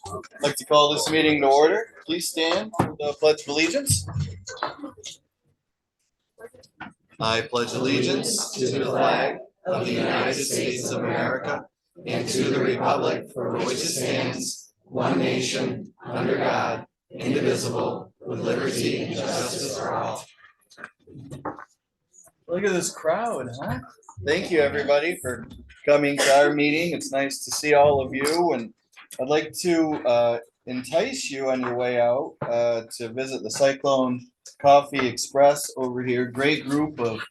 I'd like to call this meeting to order. Please stand for the Pledge of Allegiance. I pledge allegiance to the flag of the United States of America and to the republic for which it stands, one nation, under God, indivisible, with liberty and justice for all. Look at this crowd, huh? Thank you, everybody, for coming to our meeting. It's nice to see all of you, and I'd like to entice you on your way out to visit the Cyclone Coffee Express over here. Great group of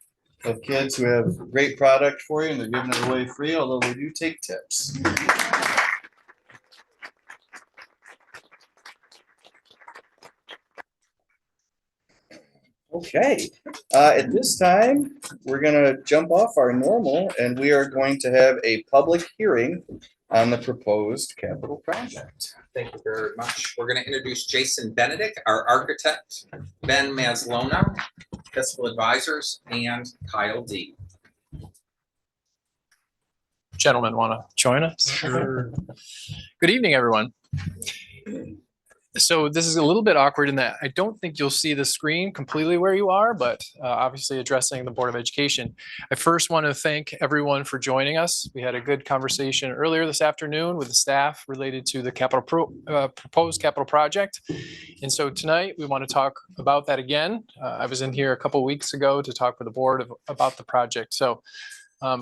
kids who have great product for you, and they're giving it away free, although they do take tips. Okay, at this time, we're going to jump off our normal, and we are going to have a public hearing on the proposed capital project. Thank you very much. We're going to introduce Jason Benedict, our architect, Ben Maslona, fiscal advisors, and Kyle D. Gentlemen want to join us? Sure. Good evening, everyone. So this is a little bit awkward in that I don't think you'll see the screen completely where you are, but obviously addressing the Board of Education. I first want to thank everyone for joining us. We had a good conversation earlier this afternoon with the staff related to the proposed capital project. And so tonight we want to talk about that again. I was in here a couple weeks ago to talk with the board about the project. So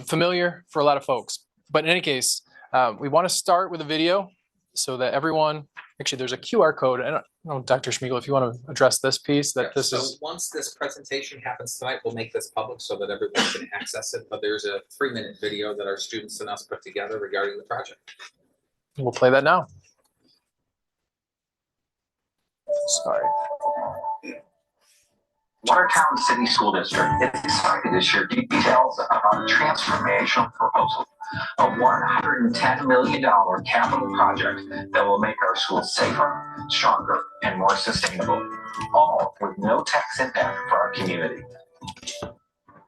familiar for a lot of folks. But in any case, we want to start with a video so that everyone, actually there's a QR code. I don't know, Dr. Schmiegel, if you want to address this piece, that this is. Once this presentation happens tonight, we'll make this public so that everyone can access it. But there's a 3-minute video that our students and us put together regarding the project. We'll play that now. Sorry. Watertown City School District is excited to share details about a transformational proposal, a $110 million capital project that will make our schools safer, stronger, and more sustainable, all with no tax impact for our community.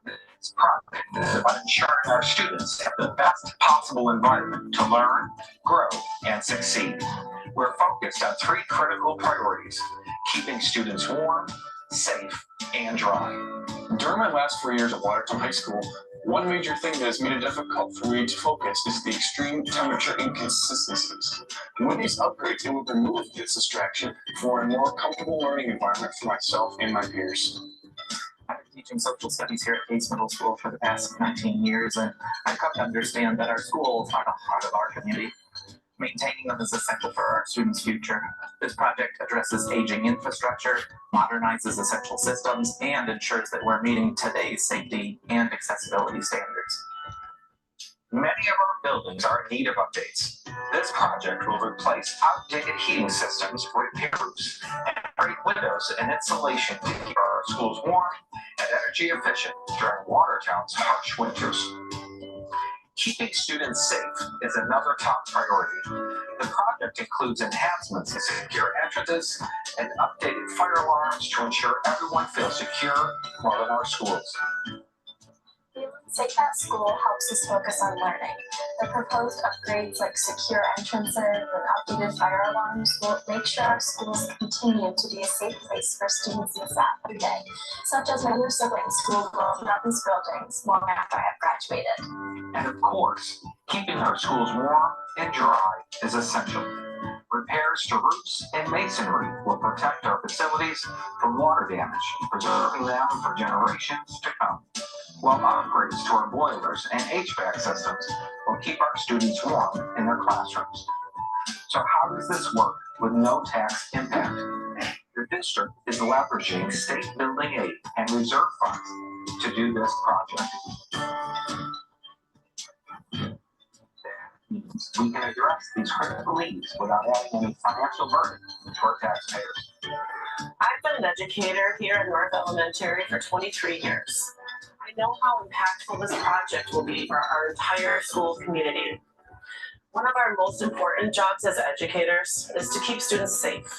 This project is about ensuring our students have the best possible environment to learn, grow, and succeed. We're focused on 3 critical priorities: keeping students warm, safe, and dry. During my last 4 years at Watertown High School, one major thing that has made it difficult for me to focus is the extreme temperature inconsistencies. With these upgrades, it would remove this distraction for a more comfortable learning environment for myself and my peers. I've been teaching social studies here at Case Middle School for the past 19 years, and I've come to understand that our schools are the heart of our community. Maintaining them is essential for our students' future. This project addresses aging infrastructure, modernizes essential systems, and ensures that we're meeting today's safety and accessibility standards. Many of our buildings are in need of updates. This project will replace outdated heating systems, repair roofs, and upgrade windows and insulation to keep our schools warm and energy efficient during Watertown's harsh winters. Keeping students safe is another top priority. The project includes enhancements to secure entrances and updated fire alarms to ensure everyone feels secure while in our schools. Feeling safe at school helps us focus on learning. The proposed upgrades like secure entrances and updated fire alarms will make sure our schools continue to be a safe place for students and staff every day, such as my new siblings who will grow up in these buildings long after I have graduated. And of course, keeping our schools warm and dry is essential. Repairs to roofs and masonry will protect our facilities from water damage, preserving them for generations to come, while upgrades to our boilers and HVAC systems will keep our students warm in their classrooms. So how does this work with no tax impact? The district is leveraging state building aid and reserve funds to do this project. Means we can address these critical needs without adding any financial burden to our taxpayers. I've been an educator here at North Elementary for 23 years. I know how impactful this project will be for our entire school community. One of our most important jobs as educators is to keep students safe.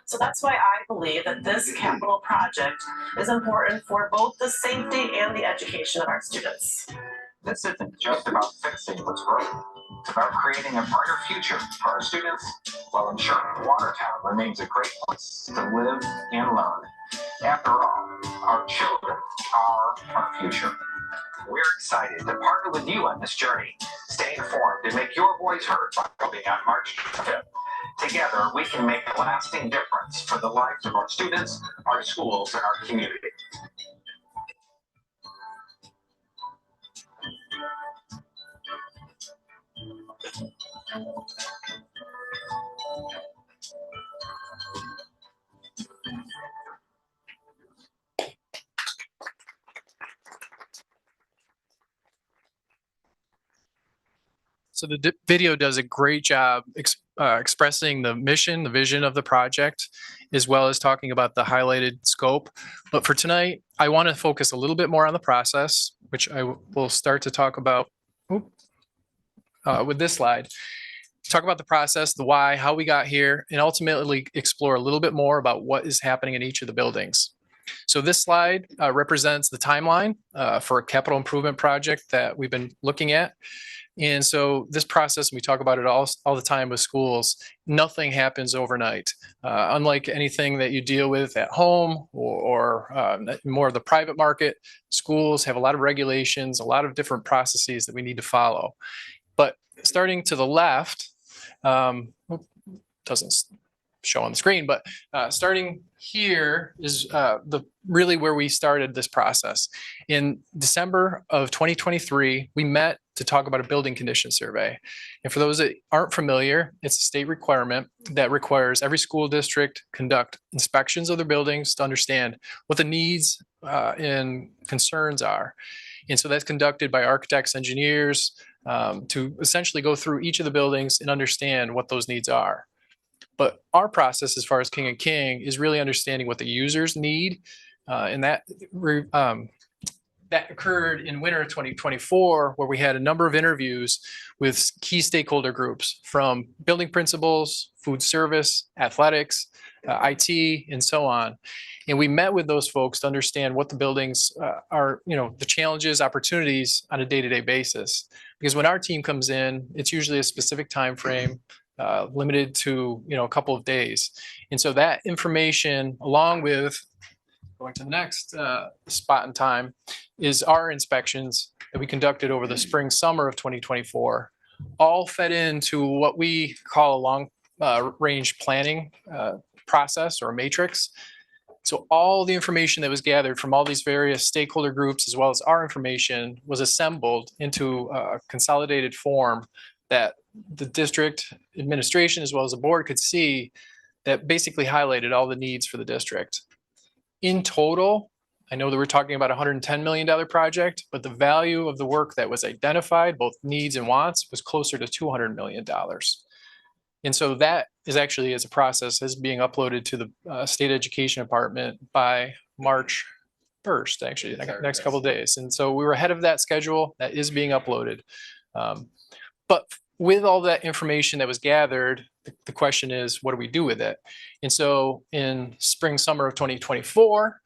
So that's why I believe that this capital project is important for both the safety and the education of our students. This isn't just about fixing what's broken. It's about creating a brighter future for our students while ensuring Watertown remains a great place to live and learn. After all, our children are our future. We're excited to partner with you on this journey. Stay informed and make your voice heard by voting on March 5th. Together, we can make a lasting difference for the lives of our students, our schools, and our community. So the video does a great job expressing the mission, the vision of the project, as well as talking about the highlighted scope. But for tonight, I want to focus a little bit more on the process, which I will start to talk about with this slide. Talk about the process, the why, how we got here, and ultimately explore a little bit more about what is happening in each of the buildings. So this slide represents the timeline for a capital improvement project that we've been looking at. And so this process, we talk about it all the time with schools, nothing happens overnight. Unlike anything that you deal with at home or more of the private market, schools have a lot of regulations, a lot of different processes that we need to follow. But starting to the left, doesn't show on the screen, but starting here is really where we started this process. In December of 2023, we met to talk about a building condition survey. And for those that aren't familiar, it's a state requirement that requires every school district conduct inspections of their buildings to understand what the needs and concerns are. And so that's conducted by architects, engineers, to essentially go through each of the buildings and understand what those needs are. But our process as far as King and King is really understanding what the users need. And that occurred in winter of 2024, where we had a number of interviews with key stakeholder groups from building principals, food service, athletics, IT, and so on. And we met with those folks to understand what the buildings are, the challenges, opportunities on a day-to-day basis. Because when our team comes in, it's usually a specific time frame, limited to a couple of days. And so that information, along with going to the next spot in time, is our inspections that we conducted over the spring, summer of 2024, all fed into what we call a long range planning process or a matrix. So all the information that was gathered from all these various stakeholder groups, as well as our information, was assembled into a consolidated form that the district administration, as well as the board, could see, that basically highlighted all the needs for the district. In total, I know that we're talking about a $110 million project, but the value of the work that was identified, both needs and wants, was closer to $200 million. And so that is actually, as a process, is being uploaded to the state education department by March 1st, actually, next couple of days. And so we were ahead of that schedule. That is being uploaded. But with all that information that was gathered, the question is, what do we do with it? And so in spring, summer of 2024,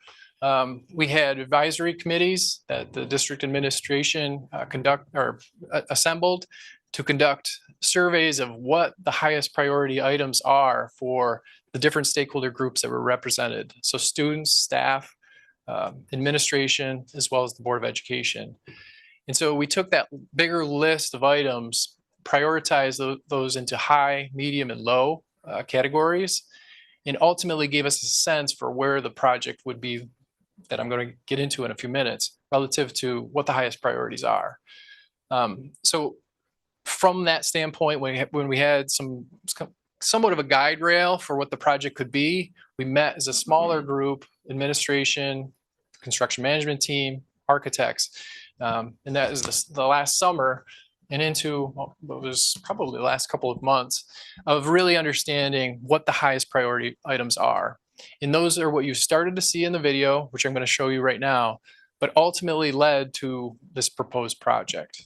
we had advisory committees that the district administration assembled to conduct surveys of what the highest priority items are for the different stakeholder groups that were represented. So students, staff, administration, as well as the Board of Education. And so we took that bigger list of items, prioritized those into high, medium, and low categories, and ultimately gave us a sense for where the project would be, that I'm going to get into in a few minutes, relative to what the highest priorities are. So from that standpoint, when we had somewhat of a guide rail for what the project could be, we met as a smaller group, administration, construction management team, architects, and that is the last summer and into what was probably the last couple of months of really understanding what the highest priority items are. And those are what you started to see in the video, which I'm going to show you right now, but ultimately led to this proposed project.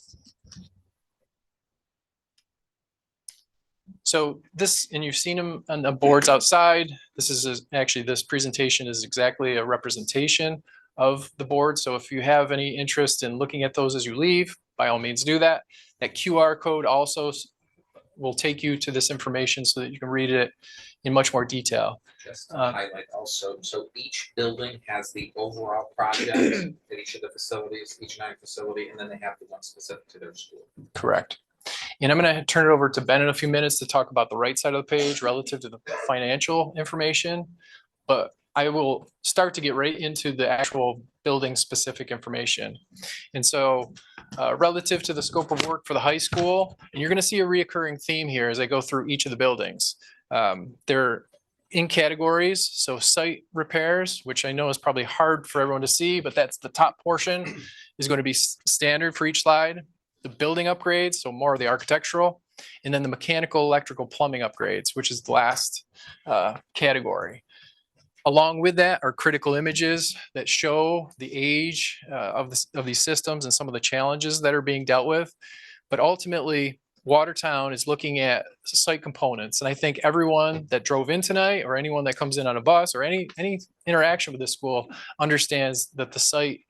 So this, and you've seen them on the boards outside. This is actually, this presentation is exactly a representation of the board. So if you have any interest in looking at those as you leave, by all means do that. That QR code also will take you to this information so that you can read it in much more detail. Just to highlight also, so each building has the overall project at each of the facilities, each 9 facility, and then they have the one specific to their school. Correct. And I'm going to turn it over to Ben in a few minutes to talk about the right side of the page relative to the financial information. But I will start to get right into the actual building specific information. And so relative to the scope of work for the high school, and you're going to see a reoccurring theme here as I go through each of the buildings. They're in categories. So site repairs, which I know is probably hard for everyone to see, but that's the top portion, is going to be standard for each slide. The building upgrades, so more of the architectural, and then the mechanical, electrical, plumbing upgrades, which is the last category. Along with that are critical images that show the age of these systems and some of the challenges that are being dealt with. But ultimately, Watertown is looking at site components. And I think everyone that drove in tonight or anyone that comes in on a bus or any interaction with this school understands that the site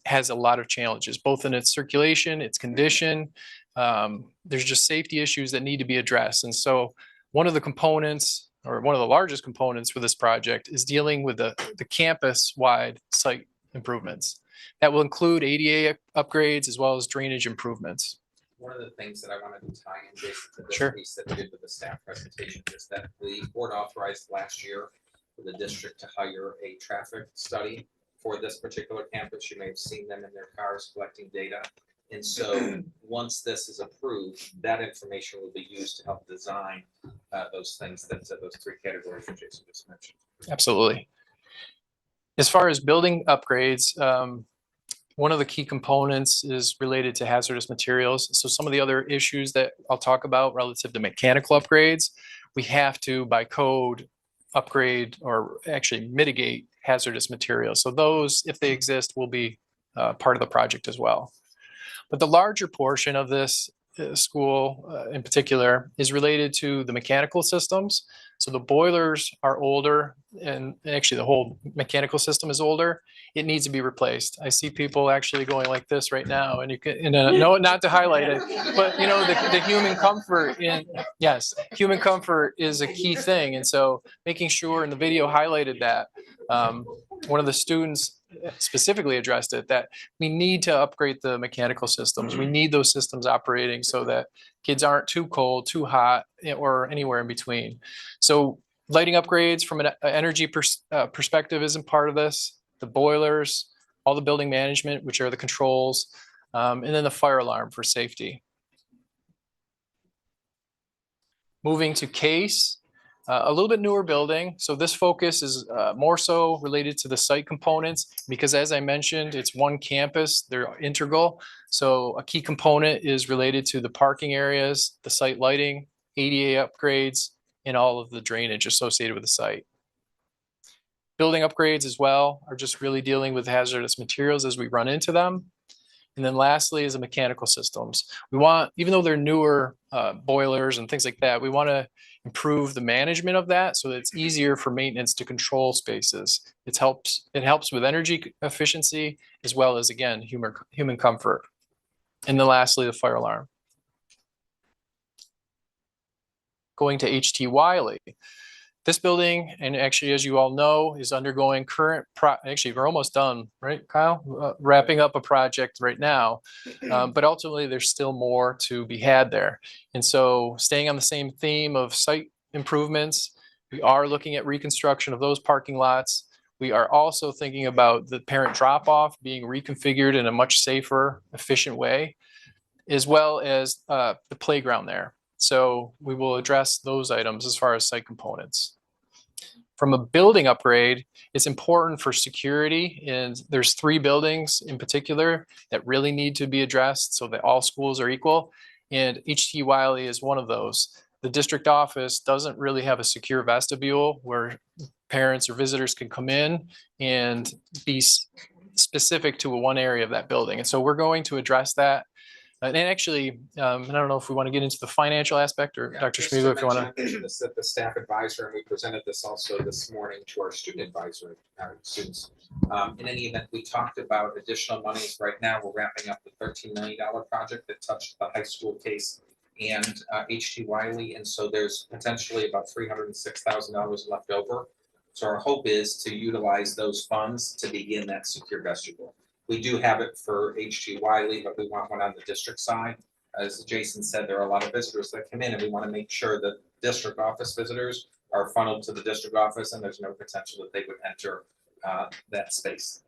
has a lot of challenges, both in its circulation, its condition. There's just safety issues that need to be addressed. And so one of the components, or one of the largest components for this project, is dealing with the campus-wide site improvements. That will include ADA upgrades as well as drainage improvements. One of the things that I wanted to tie in, Jason, to this Sure. piece that we did with the staff presentation is that the board authorized last year for the district to hire a traffic study for this particular campus. You may have seen them in their cars collecting data. And so once this is approved, that information will be used to help design those things, those 3 categories that Jason just mentioned. Absolutely. As far as building upgrades, one of the key components is related to hazardous materials. So some of the other issues that I'll talk about relative to mechanical upgrades, we have to, by code, upgrade or actually mitigate hazardous materials. So those, if they exist, will be part of the project as well. But the larger portion of this school in particular is related to the mechanical systems. So the boilers are older, and actually the whole mechanical system is older. It needs to be replaced. I see people actually going like this right now, and you can, no, not to highlight it, but you know, the human comfort yes, human comfort is a key thing. And so making sure, and the video highlighted that, one of the students specifically addressed it, that we need to upgrade the mechanical systems. We need those systems operating so that kids aren't too cold, too hot, or anywhere in between. So lighting upgrades from an energy perspective isn't part of this. The boilers, all the building management, which are the controls, and then the fire alarm for safety. Moving to CASE, a little bit newer building. So this focus is more so related to the site components, because as I mentioned, it's one campus, they're integral. So a key component is related to the parking areas, the site lighting, ADA upgrades, and all of the drainage associated with the site. Building upgrades as well are just really dealing with hazardous materials as we run into them. And then lastly is the mechanical systems. We want, even though they're newer boilers and things like that, we want to improve the management of that so that it's easier for maintenance to control spaces. It helps with energy efficiency as well as, again, human comfort. And then lastly, the fire alarm. Going to HT Wiley. This building, and actually, as you all know, is undergoing actually, we're almost done, right, Kyle? Wrapping up a project right now, but ultimately there's still more to be had there. And so staying on the same theme of site improvements, we are looking at reconstruction of those parking lots. We are also thinking about the parent drop-off being reconfigured in a much safer, efficient way, as well as the playground there. So we will address those items as far as site components. From a building upgrade, it's important for security, and there's 3 buildings in particular that really need to be addressed so that all schools are equal, and HT Wiley is one of those. The district office doesn't really have a secure vestibule where parents or visitors can come in and be specific to one area of that building. And so we're going to address that And actually, and I don't know if we want to get into the financial aspect or Yeah, Dr. just Schmiegel, if you want to. mention this at the staff advisor, and we presented this also this morning to our student advisor, our students. In any event, we talked about additional monies. Right now, we're wrapping up the $13 million project that touched the high school case and H.T. Wiley, and so there's potentially about $306,000 left over. So our hope is to utilize those funds to begin that secure vestibule. We do have it for H.T. Wiley, but we want one on the district side. As Jason said, there are a lot of visitors that come in, and we want to make sure that district office visitors are funneled to the district office, and there's no potential that they would enter that space.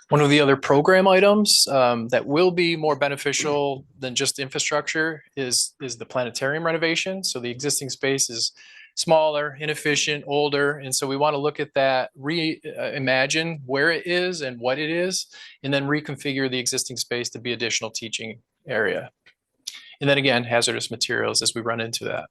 One of the other program items that will be more beneficial than just infrastructure is the planetarium renovation. So the existing space is smaller, inefficient, older. And so we want to look at that, reimagine where it is and what it is, and then reconfigure the existing space to be additional teaching area. And then again, hazardous materials as we run into that.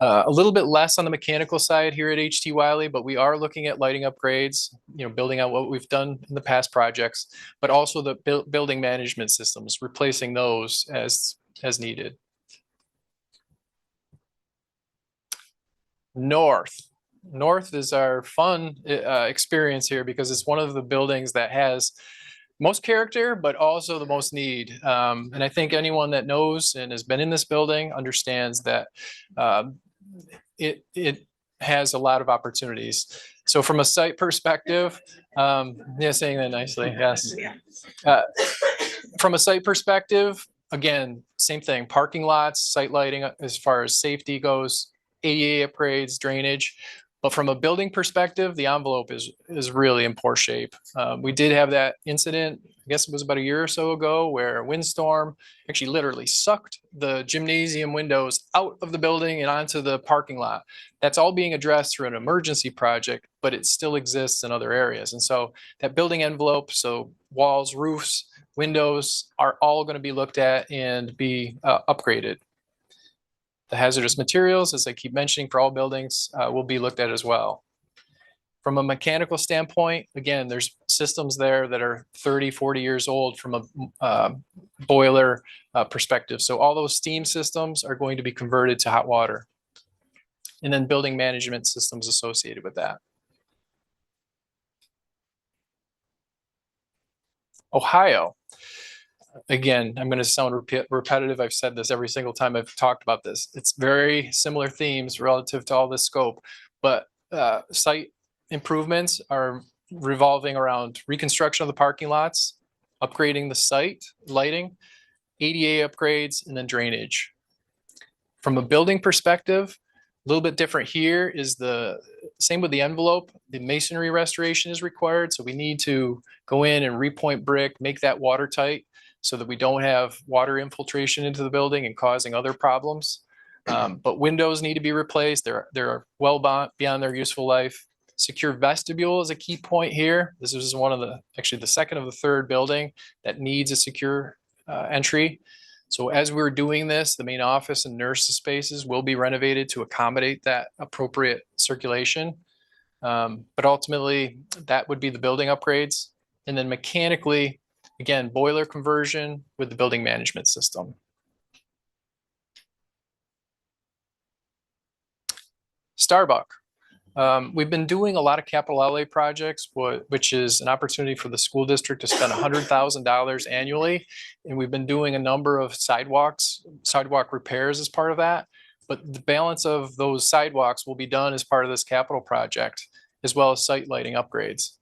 A little bit less on the mechanical side here at H.T. Wiley, but we are looking at lighting upgrades, building out what we've done in the past projects, but also the building management systems, replacing those as needed. North is our fun experience here because it's one of the buildings that has most character, but also the most need. And I think anyone that knows and has been in this building understands that it has a lot of opportunities. So from a site perspective, yeah, saying that nicely, yes. From a site perspective, again, same thing, parking lots, site lighting as far as safety goes, ADA upgrades, drainage. But from a building perspective, the envelope is really in poor shape. We did have that incident, I guess it was about a year or so ago, where a windstorm actually literally sucked the gymnasium windows out of the building and onto the parking lot. That's all being addressed through an emergency project, but it still exists in other areas. And so that building envelope, so walls, roofs, windows are all going to be looked at and be upgraded. The hazardous materials, as I keep mentioning, for all buildings will be looked at as well. From a mechanical standpoint, again, there's systems there that are 30, 40 years old from a boiler perspective. So all those steam systems are going to be converted to hot water. And then building management systems associated with that. Ohio. Again, I'm going to sound repetitive. I've said this every single time I've talked about this. It's very similar themes relative to all this scope, but site improvements are revolving around reconstruction of the parking lots, upgrading the site, lighting, ADA upgrades, and then drainage. From a building perspective, a little bit different here is the same with the envelope. The masonry restoration is required, so we need to go in and repoint brick, make that watertight, so that we don't have water infiltration into the building and causing other problems. But windows need to be replaced. They're well beyond their useful life. Secure vestibule is a key point here. This is one of actually the second of the third building that needs a secure entry. So as we're doing this, the main office and nurse spaces will be renovated to accommodate that appropriate circulation. But ultimately, that would be the building upgrades. And then mechanically, again, boiler conversion with the building management system. Starbuck. We've been doing a lot of capital outlay projects, which is an opportunity for the school district to spend $100,000 annually. And we've been doing a number of sidewalk repairs as part of that. But the balance of those sidewalks will be done as part of this capital project, as well as site lighting upgrades.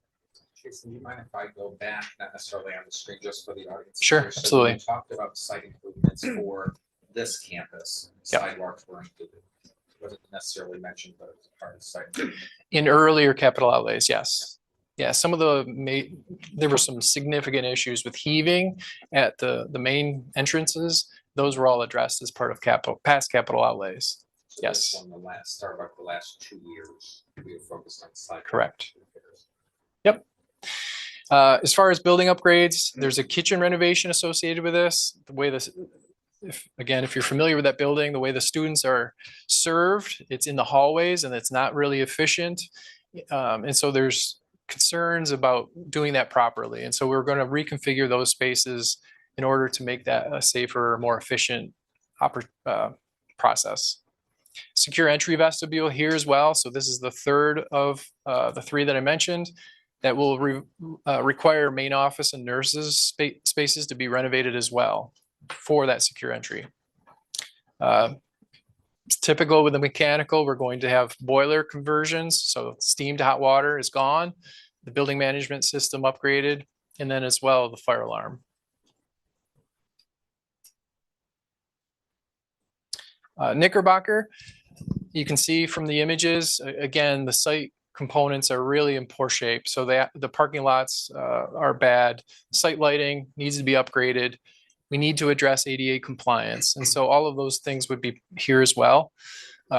Jason, do you mind if I go back, not necessarily on the screen, just for the audience? Sure, here? So absolutely. we talked about site improvements for this campus. Yep. Sidewalks were included. It wasn't necessarily mentioned, but it was part of the site. In earlier capital outlays, yes. Yeah, some of there were some significant issues with heaving at the main entrances. Those were all addressed as part of past capital outlays. So Yes. this one, the last 2 years, we have focused on site. Correct. Yep. As far as building upgrades, there's a kitchen renovation associated with this. The way this, if you're familiar with that building, the way the students are served, it's in the hallways and it's not really efficient. And so there's concerns about doing that properly. And so we're going to reconfigure those spaces in order to make that a safer, more efficient process. Secure entry vestibule here as well. So this is the third of the three that I mentioned that will require main office and nurses spaces to be renovated as well for that secure entry. It's typical with the mechanical, we're going to have boiler conversions. So steam to hot water is gone, the building management system upgraded, and then as well the fire alarm. Knickerbocker, you can see from the images, again, the site components are really in poor shape. So the parking lots are bad. Site lighting needs to be upgraded. We need to address ADA compliance. And so all of those things would be here as well.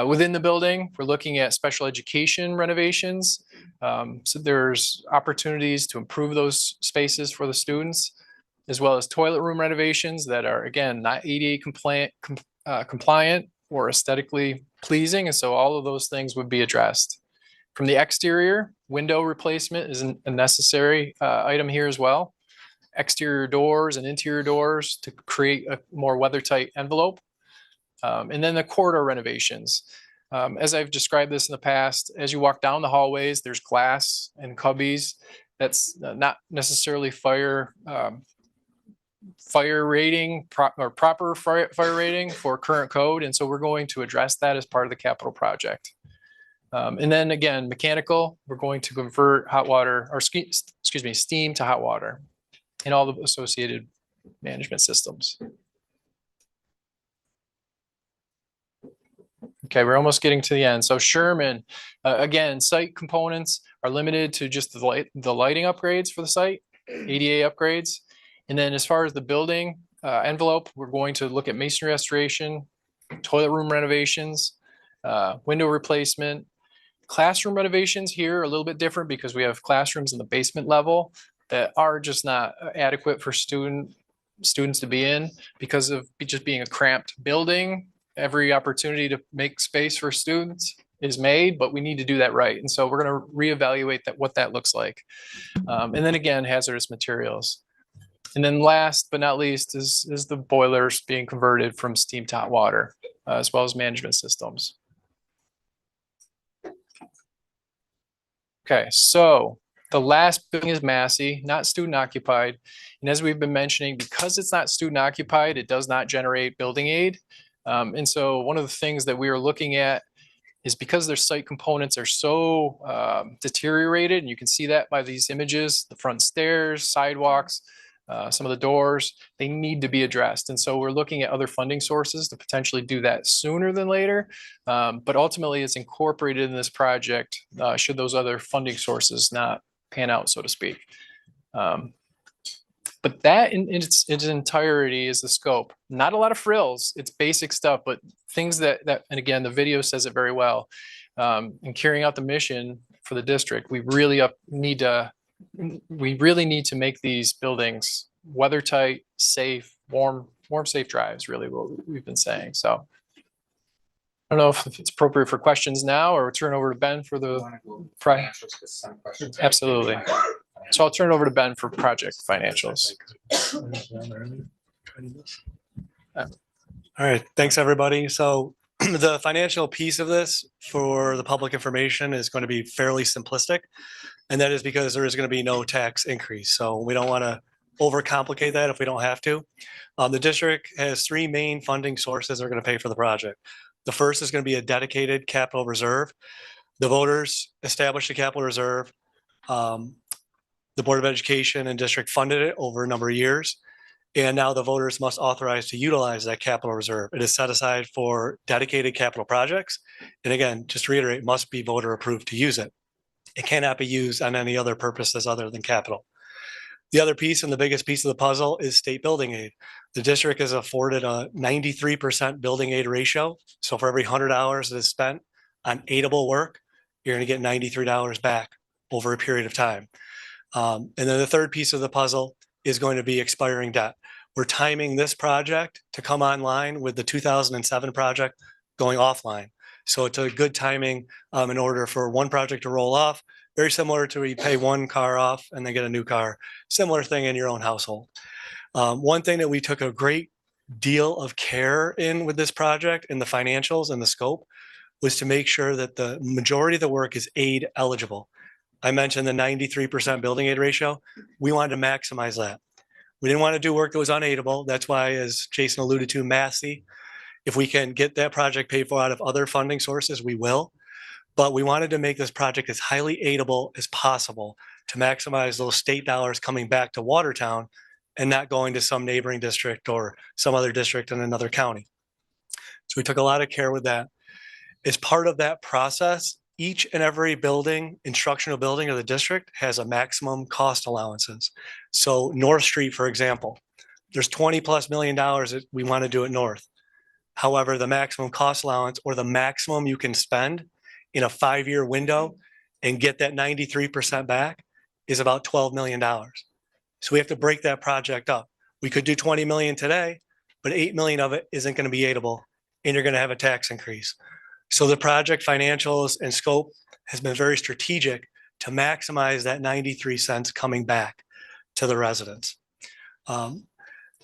Within the building, we're looking at special education renovations. So there's opportunities to improve those spaces for the students, as well as toilet room renovations that are, again, not ADA compliant or aesthetically pleasing. And so all of those things would be addressed. From the exterior, window replacement is a necessary item here as well. Exterior doors and interior doors to create a more weather-tight envelope. And then the corridor renovations. As I've described this in the past, as you walk down the hallways, there's glass and cubbies. That's not necessarily fire rating or proper fire rating for current code. And so we're going to address that as part of the capital project. And then again, mechanical, we're going to convert hot water or steam to hot water and all the associated management systems. Okay, we're almost getting to the end. So Sherman, again, site components are limited to just the lighting upgrades for the site, ADA upgrades. And then as far as the building envelope, we're going to look at masonry restoration, toilet room renovations, window replacement. Classroom renovations here are a little bit different because we have classrooms in the basement level that are just not adequate for students to be in because of just being a cramped building. Every opportunity to make space for students is made, but we need to do that right. And so we're going to reevaluate what that looks like. And then again, hazardous materials. And then last but not least is the boilers being converted from steam to hot water, as well as management systems. Okay, so the last building is Massey, not student occupied. And as we've been mentioning, because it's not student occupied, it does not generate building aid. And so one of the things that we are looking at is because their site components are so deteriorated, and you can see that by these images, the front stairs, sidewalks, some of the doors, they need to be addressed. And so we're looking at other funding sources to potentially do that sooner than later. But ultimately it's incorporated in this project should those other funding sources not pan out, so to speak. But that in its entirety is the scope. Not a lot of frills, it's basic stuff, but things that and again, the video says it very well. In carrying out the mission for the district, we really need to make these buildings weather tight, safe, warm, safe drives, really what we've been saying. So I don't know if it's appropriate for questions now or turn over to Ben for the Absolutely. So I'll turn it over to Ben for project financials. All right, thanks everybody. So the financial piece of this for the public information is going to be fairly simplistic. And that is because there is going to be no tax increase. So we don't want to overcomplicate that if we don't have to. The district has three main funding sources that are going to pay for the project. The first is going to be a dedicated capital reserve. The voters established a capital reserve. The Board of Education and district funded it over a number of years. And now the voters must authorize to utilize that capital reserve. It is set aside for dedicated capital projects. And again, just to reiterate, must be voter approved to use it. It cannot be used on any other purposes other than capital. The other piece and the biggest piece of the puzzle is state building aid. The district is afforded a 93% building aid ratio. So for every $100 that is spent on aidable work, you're going to get $93 back over a period of time. And then the third piece of the puzzle is going to be expiring debt. We're timing this project to come online with the 2007 project going offline. So it's a good timing in order for one project to roll off, very similar to where you pay one car off and then get a new car. Similar thing in your own household. One thing that we took a great deal of care in with this project and the financials and the scope was to make sure that the majority of the work is aid eligible. I mentioned the 93% building aid ratio. We wanted to maximize that. We didn't want to do work that was unaidable. That's why, as Jason alluded to, Massey, if we can get that project paid for out of other funding sources, we will. But we wanted to make this project as highly aidable as possible to maximize those state dollars coming back to Watertown and not going to some neighboring district or some other district in another county. So we took a lot of care with that. As part of that process, each and every building, instructional building of the district has a maximum cost allowances. So North Street, for example, there's $20+ million that we want to do at North. However, the maximum cost allowance or the maximum you can spend in a 5-year window and get that 93% back is about $12 million. So we have to break that project up. We could do 20 million today, but 8 million of it isn't going to be aidable and you're going to have a tax increase. So the project financials and scope has been very strategic to maximize that 93 cents coming back to the residents. The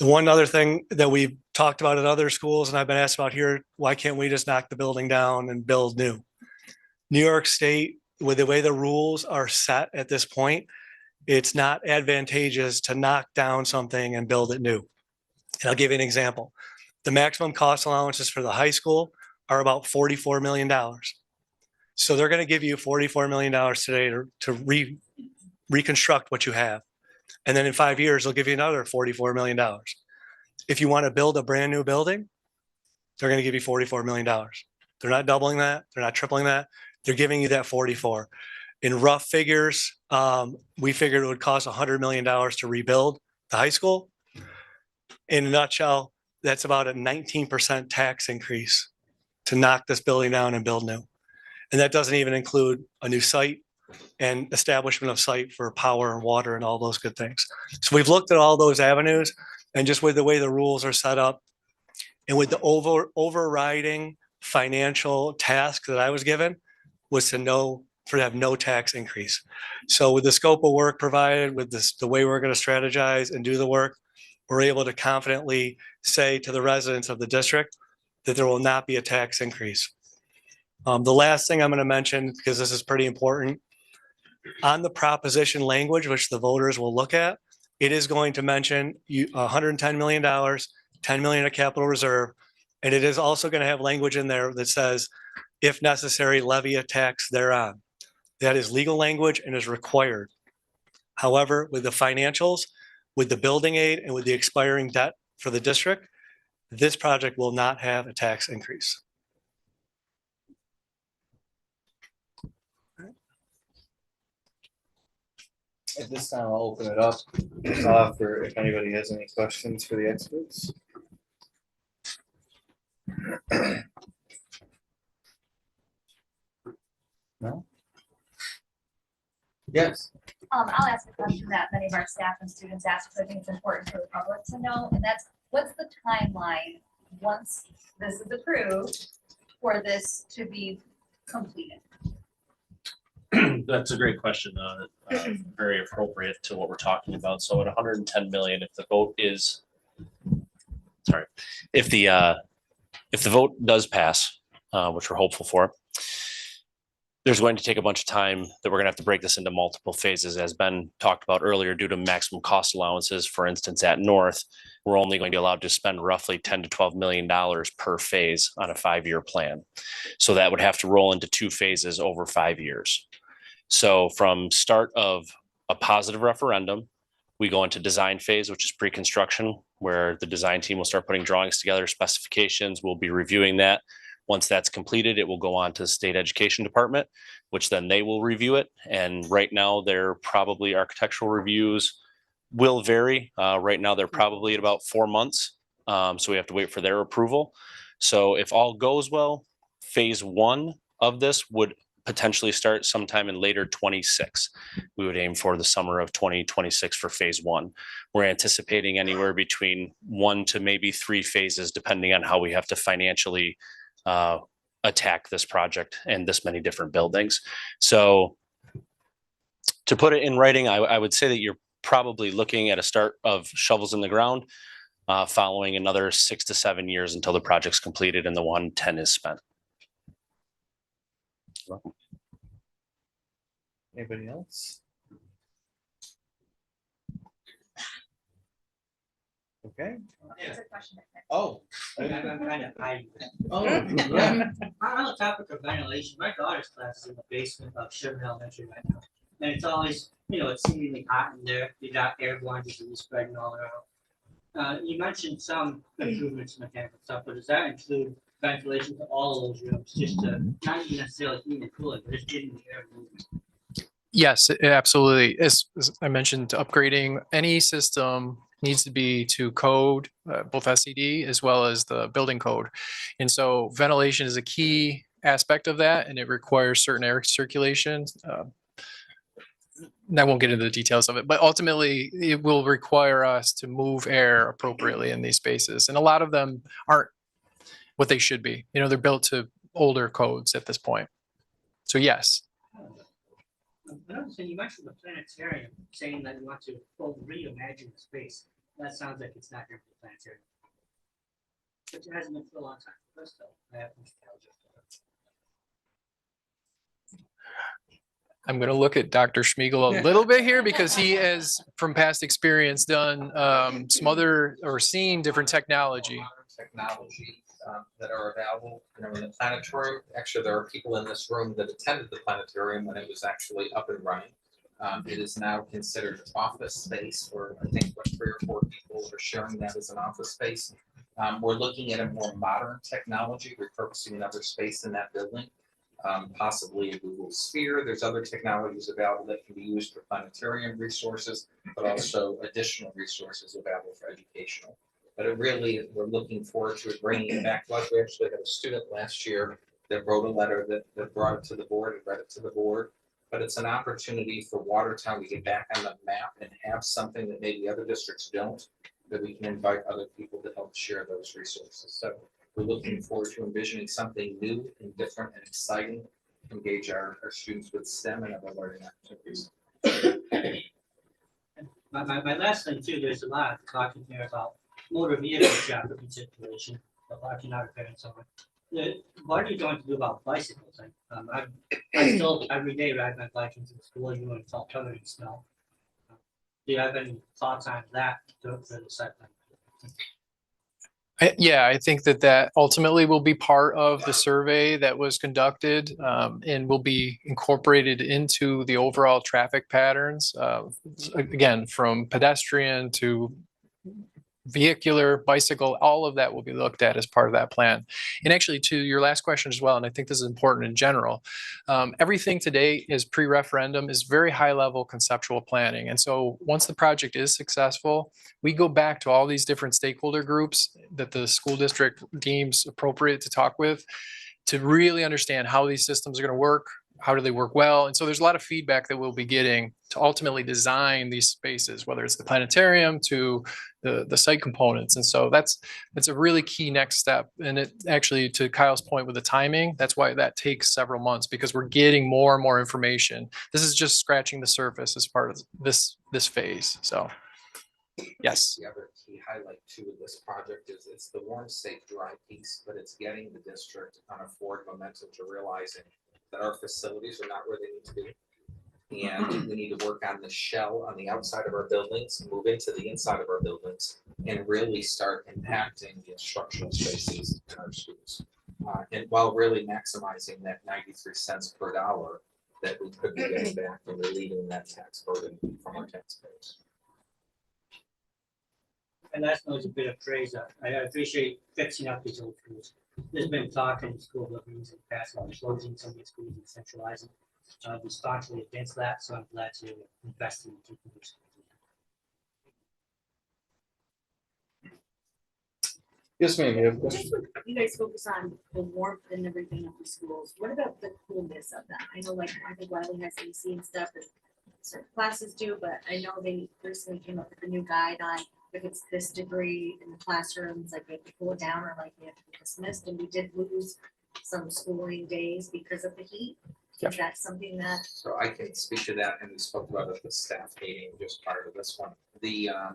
one other thing that we've talked about at other schools, and I've been asked about here, why can't we just knock the building down and build new? New York State, with the way the rules are set at this point, it's not advantageous to knock down something and build it new. And I'll give you an example. The maximum cost allowances for the high school are about $44 million. So they're going to give you $44 million today to reconstruct what you have. And then in 5 years, they'll give you another $44 million. If you want to build a brand new building, they're going to give you $44 million. They're not doubling that. They're not tripling that. They're giving you that 44. In rough figures, we figured it would cost $100 million to rebuild the high school. In a nutshell, that's about a 19% tax increase to knock this building down and build new. And that doesn't even include a new site and establishment of site for power and water and all those good things. So we've looked at all those avenues, and just with the way the rules are set up and with the overriding financial task that I was given was to have no tax increase. So with the scope of work provided, with the way we're going to strategize and do the work, we're able to confidently say to the residents of the district that there will not be a tax increase. The last thing I'm going to mention, because this is pretty important, on the proposition language, which the voters will look at, it is going to mention $110 million, 10 million of capital reserve, and it is also going to have language in there that says, if necessary, levy a tax thereon. That is legal language and is required. However, with the financials, with the building aid, and with the expiring debt for the district, this project will not have a tax increase. At this time, I'll open it up for if anybody has any questions for the experts. No? Yes. I'll ask a question that many of our staff and students ask, because I think it's important for the public to know, and that's, what's the timeline once this is approved for this to be completed? That's a great question. Very appropriate to what we're talking about. So at 110 million, if the vote is, sorry, if the vote does pass, which we're hopeful for, there's going to take a bunch of time that we're going to have to break this into multiple phases, as Ben talked about earlier, due to maximum cost allowances. For instance, at North, we're only going to be allowed to spend roughly $10 to $12 million per phase on a 5-year plan. So that would have to roll into 2 phases over 5 years. So from start of a positive referendum, we go into design phase, which is pre-construction, where the design team will start putting drawings together, specifications. We'll be reviewing that. Once that's completed, it will go on to the state education department, which then they will review it. And right now, they're probably architectural reviews will vary. Right now, they're probably at about 4 months. So we have to wait for their approval. So if all goes well, phase 1 of this would potentially start sometime in later 26. We would aim for the summer of 2026 for phase 1. We're anticipating anywhere between 1 to maybe 3 phases, depending on how we have to financially attack this project and this many different buildings. So to put it in writing, I would say that you're probably looking at a start of shovels in the ground, following another 6 to 7 years until the project's completed and the 110 is spent. Anybody else? Okay. There's a question. Oh. I'm kind of hiding. Oh, yeah. On the topic of ventilation, my daughter's class is in the basement of Sherman Elementary right now. And it's always, it's seemingly hot in there. You got airborne disease spreading all around. You mentioned some improvements in mechanical stuff, but does that include ventilation to all of those rooms, just to not even necessarily heating and cooling, but just getting the air moving? Yes, absolutely. As I mentioned, upgrading any system needs to be to code, both SED as well as the building code. And so ventilation is a key aspect of that, and it requires certain air circulation. And I won't get into the details of it, but ultimately it will require us to move air appropriately in these spaces. And a lot of them aren't what they should be. They're built to older codes at this point. So yes. Another thing, you mentioned the planetarium, saying that you want to reimagine the space. That sounds like it's not here for the planetarium. But it hasn't been for a long time. But still, I have nostalgia for it. I'm going to look at Dr. Schmiegel a little bit here because he has, from past experience, done some other or seen different technology. Technology that are available, in the planetarium. Actually, there are people in this room that attended the planetarium when it was actually up and running. It is now considered office space, or I think 3 or 4 people are sharing that as an office space. We're looking at a more modern technology, repurposing another space in that building. Possibly a Google Sphere. There's other technologies available that can be used for planetarium resources, but also additional resources available for educational. But it really, we're looking forward to it, bringing it back. Like we actually had a student last year that wrote a letter that brought it to the board and read it to the board. But it's an opportunity for Watertown to get back on the map and have something that maybe other districts don't, that we can invite other people to help share those resources. So we're looking forward to envisioning something new and different and exciting to engage our students with STEM and other learning activities. My last thing too, there's a lot of talking here about motor vehicle traffic and circulation, but watching our parents on it. What are you going to do about bicycles? I still every day ride my bike into the school, even when it's all covered in snow. Do you have any thoughts on that for the cycling? Yeah, I think that ultimately will be part of the survey that was conducted and will be incorporated into the overall traffic patterns. Again, from pedestrian to vehicular, bicycle, all of that will be looked at as part of that plan. And actually, to your last question as well, and I think this is important in general, everything today is pre-referendum, is very high level conceptual planning. And so once the project is successful, we go back to all these different stakeholder groups that the school district deems appropriate to talk with to really understand how these systems are going to work. How do they work well? And so there's a lot of feedback that we'll be getting to ultimately design these spaces, whether it's the planetarium to the site components. And so that's a really key next step. And it actually, to Kyle's point with the timing, that's why that takes several months, because we're getting more and more information. This is just scratching the surface as part of this phase. So yes. The other key highlight too of this project is it's the warm, safe, dry piece, but it's getting the district on a forward momentum to realizing that our facilities are not where they need to be. And we need to work on the shell on the outside of our buildings, move into the inside of our buildings, and really start impacting the instructional spaces in our schools. And while really maximizing that 93 cents per dollar that we could be getting back and relieving that tax burden from our taxpayers. And that's always a bit of praise. I appreciate fixing up these old schools. There's been talk in school buildings in the past about closing some of these schools and centralizing. I've been staunchly against that, so I'm glad to invest in keeping these schools. Yes, ma'am. You have a question? Just when you guys focus on the warmth and everything of the schools, what about the coolness of that? I know, like, I think Wiley has AC and stuff, and certain classes do, but I know they recently came up with a new guide on if it's this degree in the classrooms, like they have to cool it down or like they have to be dismissed, and we did lose some schooling days because of the heat. Is that something that, So I can speak to that, and we spoke about it at the staff meeting just prior to this one.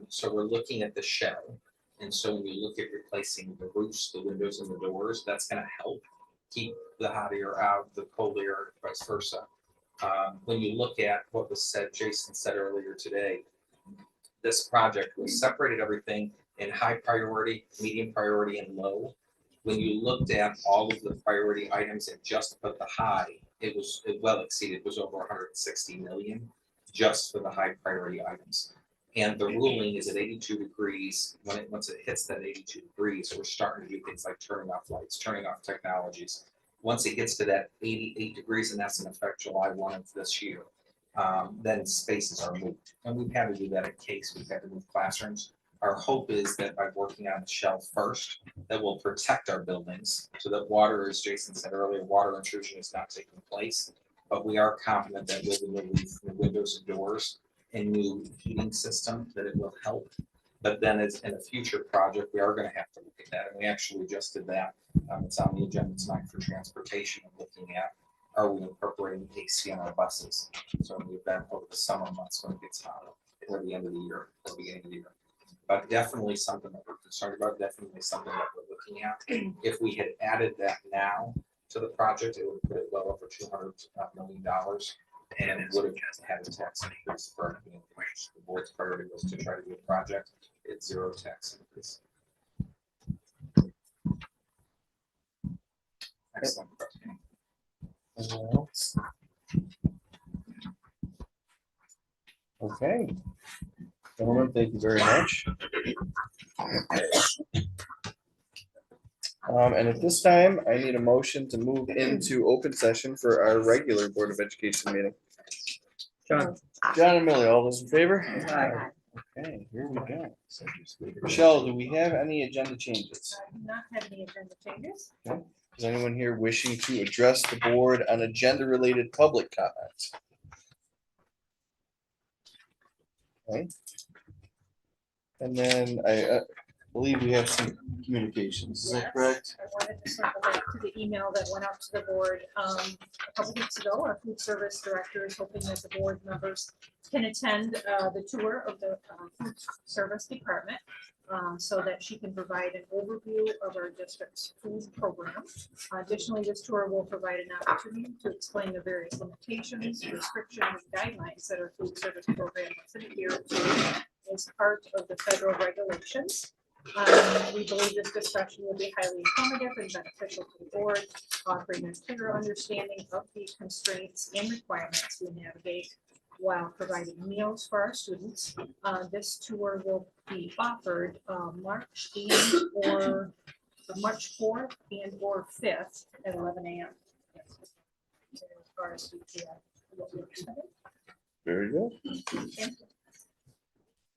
So we're looking at the shell. And so when you look at replacing the roofs, the windows and the doors, that's gonna help keep the hot air out, the cold air, vice versa. When you look at what was said, Jason said earlier today, this project, we separated everything in high priority, medium priority, and low. When you looked at all of the priority items and just put the high, it well exceeded, it was over 160 million just for the high priority items. And the ruling is at 82 degrees. Once it hits that 82 degrees, we're starting to do things like turning off lights, turning off technologies. Once it gets to that 88 degrees, and that's in effect July 1 of this year, then spaces are moved. And we've had to do that at Case. We've had to move classrooms. Our hope is that by working on the shell first, that will protect our buildings so that water, as Jason said earlier, water intrusion is not taking place. But we are confident that with the new roof, the windows and doors, and new heating system, that it will help. But then as in a future project, we are gonna have to look at that, and we actually just did that. It's on the agenda tonight for transportation, and looking at, are we incorporating AC on our buses? So in the event over the summer months when it gets hotter, or the end of the year, or beginning of the year. But definitely something that we're concerned about, definitely something that we're looking at. If we had added that now to the project, it would put it well over $200 million. And it would have had a tax increase for the board's priority was to try to do a project. It's zero tax increase. Excellent. Anyone else? Okay. Gentlemen, thank you very much. And at this time, I need a motion to move into open session for our regular Board of Education meeting. John and Millie, all those in favor? Okay, here we go. Michelle, do we have any agenda changes? I do not have any agenda changes. Is anyone here wishing to address the board on agenda-related public comments? Okay. And then I believe we have some communications, is that Yes. correct? I wanted to circle back to the email that went out to the board a couple weeks ago. Our food service director is hoping that the board members can attend the tour of the food service department so that she can provide an overview of our district's food program. Additionally, this tour will provide an opportunity to explain the various limitations, restrictions, and guidelines that our food service program must adhere to as part of the federal regulations. We believe this discussion will be highly informative and beneficial to the board, offering a clearer understanding of the constraints and requirements we navigate while providing meals for our students. This tour will be offered March 8th or March 4th and or 5th at 11 a.m. As far as what we're expecting. Very good. Thank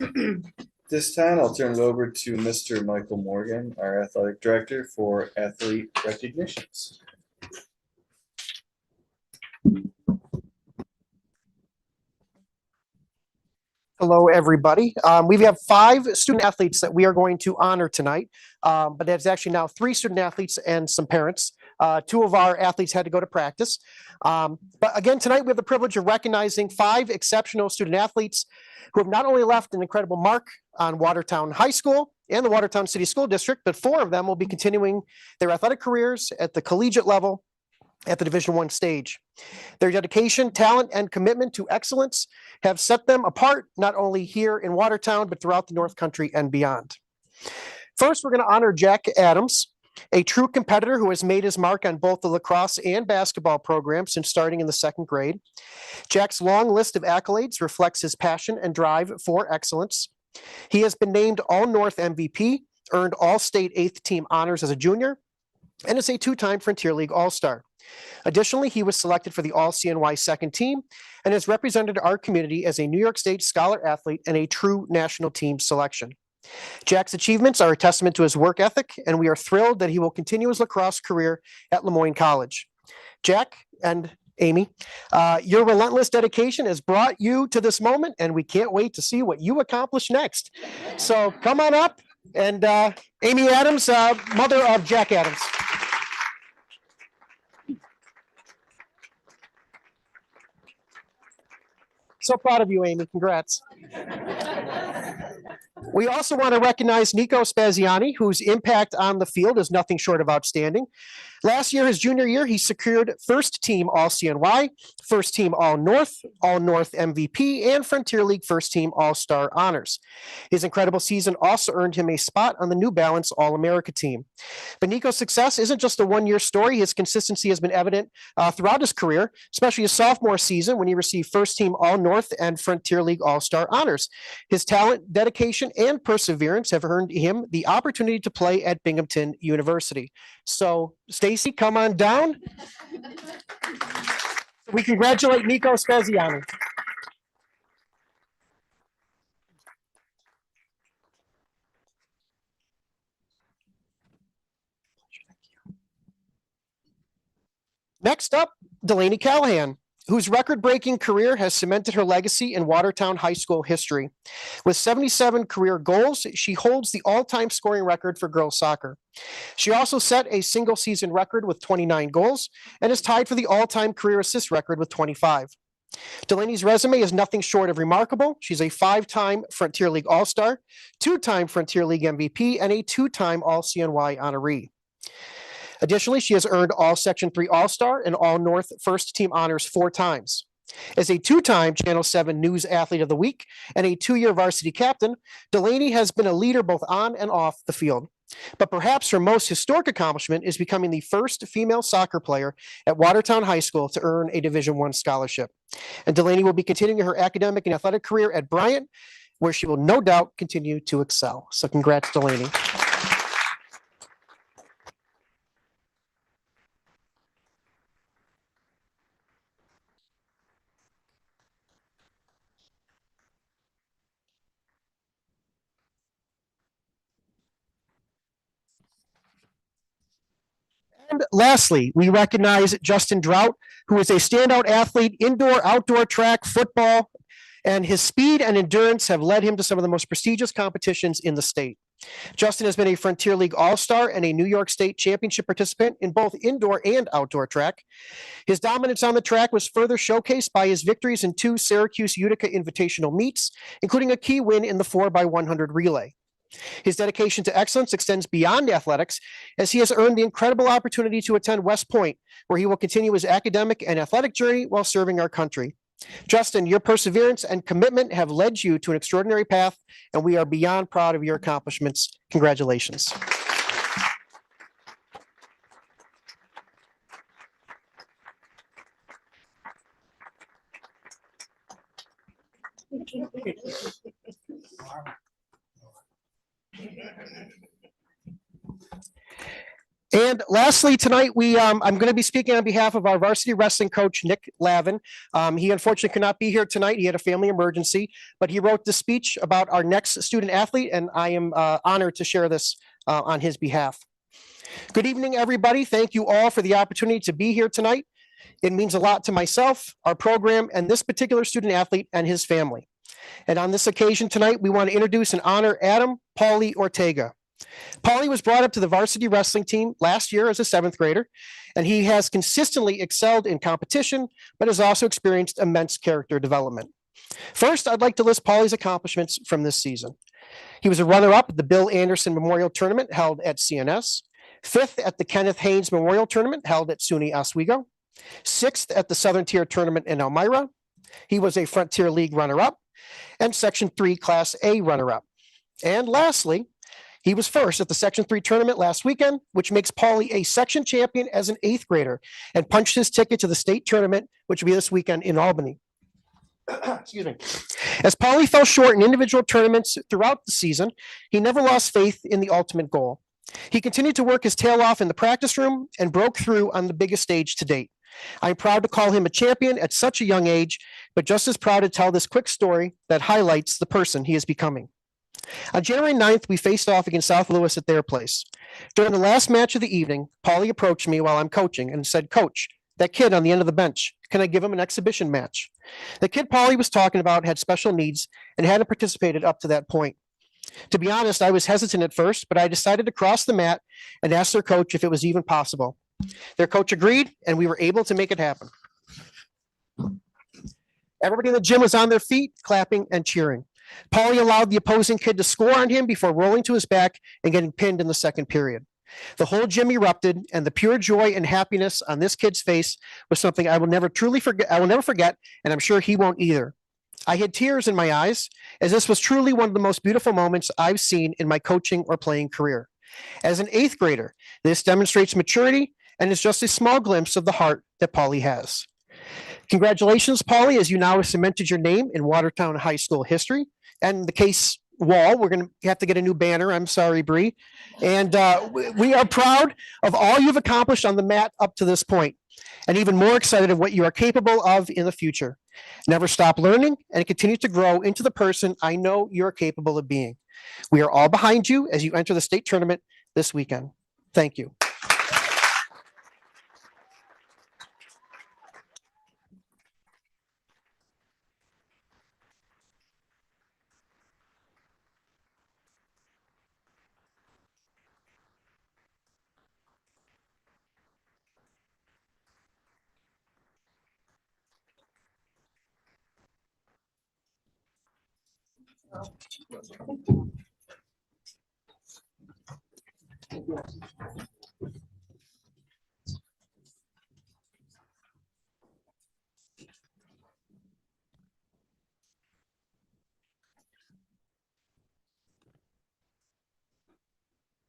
you. This time, I'll turn it over to Mr. Michael Morgan, our athletic director for athlete recognitions. Hello, everybody. We have 5 student athletes that we are going to honor tonight, but there's actually now 3 student athletes and some parents. 2 of our athletes had to go to practice. But again, tonight we have the privilege of recognizing 5 exceptional student athletes who have not only left an incredible mark on Watertown High School and the Watertown City School District, but 4 of them will be continuing their athletic careers at the collegiate level at the Division I stage. Their dedication, talent, and commitment to excellence have set them apart, not only here in Watertown, but throughout the North Country and beyond. First, we're going to honor Jack Adams, a true competitor who has made his mark on both the lacrosse and basketball program since starting in the 2nd grade. Jack's long list of accolades reflects his passion and drive for excellence. He has been named All-North MVP, earned All-State 8th team honors as a junior, and is a 2-time Frontier League All-Star. Additionally, he was selected for the All-CNY 2nd team and has represented our community as a New York State Scholar Athlete and a true national team selection. Jack's achievements are a testament to his work ethic, and we are thrilled that he will continue his lacrosse career at Lemoyne College. Jack and Amy, your relentless dedication has brought you to this moment, and we can't wait to see what you accomplish next. So come on up, and Amy Adams, mother of Jack Adams. So proud of you, Amy. Congrats. We also want to recognize Nico Spaziani, whose impact on the field is nothing short of outstanding. Last year, his junior year, he secured first team All CNY, first team All North MVP, and Frontier League first team All-Star honors. His incredible season also earned him a spot on the New Balance All-America team. But Nico's success isn't just a one-year story. His consistency has been evident throughout his career, especially his sophomore season when he received first team All-North and Frontier League All-Star honors. His talent, dedication, and perseverance have earned him the opportunity to play at Binghamton University. So, Stacy, come on down. We congratulate Nico Spaziani. Next up, Delaney Callahan, whose record-breaking career has cemented her legacy in Watertown High School history. With 77 career goals, she holds the all-time scoring record for girls soccer. She also set a single-season record with 29 goals and is tied for the all-time career assist record with 25. Delaney's resume is nothing short of remarkable. She's a 5-time Frontier League All-Star, 2-time Frontier League MVP, and a 2-time All-CNY honoree. Additionally, she has earned all Section 3 All-Star and All-North First Team honors 4 times. As a 2-time Channel 7 News Athlete of the Week and a 2-year varsity captain, Delaney has been a leader both on and off the field. But perhaps her most historic accomplishment is becoming the first female soccer player at Watertown High School to earn a Division I scholarship. And Delaney will be continuing her academic and athletic career at Bryant, where she will no doubt continue to excel. So congrats, Delaney. And lastly, we recognize Justin Drought, who is a standout athlete, indoor, outdoor track, football, and his speed and endurance have led him to some of the most prestigious competitions in the state. Justin has been a Frontier League All-Star and a New York State Championship participant in both indoor and outdoor track. His dominance on the track was further showcased by his victories in 2 Syracuse Utica Invitational meets, including a key win in the 4x100 relay. His dedication to excellence extends beyond athletics, as he has earned the incredible opportunity to attend West Point, where he will continue his academic and athletic journey while serving our country. Justin, your perseverance and commitment have led you to an extraordinary path, and we are beyond proud of your accomplishments. Congratulations. And lastly, tonight, I'm going to be speaking on behalf of our varsity wrestling coach, Nick Lavin. He unfortunately could not be here tonight. He had a family emergency, but he wrote the speech about our next student athlete, and I am honored to share this on his behalf. Good evening, everybody. Thank you all for the opportunity to be here tonight. It means a lot to myself, our program, and this particular student athlete and his family. And on this occasion tonight, we want to introduce and honor Adam Paulie Ortega. Paulie was brought up to the varsity wrestling team last year as a 7th grader, and he has consistently excelled in competition, but has also experienced immense character development. First, I'd like to list Paulie's accomplishments from this season. He was a runner-up at the Bill Anderson Memorial Tournament held at CNS, 5th at the Kenneth Haynes Memorial Tournament held at SUNY Oswego, 6th at the Southern Tier Tournament in Elmira. He was a Frontier League runner-up and Section 3 Class A runner-up. And lastly, he was first at the Section 3 tournament last weekend, which makes Paulie a section champion as an 8th grader, and punched his ticket to the state tournament, which will be this weekend in Albany. Excuse me. As Paulie fell short in individual tournaments throughout the season, he never lost faith in the ultimate goal. He continued to work his tail off in the practice room and broke through on the biggest stage to date. I'm proud to call him a champion at such a young age, but just as proud to tell this quick story that highlights the person he is becoming. On January 9th, we faced off against South Lewis at their place. During the last match of the evening, Paulie approached me while I'm coaching and said, "Coach, that kid on the end of the bench, can I give him an exhibition match?" The kid Paulie was talking about had special needs and hadn't participated up to that point. To be honest, I was hesitant at first, but I decided to cross the mat and ask their coach if it was even possible. Their coach agreed, and we were able to make it happen. Everybody in the gym was on their feet, clapping and cheering. Paulie allowed the opposing kid to score on him before rolling to his back and getting pinned in the second period. The whole gym erupted, and the pure joy and happiness on this kid's face was something I will never truly forget. I will never forget, and I'm sure he won't either. I had tears in my eyes, as this was truly one of the most beautiful moments I've seen in my coaching or playing career. As an 8th grader, this demonstrates maturity and is just a small glimpse of the heart that Paulie has. Congratulations, Paulie, as you now have cemented your name in Watertown High School history. And the case wall, we're going to have to get a new banner. I'm sorry, Bree. And we are proud of all you've accomplished on the mat up to this point, and even more excited of what you are capable of in the future. Never stop learning and continue to grow into the person I know you're capable of being. We are all behind you as you enter the state tournament this weekend. Thank you.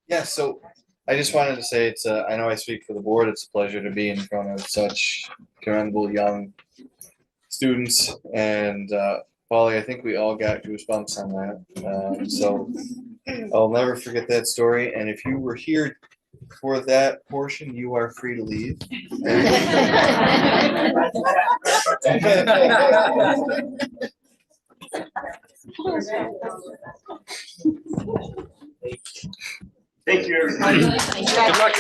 Yeah, so I just wanted to say I know I speak for the board. It's a pleasure to be in front of such commendable young students. And Polly, I think we all got goosebumps on that. So I'll never forget that story. And if you were here for that portion, you are free to leave. Thank you, everybody. Good luck.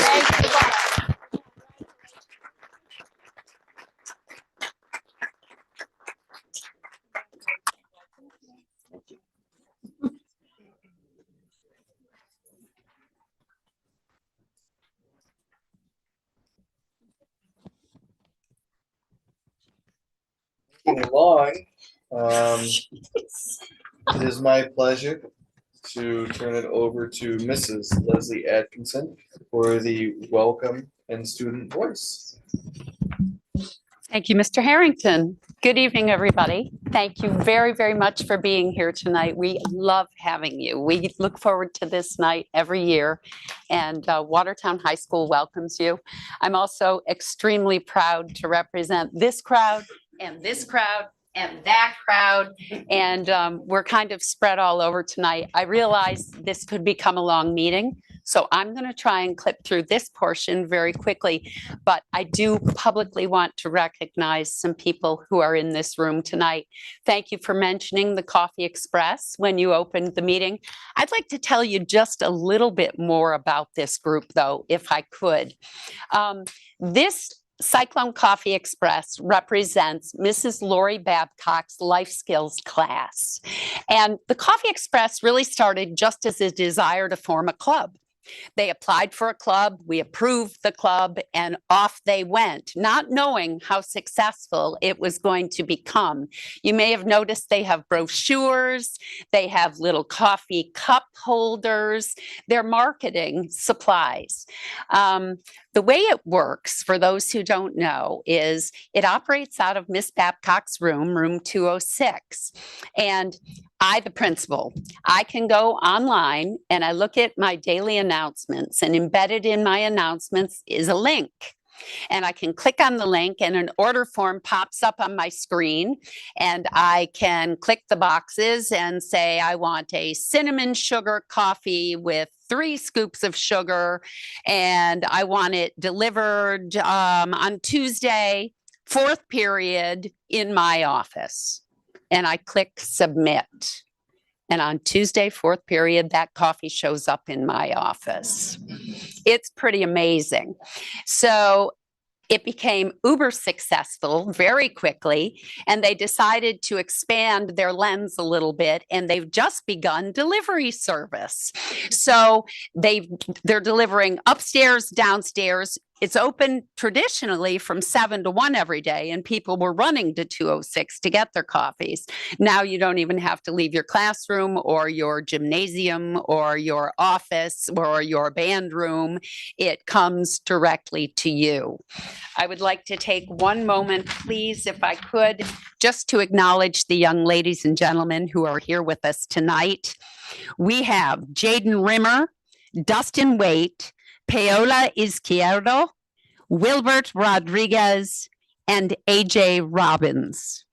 Moving along, it is my pleasure to turn it over to Mrs. Leslie Atkinson for the welcome and student voice. Thank you, Mr. Harrington. Good evening, everybody. Thank you very, very much for being here tonight. We love having you. We look forward to this night every year, and Watertown High School welcomes you. I'm also extremely proud to represent this crowd and this crowd and that crowd, and we're kind of spread all over tonight. I realize this could become a long meeting, so I'm going to try and clip through this portion very quickly, but I do publicly want to recognize some people who are in this room tonight. Thank you for mentioning the Coffee Express when you opened the meeting. I'd like to tell you just a little bit more about this group, though, if I could. This Cyclone Coffee Express represents Mrs. Lori Babcock's life skills class. And the Coffee Express really started just as a desire to form a club. They applied for a club, we approved the club, and off they went, not knowing how successful it was going to become. You may have noticed they have brochures, they have little coffee cup holders, they're marketing supplies. The way it works, for those who don't know, is it operates out of Miss Babcock's room, room 206. And I, the principal, I can go online and I look at my daily announcements, and embedded in my announcements is a link. And I can click on the link and an order form pops up on my screen, and I can click the boxes and say, I want a cinnamon sugar coffee with 3 scoops of sugar, and I want it delivered on Tuesday, 4th period in my office. And I click submit. And on Tuesday, 4th period, that coffee shows up in my office. It's pretty amazing. So it became uber successful very quickly, and they decided to expand their lens a little bit, and they've just begun delivery service. So they're delivering upstairs, downstairs. It's open traditionally from 7 to 1 every day, and people were running to 206 to get their coffees. Now you don't even have to leave your classroom or your gymnasium or your office or your band room. It comes directly to you. I would like to take one moment, please, if I could, just to acknowledge the young ladies and gentlemen who are here with us tonight. We have Jaden Rimmer, Dustin Waite, Paola Izquierdo, Wilbert Rodriguez, and AJ Robbins.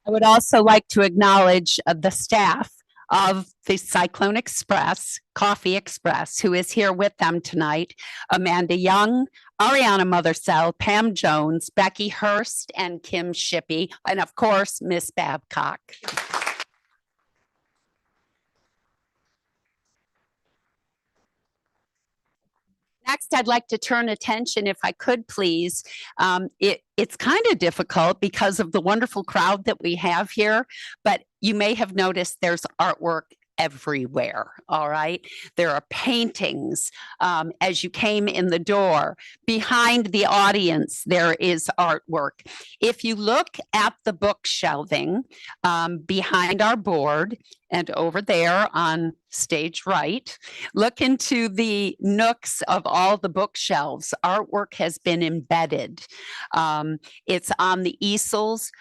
I would also like to acknowledge the staff of the Cyclone Coffee Express, who is here with them tonight. Amanda Young, Ariana Mothersell, Pam Jones, Becky Hurst, and Kim Shippey, and of course, Miss Babcock. Next, I'd like to turn attention, if I could please. It's kind of difficult because of the wonderful crowd that we have here, but you may have noticed there's artwork everywhere, all right? There are paintings as you came in the door. Behind the audience, there is artwork. If you look at the book shelving behind our board and over there on stage right, look into the nooks of all the bookshelves. Artwork has been embedded. It's on the easels.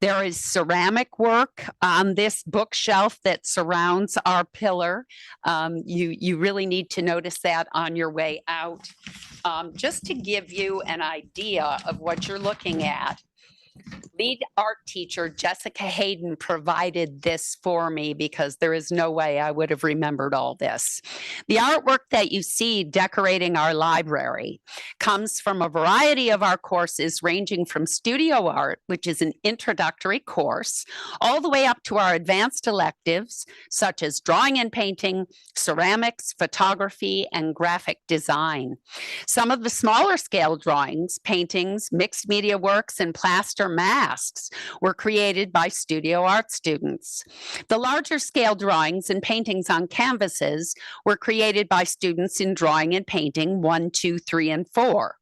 There is ceramic work on this bookshelf that surrounds our pillar. You really need to notice that on your way out. Just to give you an idea of what you're looking at, lead art teacher Jessica Hayden provided this for me because there is no way I would have remembered all this. The artwork that you see decorating our library comes from a variety of our courses, ranging from studio art, which is an introductory course, all the way up to our advanced electives, such as drawing and painting, ceramics, photography, and graphic design. Some of the smaller scale drawings, paintings, mixed media works, and plaster masks were created by studio art students. The larger scale drawings and paintings on canvases were created by students in drawing and painting 1, 2, 3, and 4.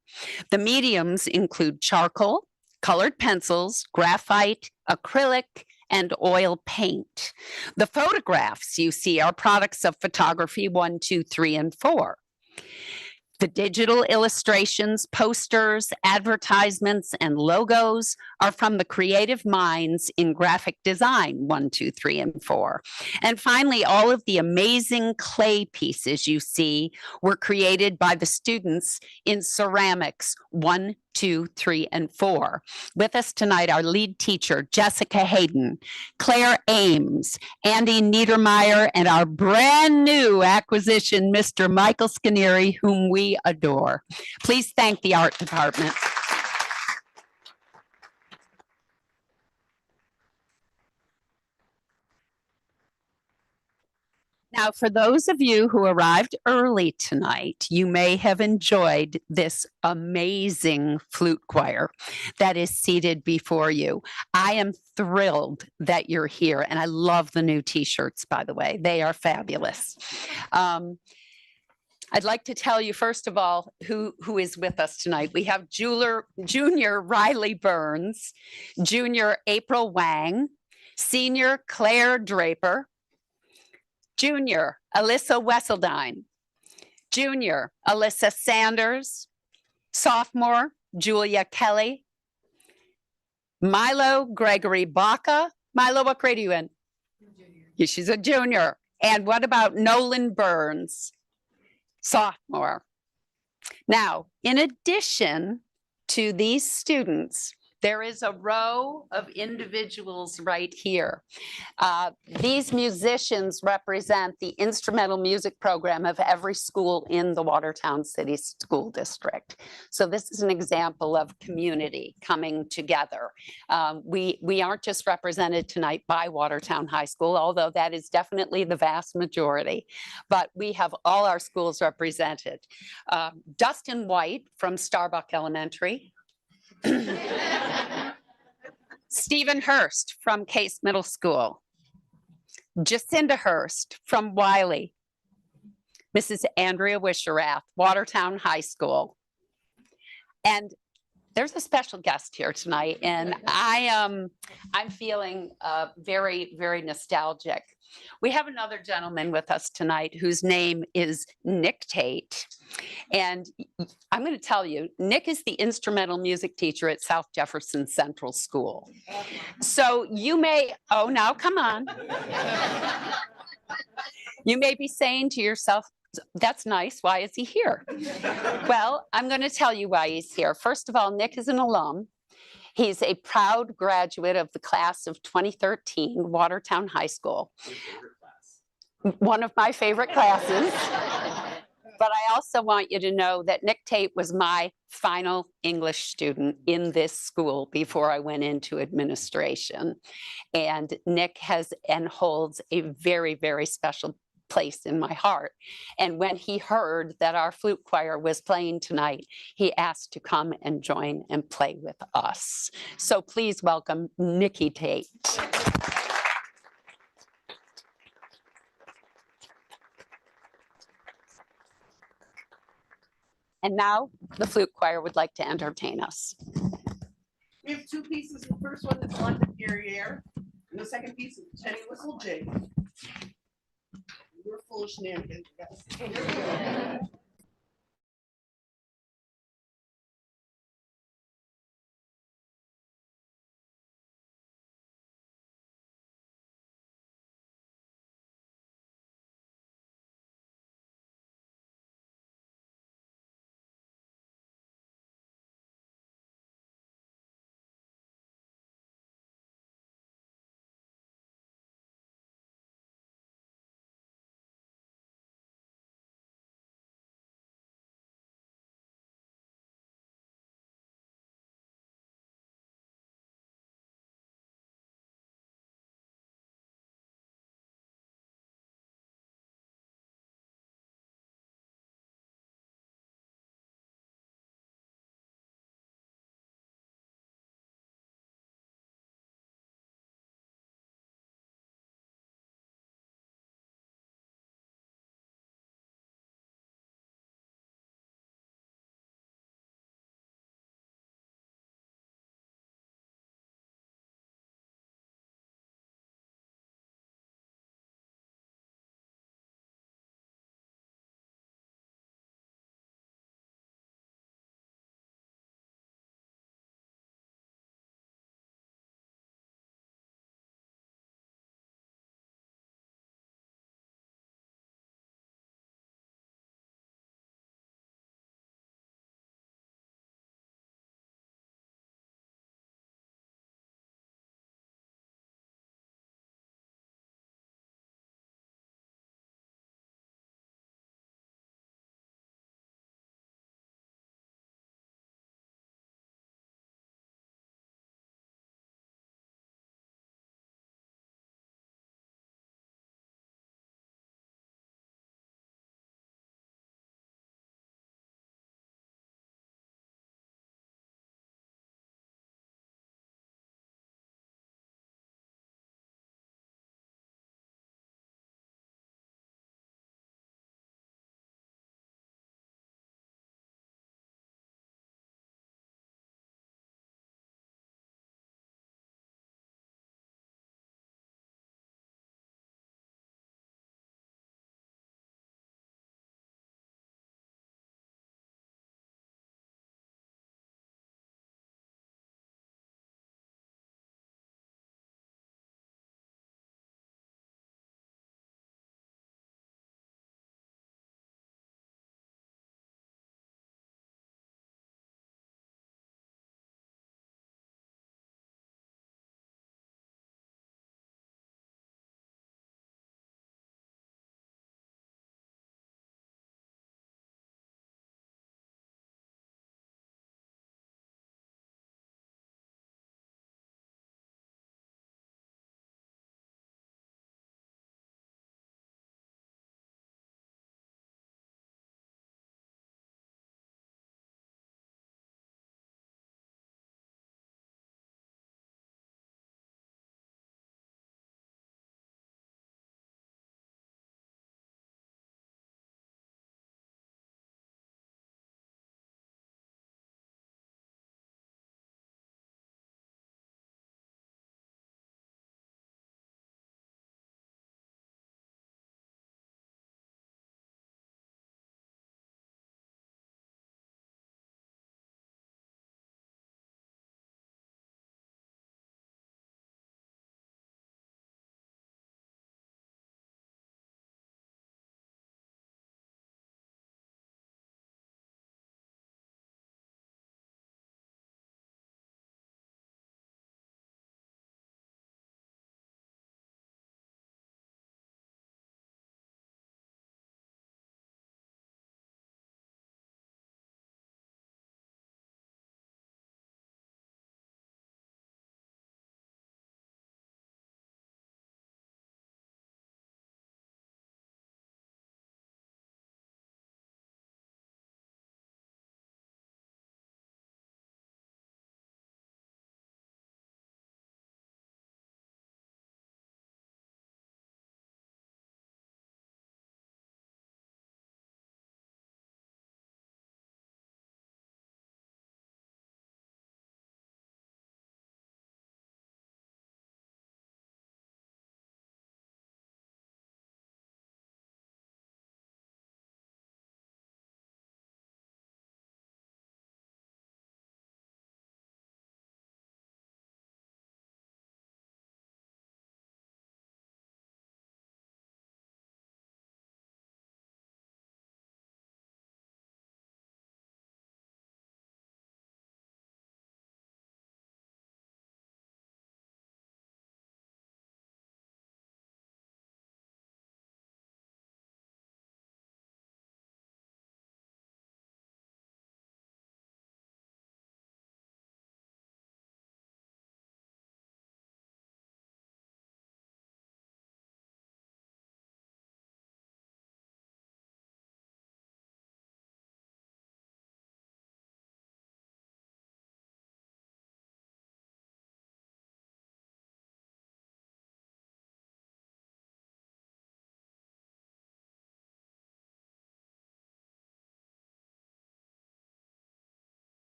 The mediums include charcoal, colored pencils, graphite, acrylic, and oil paint. The photographs you see are products of photography 1, 2, 3, and 4. The digital illustrations, posters, advertisements, and logos are from the creative minds in graphic design 1, 2, 3, and 4. And finally, all of the amazing clay pieces you see were created by the students in ceramics 1, 2, 3, and 4. With us tonight, our lead teacher, Jessica Hayden, Claire Ames, Andy Niedermeyer, and our brand new acquisition, Mr. Michael Scanneri, whom we adore. Please thank the art department. Now, for those of you who arrived early tonight, you may have enjoyed this amazing flute choir that is seated before you. I am thrilled that you're here, and I love the new t-shirts, by the way. They are fabulous. I'd like to tell you, first of all, who is with us tonight. We have Junior Riley Burns, Junior April Wang, Senior Claire Draper, Junior Alyssa Wesseldine, Junior Alyssa Sanders, Sophomore Julia Kelly, Milo Gregory Baca. Milo, what grade are you in? Yeah, she's a junior. And what about Nolan Burns? Sophomore. Now, in addition to these students, there is a row of individuals right here. These musicians represent the instrumental music program of every school in the Watertown City School District. So this is an example of community coming together. We aren't just represented tonight by Watertown High School, although that is definitely the vast majority, but we have all our schools represented. Dustin White from Starbuck Elementary. Stephen Hurst from Case Middle School. Jacinda Hurst from Wiley. Mrs. Andrea Wisherath, Watertown High School. And there's a special guest here tonight, and I'm feeling very, very nostalgic. We have another gentleman with us tonight whose name is Nick Tate. And I'm going to tell you, Nick is the instrumental music teacher at South Jefferson Central School. So you may, oh, now come on. You may be saying to yourself, that's nice. Why is he here? Well, I'm going to tell you why he's here. First of all, Nick is an alum. He's a proud graduate of the class of 2013, Watertown High School. One of my favorite classes. But I also want you to know that Nick Tate was my final English student in this school before I went into administration. And Nick has and holds a very, very special place in my heart. And when he heard that our flute choir was playing tonight, he asked to come and join and play with us. So please welcome Nicky Tate. And now the flute choir would like to entertain us. We have two pieces. The first one is London Guerriere, and the second piece is Penny Whistle Jig. We're full of shenanigans, guys.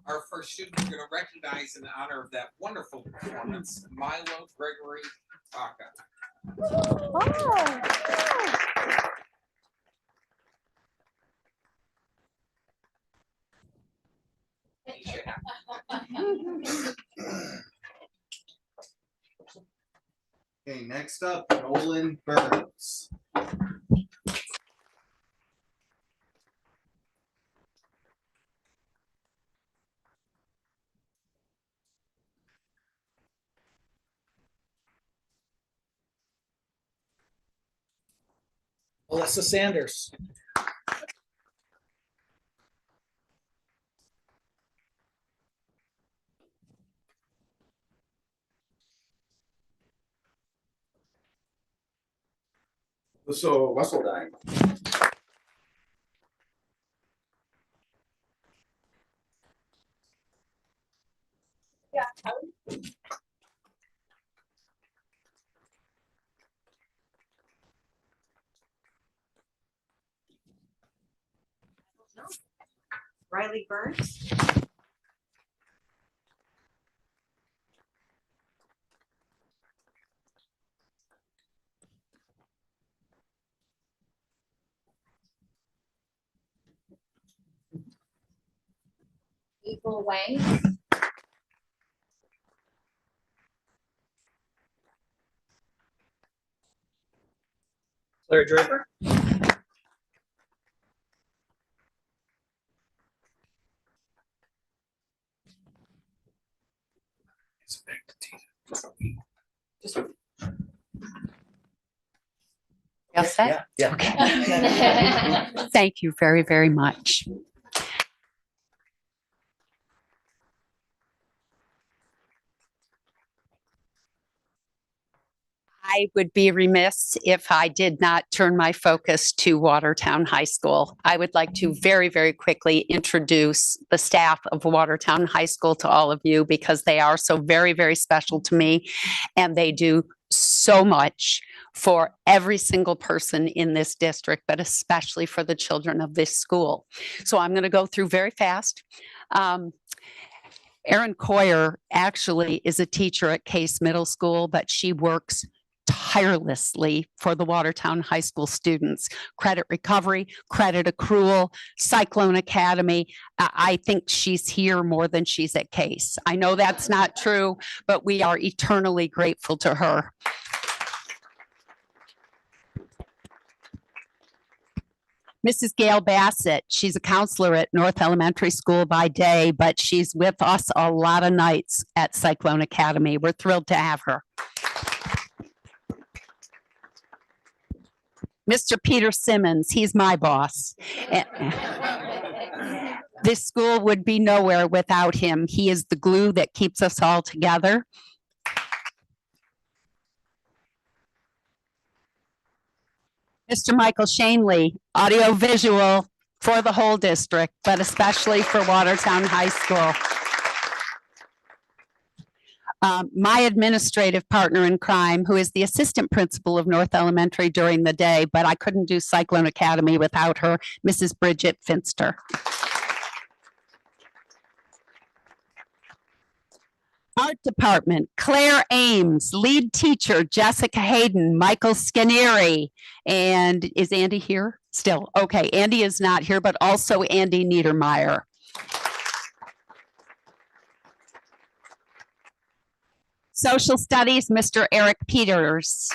our first student we're going to recognize in honor of that wonderful performance, Milo Gregory Baca. Okay, next up, Nolan Burns. Alyssa Sanders. So Wesseldine. Yeah. Riley Burns. April Wang. Claire Draper. All set? Yeah. Okay. Thank you very, very much. I would be remiss if I did not turn my focus to Watertown High School. I would like to very, very quickly introduce the staff of Watertown High School to all of you because they are so very, very special to me and they do so much for every single person in this district, but especially for the children of this school. So I'm going to go through very fast. Erin Coyer actually is a teacher at Case Middle School, but she works tirelessly for the Watertown High School students. Credit recovery, credit accrual, Cyclone Academy. I think she's here more than she's at Case. I know that's not true, but we are eternally grateful to her. Mrs. Gail Bassett, she's a counselor at North Elementary School by day, but she's with us a lot of nights at Cyclone Academy. We're thrilled to have her. Mr. Peter Simmons, he's my boss. This school would be nowhere without him. He is the glue that keeps us all together. Mr. Michael Shanley, audio visual for the whole district, but especially for Watertown High School. My administrative partner in crime, who is the assistant principal of North Elementary during the day, but I couldn't do Cyclone Academy without her, Mrs. Bridget Finster. Art department, Claire Ames, lead teacher, Jessica Hayden, Michael Scanneri, and is Andy here still? Okay, Andy is not here, but also Andy Niedermeyer. Social studies, Mr. Eric Peters.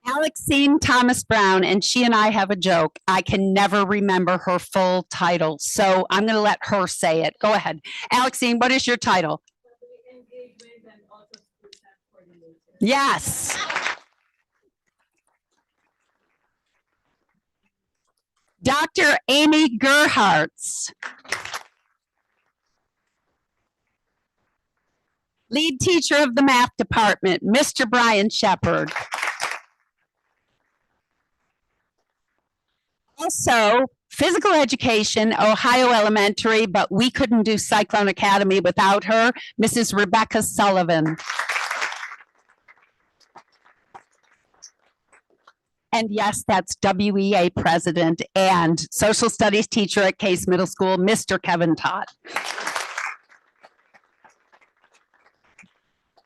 Alexine Thomas Brown, and she and I have a joke. I can never remember her full title, so I'm going to let her say it. Go ahead. Alexine, what is your title? Yes. Dr. Amy Gerhartz. Lead teacher of the math department, Mr. Brian Shepard. Also, physical education, Ohio Elementary, but we couldn't do Cyclone Academy without her, Mrs. Rebecca Sullivan. And yes, that's WEA president and social studies teacher at Case Middle School, Mr. Kevin Todd.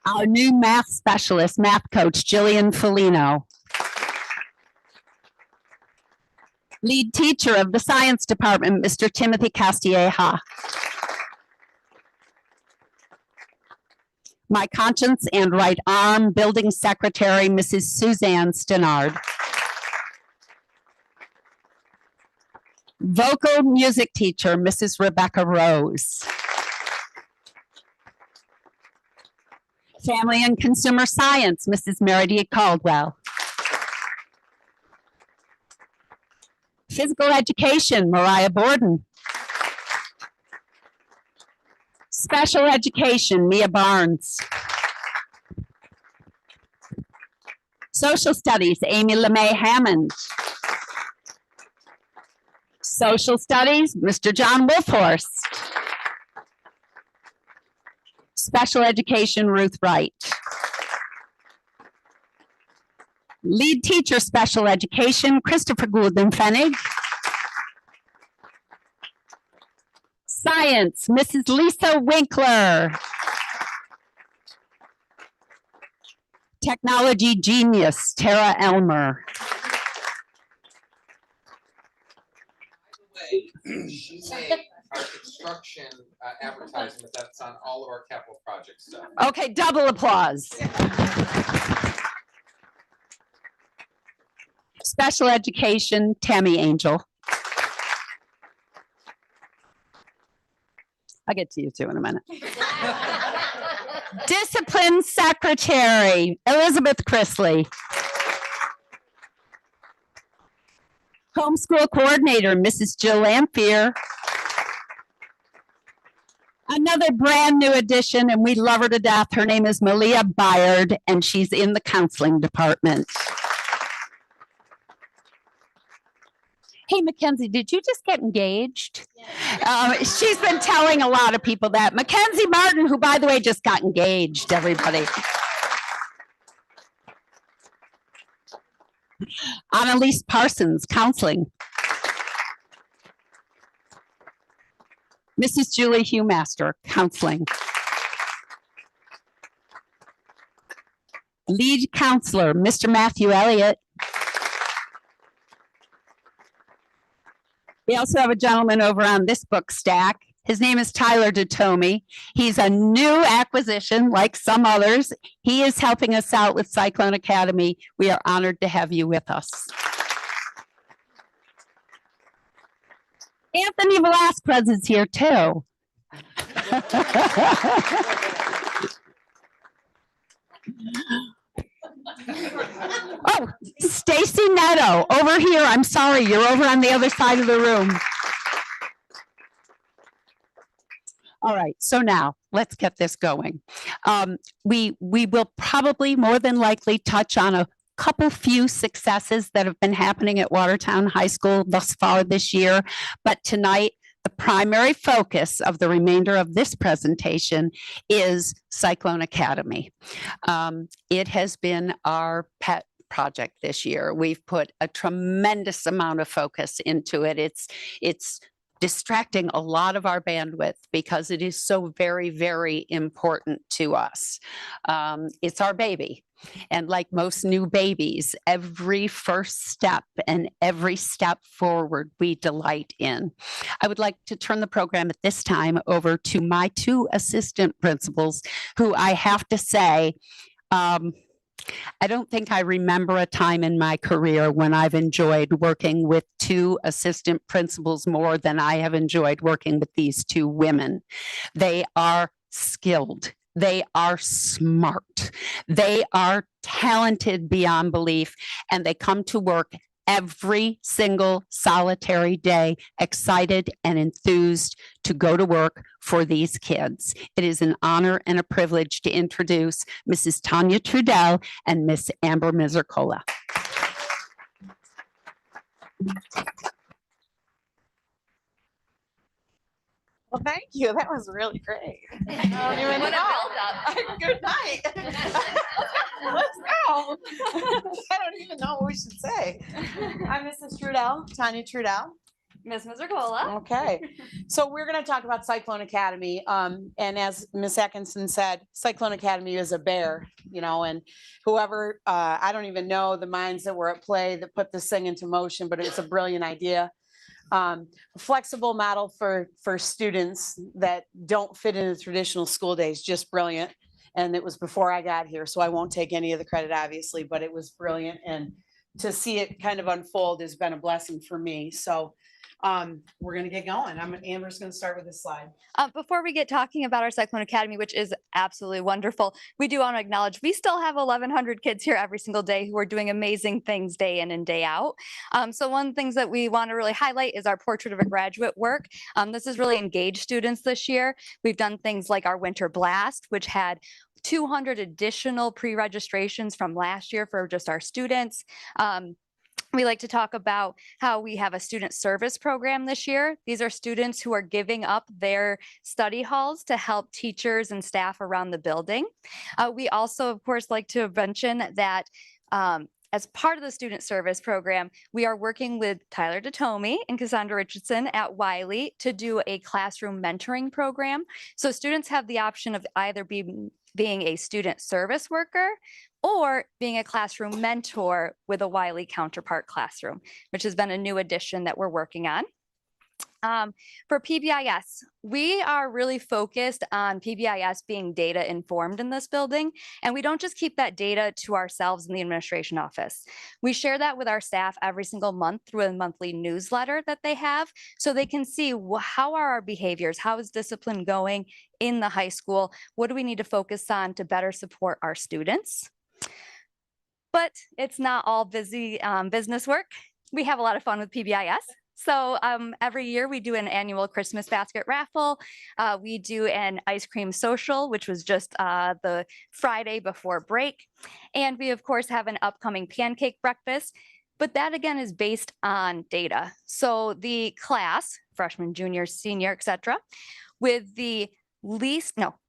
Our new math specialist, math coach, Jillian Felino. Lead teacher of the science department, Mr. Timothy Castilleja. My conscience and right arm building secretary, Mrs. Suzanne Stenard. Vocal music teacher, Mrs. Rebecca Rose. Family and consumer science, Mrs. Meredith Caldwell. Physical education, Mariah Borden. Special education, Mia Barnes. Social studies, Amy LeMay Hammond. Social studies, Mr. John Wolfhorst. Special education, Ruth Wright. Lead teacher, special education, Christopher Goulden-Fenig. Science, Mrs. Lisa Winkler. Technology genius, Tara Elmer. She made our construction advertisement that's on all of our capital project stuff. Okay, double applause. Special education, Tammy Angel. I'll get to you too in a minute. Discipline secretary, Elizabeth Chrisley. Homeschool coordinator, Mrs. Jill Lamphere. Another brand new addition, and we love her to death. Her name is Malia Byard, and she's in the counseling department. Hey, Mackenzie, did you just get engaged? She's been telling a lot of people that. Mackenzie Martin, who, by the way, just got engaged, everybody. Annalise Parsons, counseling. Mrs. Julie Hughmaster, counseling. Lead counselor, Mr. Matthew Elliott. We also have a gentleman over on this book stack. His name is Tyler DeTomey. He's a new acquisition, like some others. He is helping us out with Cyclone Academy. We are honored to have you with us. Anthony Velasquez is here too. Oh, Stacy Netto, over here. I'm sorry, you're over on the other side of the room. All right, so now let's get this going. We will probably more than likely touch on a couple few successes that have been happening at Watertown High School thus far this year, but tonight the primary focus of the remainder of this presentation is Cyclone Academy. It has been our pet project this year. We've put a tremendous amount of focus into it. It's distracting a lot of our bandwidth because it is so very, very important to us. It's our baby. And like most new babies, every first step and every step forward we delight in. I would like to turn the program at this time over to my two assistant principals, who I have to say, I don't think I remember a time in my career when I've enjoyed working with two assistant principals more than I have enjoyed working with these two women. They are skilled. They are smart. They are talented beyond belief, and they come to work every single solitary day, excited and enthused to go to work for these kids. It is an honor and a privilege to introduce Mrs. Tanya Trudell and Miss Amber Mizercola. Thank you. That was really great. What a build-up. Good night. Let's go. I don't even know what we should say. I'm Mrs. Trudell, Tanya Trudell. Miss Mazurkola. Okay, so we're gonna talk about Cyclone Academy. And as Miss Atkinson said, Cyclone Academy is a bear, you know, and whoever, I don't even know the minds that were at play that put this thing into motion, but it's a brilliant idea. Flexible model for students that don't fit into traditional school days, just brilliant. And it was before I got here, so I won't take any of the credit, obviously, but it was brilliant. And to see it kind of unfold has been a blessing for me. So we're gonna get going. Amber's gonna start with this slide. Before we get talking about our Cyclone Academy, which is absolutely wonderful, we do want to acknowledge we still have 1,100 kids here every single day who are doing amazing things day in and day out. So one of the things that we want to really highlight is our Portrait of a Graduate work. This has really engaged students this year. We've done things like our Winter Blast, which had 200 additional pre-registrations from last year for just our students. We like to talk about how we have a student service program this year. These are students who are giving up their study halls to help teachers and staff around the building. We also, of course, like to mention that as part of the student service program, we are working with Tyler DeTomey and Cassandra Richardson at Wiley to do a classroom mentoring program. So students have the option of either being a student service worker or being a classroom mentor with a Wiley counterpart classroom, which has been a new addition that we're working on. For PBIS, we are really focused on PBIS being data informed in this building, and we don't just keep that data to ourselves in the administration office. We share that with our staff every single month through a monthly newsletter that they have, so they can see how are our behaviors, how is discipline going in the high school, what do we need to focus on to better support our students. But it's not all busy business work. We have a lot of fun with PBIS. So every year we do an annual Christmas basket raffle. We do an ice cream social, which was just the Friday before break. And we, of course, have an upcoming pancake breakfast. But that, again, is based on data. So the class, freshman, junior, senior, et cetera, with the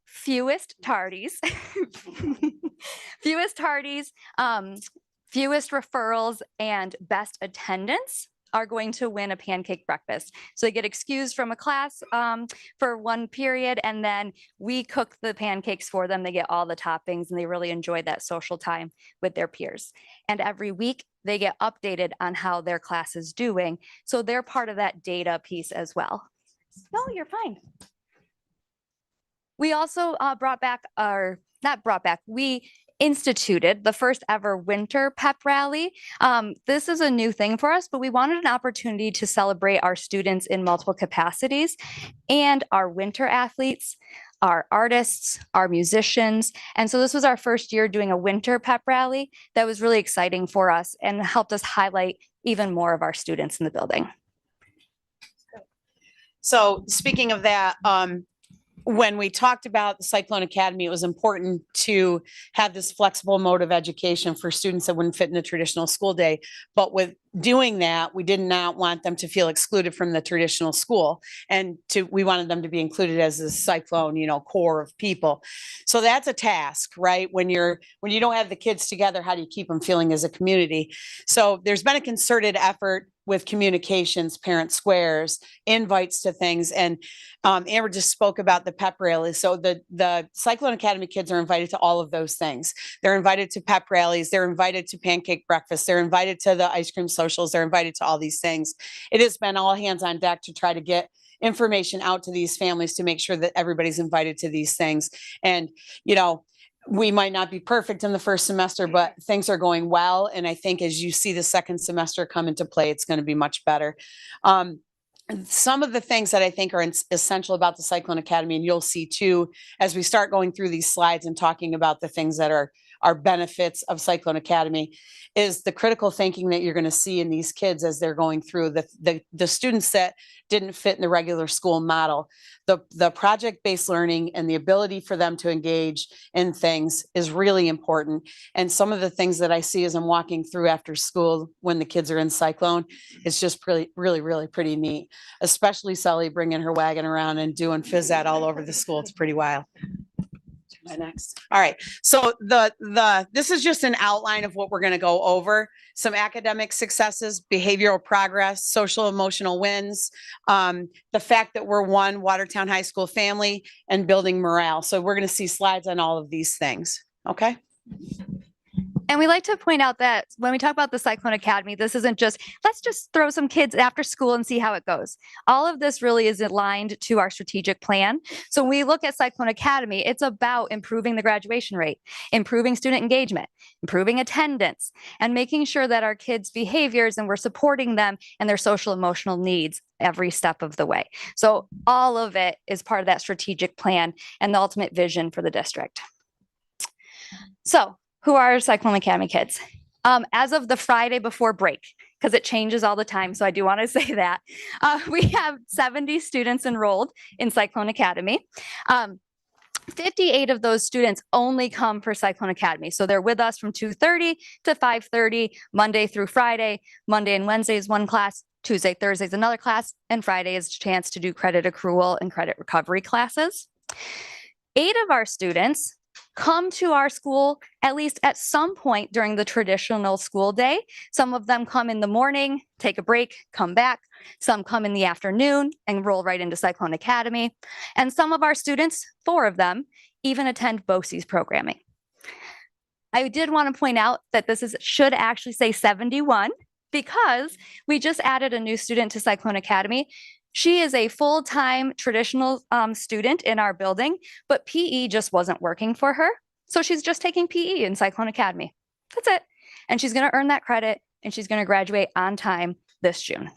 fewest tardies, fewest referrals, and best attendance are going to win a pancake breakfast. So they get excused from a class for one period, and then we cook the pancakes for them. They get all the toppings, and they really enjoy that social time with their peers. And every week they get updated on how their class is doing. So they're part of that data piece as well. No, you're fine. We also we instituted the first ever winter pep rally. This is a new thing for us, but we wanted an opportunity to celebrate our students in multiple capacities and our winter athletes, our artists, our musicians. And so this was our first year doing a winter pep rally that was really exciting for us and helped us highlight even more of our students in the building. So speaking of that, when we talked about the Cyclone Academy, it was important to have this flexible mode of education for students that wouldn't fit in the traditional school day. But with doing that, we did not want them to feel excluded from the traditional school, and we wanted them to be included as a Cyclone, core of people. So that's a task, right? When you don't have the kids together, how do you keep them feeling as a community? So there's been a concerted effort with communications, parent squares, invites to things. And Amber just spoke about the pep rallies. So the Cyclone Academy kids are invited to all of those things. They're invited to pep rallies. They're invited to pancake breakfast. They're invited to the ice cream socials. They're invited to all these things. It has been all hands on deck to try to get information out to these families to make sure that everybody's invited to these things. And, we might not be perfect in the first semester, but things are going well. And I think as you see the second semester come into play, it's going to be much better. Some of the things that I think are essential about the Cyclone Academy, and you'll see too, as we start going through these slides and talking about the things that are are benefits of Cyclone Academy is the critical thinking that you're going to see in these kids as they're going through the students that didn't fit in the regular school model. The project-based learning and the ability for them to engage in things is really important. And some of the things that I see as I'm walking through after school when the kids are in Cyclone, it's just really pretty neat. Especially Sully bringing her wagon around and doing phys ed all over the school. It's pretty wild. Next. All right. So this is just an outline of what we're going to go over. Some academic successes, behavioral progress, social emotional wins, the fact that we're one Watertown High School family, and building morale. So we're going to see slides on all of these things. Okay. And we like to point out that when we talk about the Cyclone Academy, this isn't just, let's just throw some kids after school and see how it goes. All of this really is aligned to our strategic plan. So when we look at Cyclone Academy, it's about improving the graduation rate, improving student engagement, improving attendance, and making sure that our kids' behaviors and we're supporting them and their social emotional needs every step of the way. So all of it is part of that strategic plan and the ultimate vision for the district. So who are Cyclone Academy kids? As of the Friday before break, because it changes all the time, so I do want to say that, we have 70 students enrolled in Cyclone Academy. 58 of those students only come for Cyclone Academy. So they're with us from 2:30 to 5:30, Monday through Friday. Monday and Wednesday is one class, Tuesday, Thursday is another class, and Friday is a chance to do credit accrual and credit recovery classes. 8 of our students come to our school at least at some point during the traditional school day. Some of them come in the morning, take a break, come back. Some come in the afternoon and roll right into Cyclone Academy. And some of our students, 4 of them, even attend BOCES programming. I did want to point out that should actually say 71 because we just added a new student to Cyclone Academy. She is a full-time traditional student in our building, but PE just wasn't working for her. So she's just taking PE in Cyclone Academy. That's it. And she's going to earn that credit and she's going to graduate on time this June.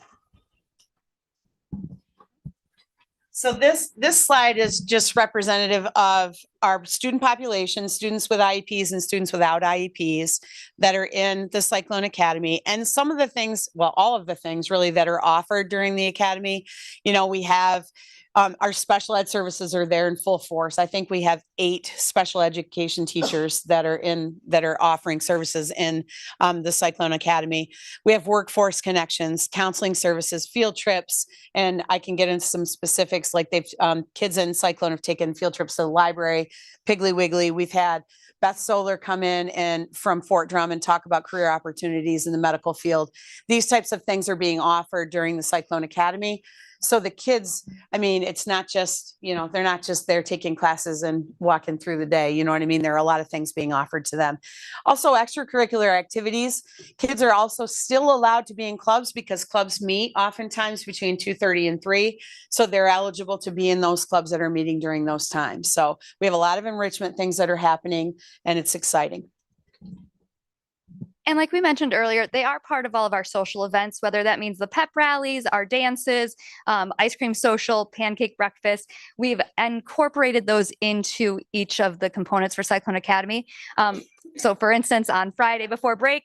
So this slide is just representative of our student population, students with IEPs and students without IEPs that are in the Cyclone Academy. And some of the things, well, all of the things really that are offered during the academy, you know, we have our special ed services are there in full force. I think we have 8 special education teachers that are offering services in the Cyclone Academy. We have workforce connections, counseling services, field trips, and I can get into some specifics like kids in Cyclone have taken field trips to the library, Piggly Wiggly. We've had Beth Solar come in and from Fort Drum and talk about career opportunities in the medical field. These types of things are being offered during the Cyclone Academy. So the kids, I mean, it's not just, you know, they're not just there taking classes and walking through the day. You know what I mean? There are a lot of things being offered to them. Also, extracurricular activities. Kids are also still allowed to be in clubs because clubs meet oftentimes between 2:30 and 3. So they're eligible to be in those clubs that are meeting during those times. So we have a lot of enrichment things that are happening and it's exciting. And like we mentioned earlier, they are part of all of our social events, whether that means the pep rallies, our dances, ice cream social, pancake breakfast. We've incorporated those into each of the components for Cyclone Academy. So for instance, on Friday before break,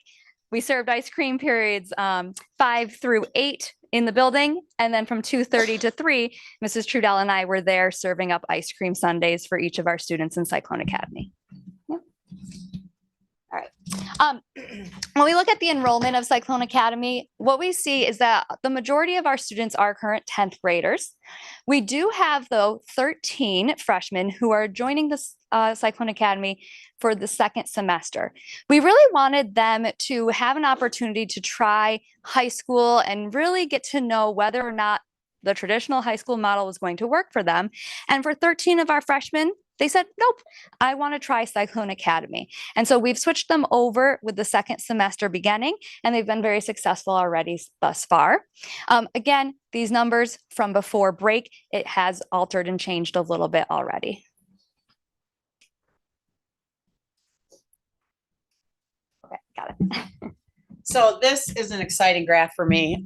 we served ice cream periods 5 through 8 in the building. And then from 2:30 to 3, Mrs. Trudell and I were there serving up ice cream sundaes for each of our students in Cyclone Academy. All right. When we look at the enrollment of Cyclone Academy, what we see is that the majority of our students are current 10th graders. We do have, though, 13 freshmen who are joining the Cyclone Academy for the 2nd semester. We really wanted them to have an opportunity to try high school and really get to know whether or not the traditional high school model was going to work for them. And for 13 of our freshmen, they said, nope, I want to try Cyclone Academy. And so we've switched them over with the 2nd semester beginning, and they've been very successful already thus far. Again, these numbers from before break, it has altered and changed a little bit already. Okay, got it. So this is an exciting graph for me.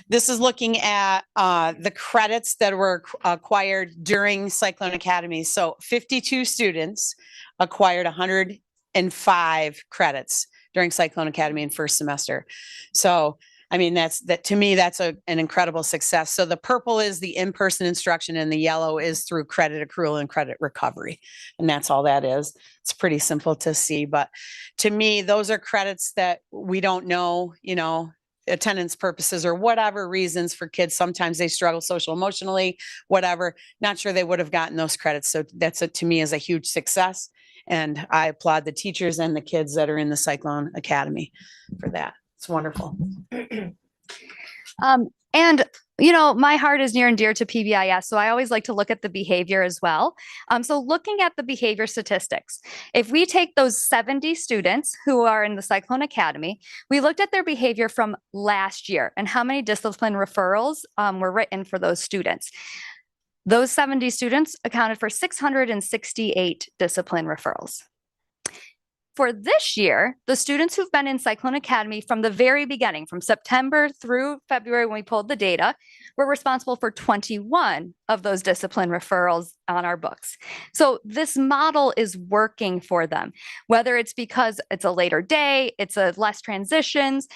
This is looking at the credits that were acquired during Cyclone Academy. So 52 students acquired 100 105 credits during Cyclone Academy in first semester. So, I mean, to me, that's an incredible success. So the purple is the in-person instruction and the yellow is through credit accrual and credit recovery. And that's all that is. It's pretty simple to see, but to me, those are credits that we don't know, attendance purposes or whatever reasons for kids. Sometimes they struggle social emotionally, whatever, not sure they would have gotten those credits. So that's to me is a huge success. And I applaud the teachers and the kids that are in the Cyclone Academy for that. It's wonderful. And my heart is near and dear to PBIS, so I always like to look at the behavior as well. So looking at the behavior statistics, if we take those 70 students who are in the Cyclone Academy, we looked at their behavior from last year and how many discipline referrals were written for those students. Those 70 students accounted for 668 discipline referrals. For this year, the students who've been in Cyclone Academy from the very beginning, from September through February when we pulled the data, were responsible for 21 of those discipline referrals on our books. So this model is working for them, whether it's because it's a later day, it's a less transitions.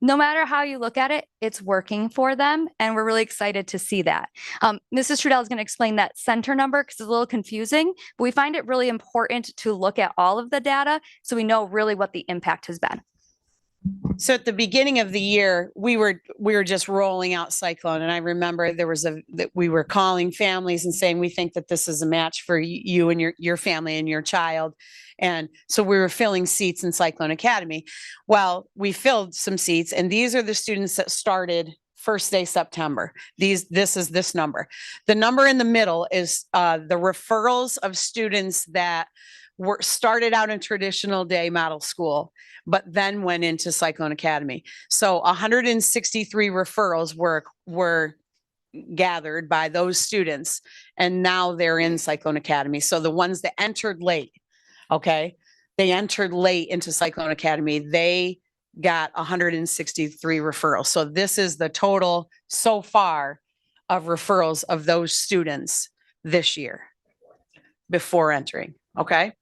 No matter how you look at it, it's working for them. And we're really excited to see that. Mrs. Trudell is going to explain that center number because it's a little confusing, but we find it really important to look at all of the data so we know really what the impact has been. So at the beginning of the year, we were just rolling out Cyclone, and I remember that we were calling families and saying we think that this is a match for you and your family and your child, and so we were filling seats in Cyclone Academy. Well, we filled some seats, and these are the students that started first day September. This is this number. The number in the middle is the referrals of students that started out in traditional day model school, but then went into Cyclone Academy. So 163 referrals were gathered by those students, and now they're in Cyclone Academy. So the ones that entered late, okay, they entered late into Cyclone Academy, they got 163 referrals. So this is the total so far of referrals of those students this year before entering, okay?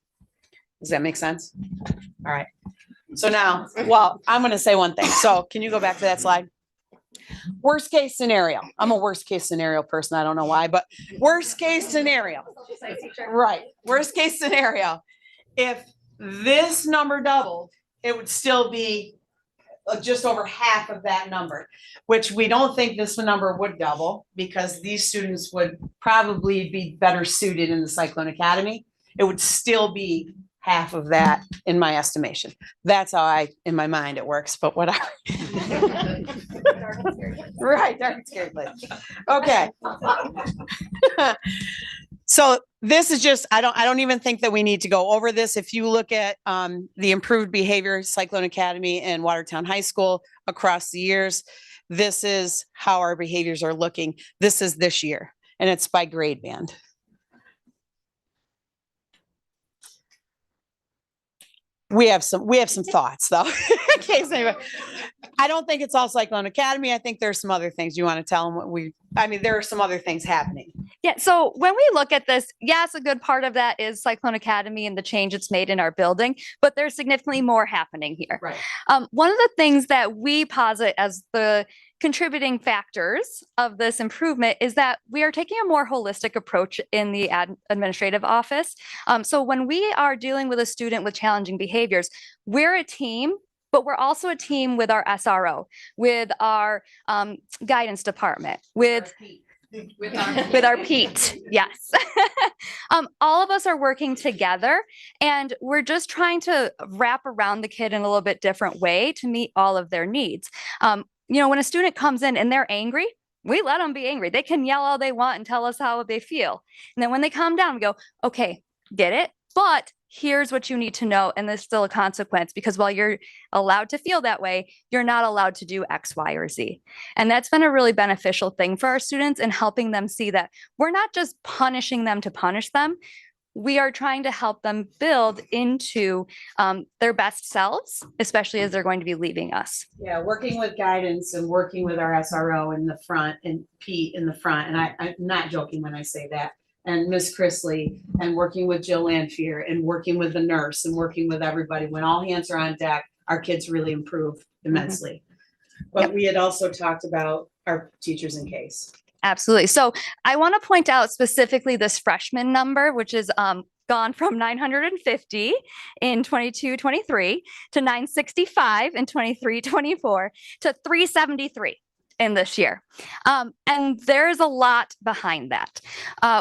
Does that make sense? All right. So now, well, I'm going to say one thing. So can you go back to that slide? Worst case scenario. I'm a worst case scenario person. I don't know why, but worst case scenario. Right. Worst case scenario. If this number doubled, it would still be just over half of that number, which we don't think this number would double because these students would probably be better suited in the Cyclone Academy. It would still be half of that in my estimation. That's how in my mind it works, but whatever. Right, dark and scary place. Okay. So this is just, I don't even think that we need to go over this. If you look at the improved behavior, Cyclone Academy and Watertown High School across the years, this is how our behaviors are looking. This is this year, and it's by grade band. We have some thoughts though. In case anybody, I don't think it's all Cyclone Academy. I think there's some other things you want to tell them. There are some other things happening. Yeah. So when we look at this, yes, a good part of that is Cyclone Academy and the change it's made in our building, but there's significantly more happening here. Right. One of the things that we posit as the contributing factors of this improvement is that we are taking a more holistic approach in the administrative office. So when we are dealing with a student with challenging behaviors, we're a team, but we're also a team with our SRO, with our guidance department, with our Pete. Yes. All of us are working together, and we're just trying to wrap around the kid in a little bit different way to meet all of their needs. When a student comes in and they're angry, we let them be angry. They can yell all they want and tell us how they feel. And then when they calm down, we go, okay, get it, but here's what you need to know. And there's still a consequence, because while you're allowed to feel that way, you're not allowed to do X, Y, or Z. And that's been a really beneficial thing for our students in helping them see that we're not just punishing them to punish them. We are trying to help them build into their best selves, especially as they're going to be leaving us. Yeah, working with guidance and working with our SRO in the front and Pete in the front. And I'm not joking when I say that. and Miss Chrisley and working with Jill Lanfear and working with the nurse and working with everybody, when all hands are on deck, our kids really improve immensely. But we had also talked about our teachers in case. Absolutely. So I want to point out specifically this freshman number, which is gone from 950 in 22-23 to 965 in 23-24 to 373 in this year. And there's a lot behind that.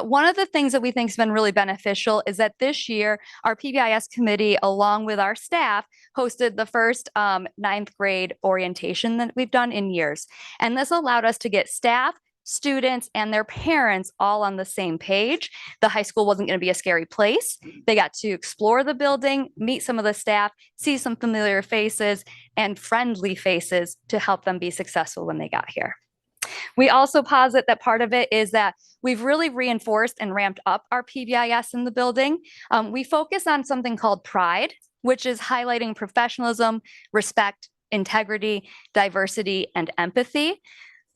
One of the things that we think has been really beneficial is that this year, our PBIS committee, along with our staff, hosted the first 9th grade orientation that we've done in years. And this allowed us to get staff, students, and their parents all on the same page. The high school wasn't going to be a scary place. They got to explore the building, meet some of the staff, see some familiar faces and friendly faces to help them be successful when they got here. We also posit that part of it is that we've really reinforced and ramped up our PBIS in the building. We focus on something called pride, which is highlighting professionalism, respect, integrity, diversity, and empathy.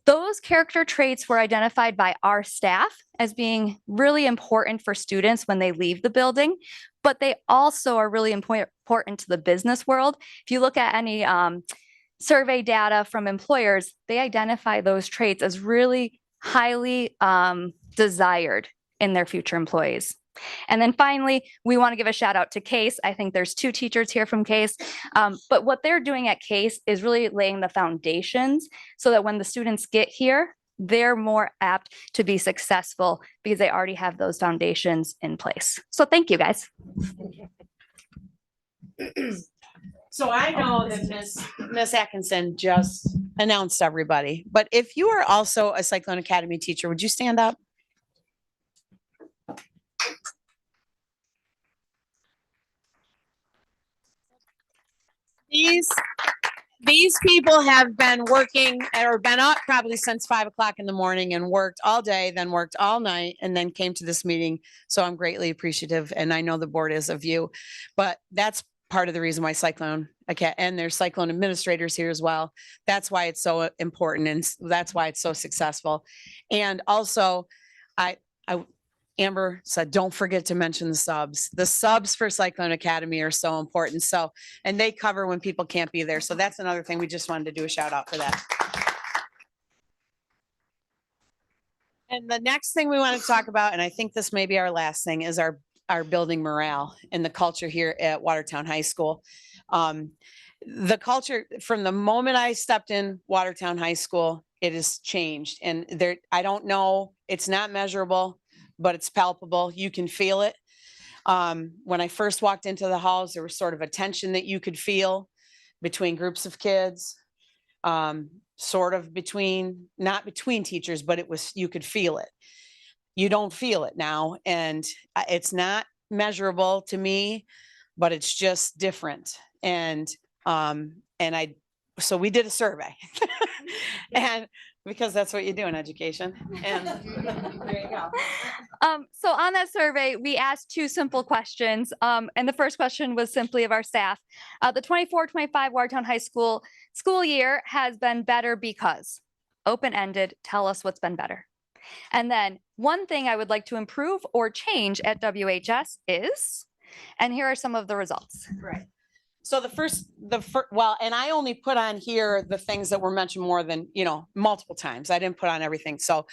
Those character traits were identified by our staff as being really important for students when they leave the building, but they also are really important to the business world. If you look at any survey data from employers, they identify those traits as really highly desired in their future employees. And then finally, we want to give a shout out to CASE. I think there's 2 teachers here from CASE, but what they're doing at CASE is really laying the foundations so that when the students get here, they're more apt to be successful because they already have those foundations in place. So thank you, guys. So I know that Miss Atkinson just announced everybody, but if you are also a Cyclone Academy teacher, would you stand up? These people have been working or been up probably since 5 o'clock in the morning and worked all day, then worked all night, and then came to this meeting. So I'm greatly appreciative, and I know the board is of you, but that's part of the reason why Cyclone and there's Cyclone administrators here as well. That's why it's so important, and that's why it's so successful. And also, Amber said, don't forget to mention the subs. The subs for Cyclone Academy are so important. So, and they cover when people can't be there. So that's another thing we just wanted to do a shout out for that. And the next thing we want to talk about, and I think this may be our last thing, is our building morale and the culture here at Watertown High School. The culture from the moment I stepped in Watertown High School, it has changed. And there, I don't know, it's not measurable, but it's palpable. You can feel it. When I first walked into the halls, there was sort of a tension that you could feel between groups of kids, sort of between, not between teachers, but it was, you could feel it. You don't feel it now. And it's not measurable to me, but it's just different. And so we did a survey and because that's what you do in education. And there you go. So on that survey, we asked 2 simple questions. And the first question was simply of our staff. The 24-25 Watertown High School year has been better because, open-ended, tell us what's been better. And then one thing I would like to improve or change at WHS is, and here are some of the results. Right. So the first, well, and I only put on here the things that were mentioned more than, multiple times. I didn't put on everything. So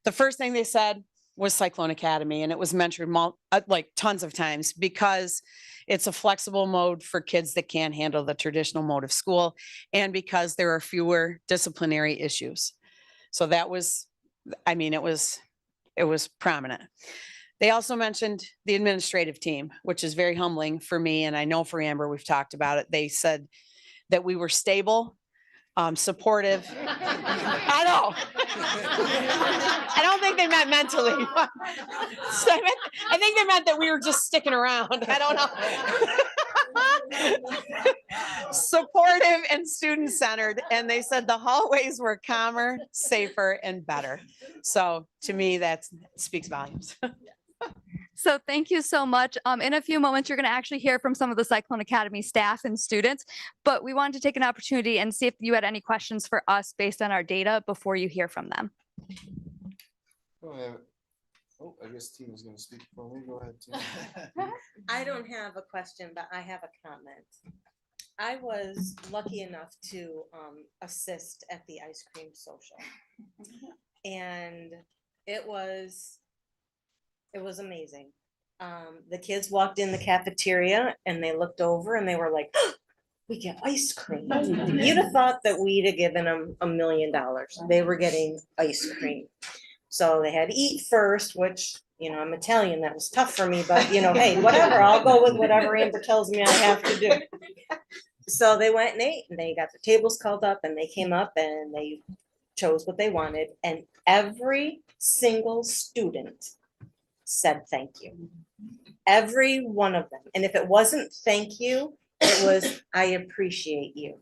the first thing they said was Cyclone Academy, and it was mentioned like tons of times because it's a flexible mode for kids that can't handle the traditional mode of school, and because there are fewer disciplinary issues. So that was, it was prominent. They also mentioned the administrative team, which is very humbling for me. And I know for Amber, we've talked about it. They said that we were stable, supportive. I know. I don't think they meant mentally. So I think they meant that we were just sticking around. I don't know. Supportive and student-centered. And they said the hallways were calmer, safer, and better. So to me, that speaks volumes. So thank you so much. In a few moments, you're going to actually hear from some of the Cyclone Academy staff and students, but we wanted to take an opportunity and see if you had any questions for us based on our data before you hear from them. Oh, I guess Tina's gonna speak for me. Go ahead, Tina. I don't have a question, but I have a comment. I was lucky enough to assist at the ice cream social. And it was amazing. The kids walked in the cafeteria and they looked over and they were like, "Oh, we get ice cream." You'd have thought that we'd have given them $1 million. They were getting ice cream. So they had to eat first, which, you know, I'm Italian, that was tough for me, but you know, hey, whatever, I'll go with whatever Amber tells me I have to do. So they went and ate and they got their tables called up and they came up and they chose what they wanted. And every single student said thank you. Every one of them. And if it wasn't thank you, it was I appreciate you.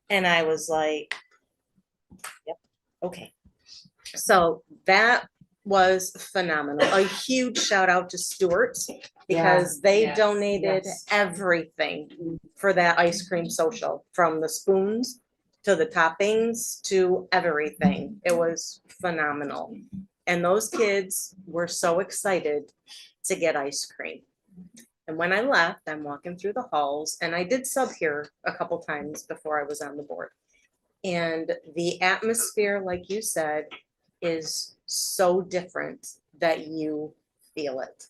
And I was like, yep, okay. So that was phenomenal. A huge shout out to Stewart's because they donated everything for that ice cream social, from the spoons to the toppings to everything. It was phenomenal. And those kids were so excited to get ice cream. And when I left, I'm walking through the halls, and I did sub here a couple times before I was on the board. And the atmosphere, like you said, is so different that you feel it.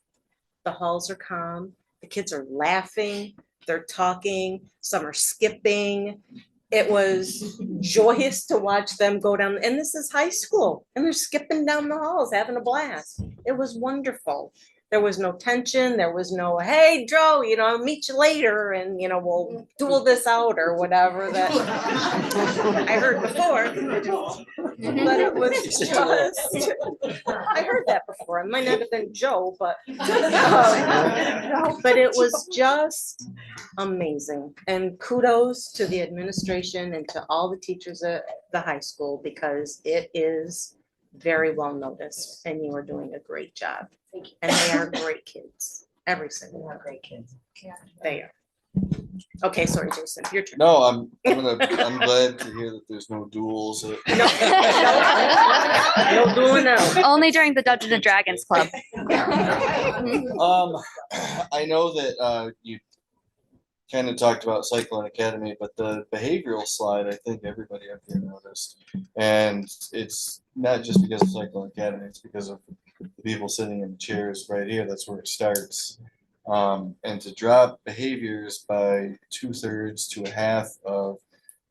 The halls are calm, the kids are laughing, they're talking, some are skipping. It was joyous to watch them go down, and this is high school, and they're skipping down the halls, having a blast. It was wonderful. There was no tension. There was no, hey, Joe, you know, I'll meet you later and, you know, we'll duel this out or whatever that I heard before. But it was just, I heard that before. It might not have been Joe, but it was just amazing. And kudos to the administration and to all the teachers at the high school, because it is very well noticed and you are doing a great job. And they are great kids. Every single one. Great kids. They are. Okay, sorry, Jason, your turn. No, I'm glad to hear that there's no duels. No dueling now. Only during the Dungeons and Dragons Club. I know that you kind of talked about Cyclone Academy, but the behavioral slide, I think everybody up here noticed. And it's not just because of Cyclone Academy, it's because of the people sitting in the chairs right here. That's where it starts. And to drop behaviors by 2/3 to a half of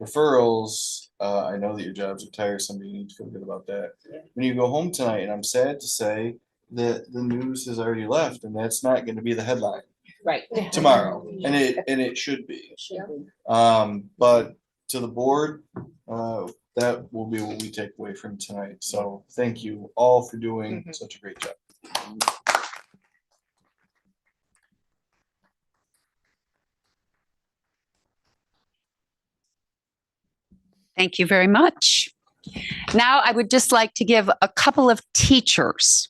referrals, I know that your jobs are tiresome, but you need to feel good about that. When you go home tonight, and I'm sad to say that the news has already left, and that's not going to be the headline tomorrow, and it should be. But to the board, that will be what we take away from tonight. So thank you all for doing such a great job. Thank you very much. Now I would just like to give a couple of teachers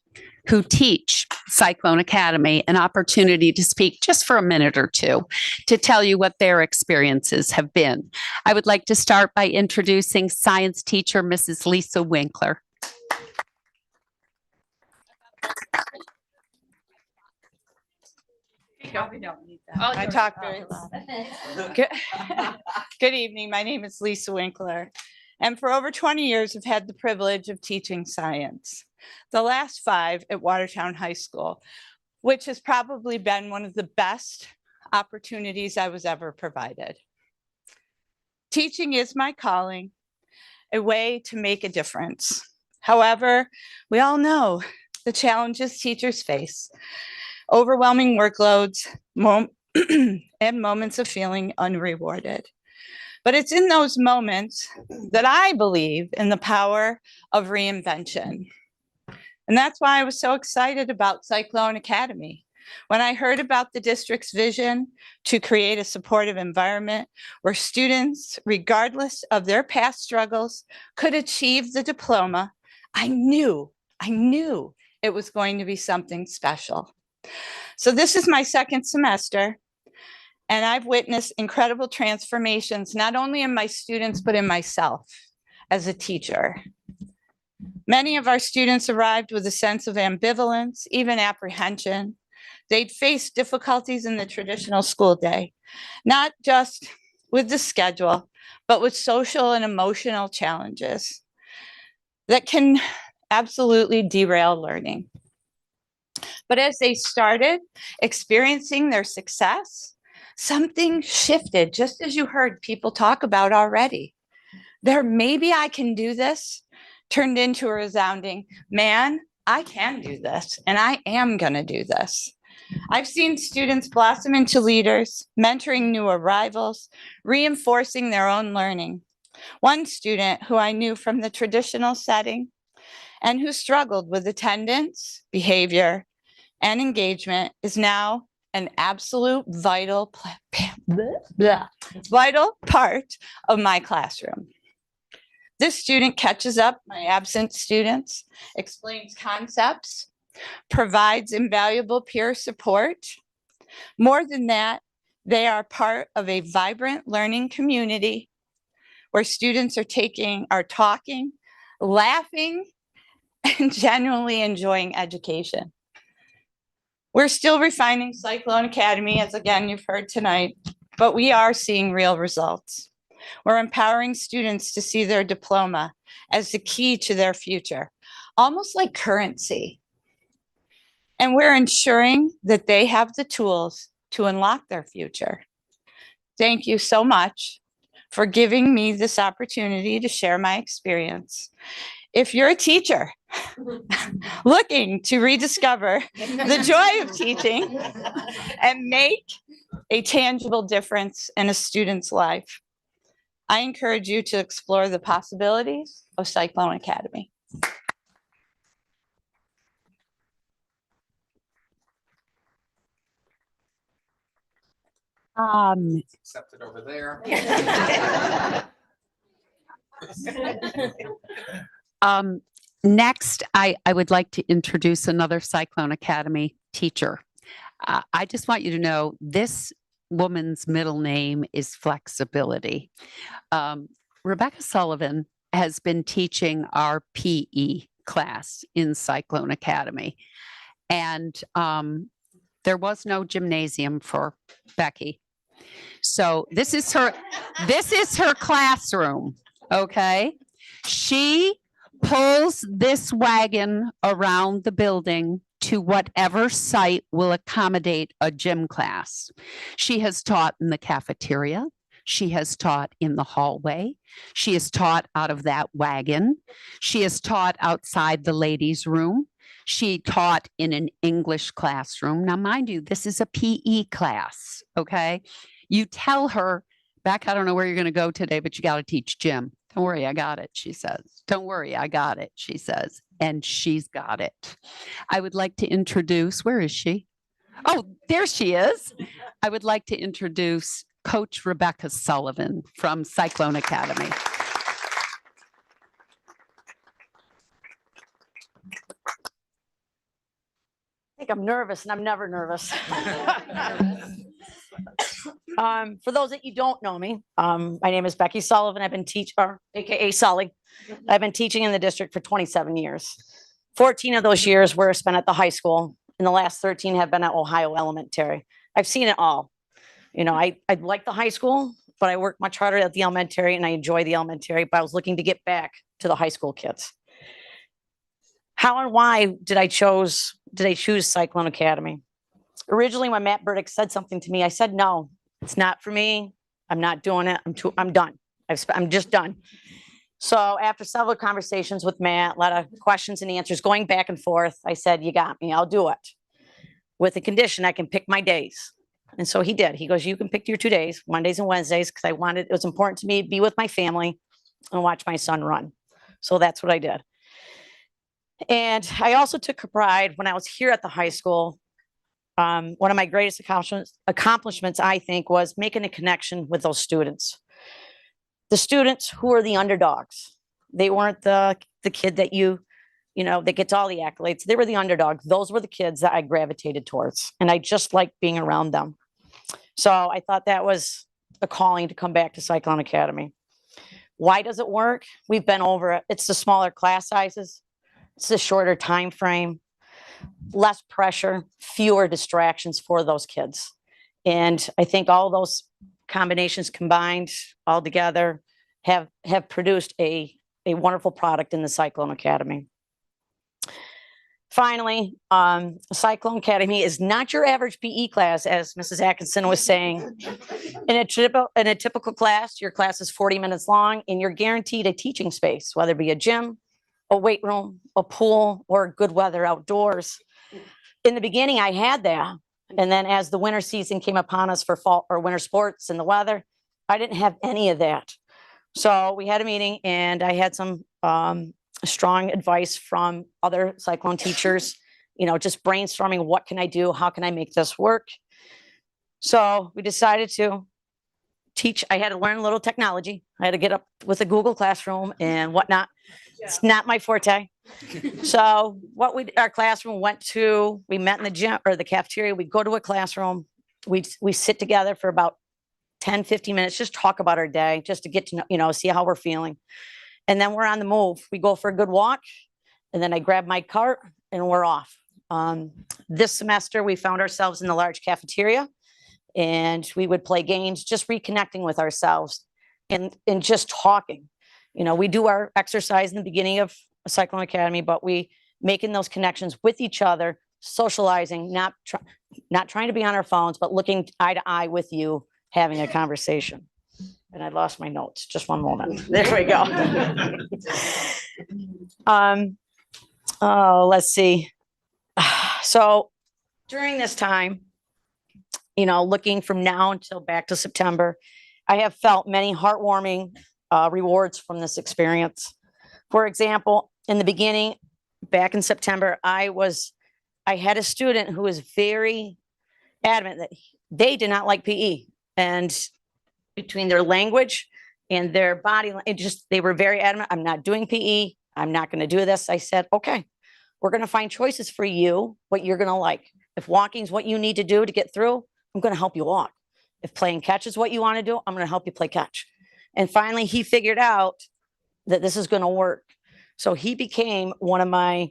who teach Cyclone Academy an opportunity to speak just for a minute or two to tell you what their experiences have been. I would like to start by introducing science teacher, Mrs. Lisa Winkler. I talk very loud. Good evening. My name is Lisa Winkler, and for over 20 years, I've had the privilege of teaching science. The last 5 at Watertown High School, which has probably been one of the best opportunities I was ever provided. Teaching is my calling, a way to make a difference. However, we all know the challenges teachers face: overwhelming workloads, and moments of feeling unrewarded. But it's in those moments that I believe in the power of reinvention. And that's why I was so excited about Cyclone Academy. When I heard about the district's vision to create a supportive environment where students, regardless of their past struggles, could achieve the diploma, I knew it was going to be something special. So this is my 2nd semester, and I've witnessed incredible transformations, not only in my students, but in myself as a teacher. Many of our students arrived with a sense of ambivalence, even apprehension. They'd faced difficulties in the traditional school day, not just with the schedule, but with social and emotional challenges that can absolutely derail learning. But as they started experiencing their success, something shifted, just as you heard people talk about already. Maybe I can do this, turned into a resounding, man, I can do this, and I am going to do this. I've seen students blossom into leaders, mentoring new arrivals, reinforcing their own learning. One student who I knew from the traditional setting and who struggled with attendance, behavior, and engagement is now an absolute vital part of my classroom. This student catches up my absent students, explains concepts, provides invaluable peer support. More than that, they are part of a vibrant learning community where students are talking, laughing, and genuinely enjoying education. We're still refining Cyclone Academy, as again you've heard tonight, but we are seeing real results. We're empowering students to see their diploma as the key to their future, almost like currency. And we're ensuring that they have the tools to unlock their future. Thank you so much for giving me this opportunity to share my experience. If you're a teacher looking to rediscover the joy of teaching and make a tangible difference in a student's life, I encourage you to explore the possibilities of Cyclone Academy. Accepted over there. Next, I would like to introduce another Cyclone Academy teacher. I just want you to know this woman's middle name is Flexibility. Rebecca Sullivan has been teaching our PE class in Cyclone Academy. And there was no gymnasium for Becky. So this is her classroom, okay? She pulls this wagon around the building to whatever site will accommodate a gym class. She has taught in the cafeteria. She has taught in the hallway. She has taught out of that wagon. She has taught outside the ladies' room. She taught in an English classroom. Now, mind you, this is a PE class, okay? You tell her, Beck, I don't know where you're going to go today, but you got to teach gym. Don't worry, I got it, she says. Don't worry, I got it, she says. And she's got it. I would like to introduce, where is she? Oh, there she is. I would like to introduce Coach Rebecca Sullivan from Cyclone Academy. I think I'm nervous and I'm never nervous. For those that you don't know me, my name is Becky Sullivan. I've been AKA Sully. I've been teaching in the district for 27 years. 14 of those years were spent at the high school, and the last 13 have been at Ohio Elementary. I've seen it all. You know, I like the high school, but I work much harder at the elementary, and I enjoy the elementary, but I was looking to get back to the high school kids. How and why did I choose Cyclone Academy? Originally, when Matt Burdick said something to me, I said, no, it's not for me. I'm not doing it. I'm done. I'm just done. So after several conversations with Matt, a lot of questions and answers going back and forth, I said, you got me, I'll do it. With the condition I can pick my days. And so he did. He goes, you can pick your 2 days, Mondays and Wednesdays, because it was important to me to be with my family and watch my son run. So that's what I did. And I also took pride when I was here at the high school. One of my greatest accomplishments, I think, was making a connection with those students. The students who are the underdogs. They weren't the kid that that gets all the accolades. They were the underdog. Those were the kids that I gravitated towards. And I just liked being around them. So I thought that was a calling to come back to Cyclone Academy. Why does it work? We've been over it. It's the smaller class sizes. It's a shorter time frame, less pressure, fewer distractions for those kids. And I think all those combinations combined all together have produced a wonderful product in the Cyclone Academy. Finally, Cyclone Academy is not your average PE class, as Mrs. Atkinson was saying. In a typical class, your class is 40 minutes long, and you're guaranteed a teaching space, whether it be a gym, a weight room, a pool, or good weather outdoors. In the beginning, I had that. And then as the winter season came upon us for fall or winter sports and the weather, I didn't have any of that. So we had a meeting, and I had some strong advice from other Cyclone teachers, just brainstorming, what can I do? How can I make this work? So we decided to teach. I had to learn a little technology. I had to get up with a Google Classroom and whatnot. It's not my forte. So our classroom went to, we met in the gym or the cafeteria. We go to a classroom. We sit together for about 10, 15 minutes, just talk about our day, just to get to know, see how we're feeling. And then we're on the move. We go for a good walk, and then I grab my cart and we're off. This semester, we found ourselves in the large cafeteria, and we would play games, just reconnecting with ourselves and just talking. We do our exercise in the beginning of Cyclone Academy, but we making those connections with each other, socializing, not trying to be on our phones, but looking eye to eye with you, having a conversation. And I lost my notes. Just one moment. There we go. Let's see. So during this time, looking from now until back to September, I have felt many heartwarming rewards from this experience. For example, in the beginning, back in September, I had a student who was very adamant that they did not like PE. And between their language and their body, they were very adamant. I'm not doing PE. I'm not going to do this. I said, okay, we're going to find choices for you, what you're going to like. If walking is what you need to do to get through, I'm going to help you walk. If playing catch is what you want to do, I'm going to help you play catch. And finally, he figured out that this is going to work. So he became one of my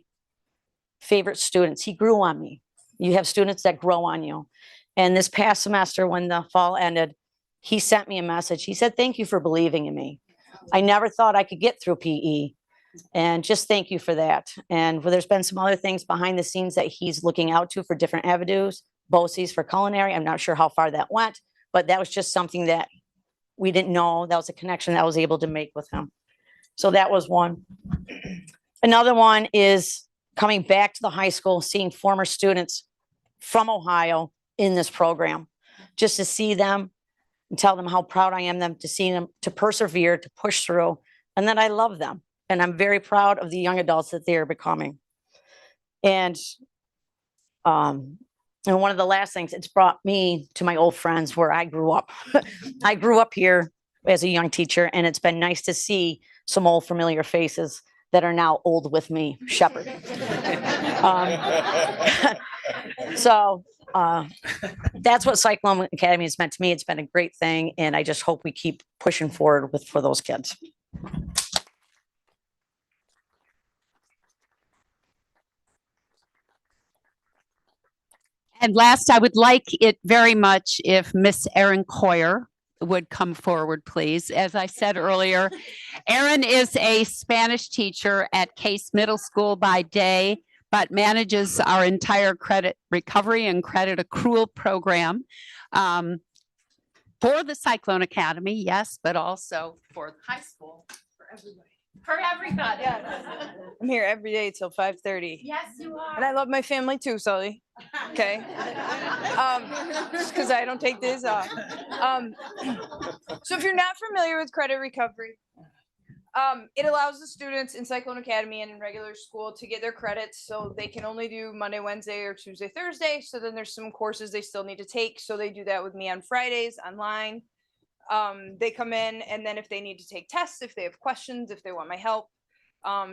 favorite students. He grew on me. You have students that grow on you. And this past semester, when the fall ended, he sent me a message. He said, thank you for believing in me. I never thought I could get through PE. And just thank you for that. And there's been some other things behind the scenes that he's looking out to for different avenues, BOCES for culinary. I'm not sure how far that went, but that was just something that we didn't know. That was a connection that I was able to make with him. So that was one. Another one is coming back to the high school, seeing former students from Ohio in this program, just to see them and tell them how proud I am to see them, to persevere, to push through, and that I love them. And I'm very proud of the young adults that they are becoming. And one of the last things, it's brought me to my old friends where I grew up. I grew up here as a young teacher, and it's been nice to see some old familiar faces that are now old with me, Shepherd. So that's what Cyclone Academy has meant to me. It's been a great thing, and I just hope we keep pushing forward for those kids. And last, I would like it very much if Miss Erin Coyer would come forward, please. As I said earlier, Erin is a Spanish teacher at Case Middle School by day, but manages our entire credit recovery and credit accrual program for the Cyclone Academy, yes, but also for the high school, for everybody. For everybody. Yeah. I'm here every day till 5:30. Yes, you are. And I love my family too, Sully. Okay. Just because I don't take days off. So if you're not familiar with credit recovery, it allows the students in Cyclone Academy and in regular school to get their credits. So they can only do Monday, Wednesday, or Tuesday, Thursday. So then there's some courses they still need to take. So they do that with me on Fridays online. They come in, and then if they need to take tests, if they have questions, if they want my help,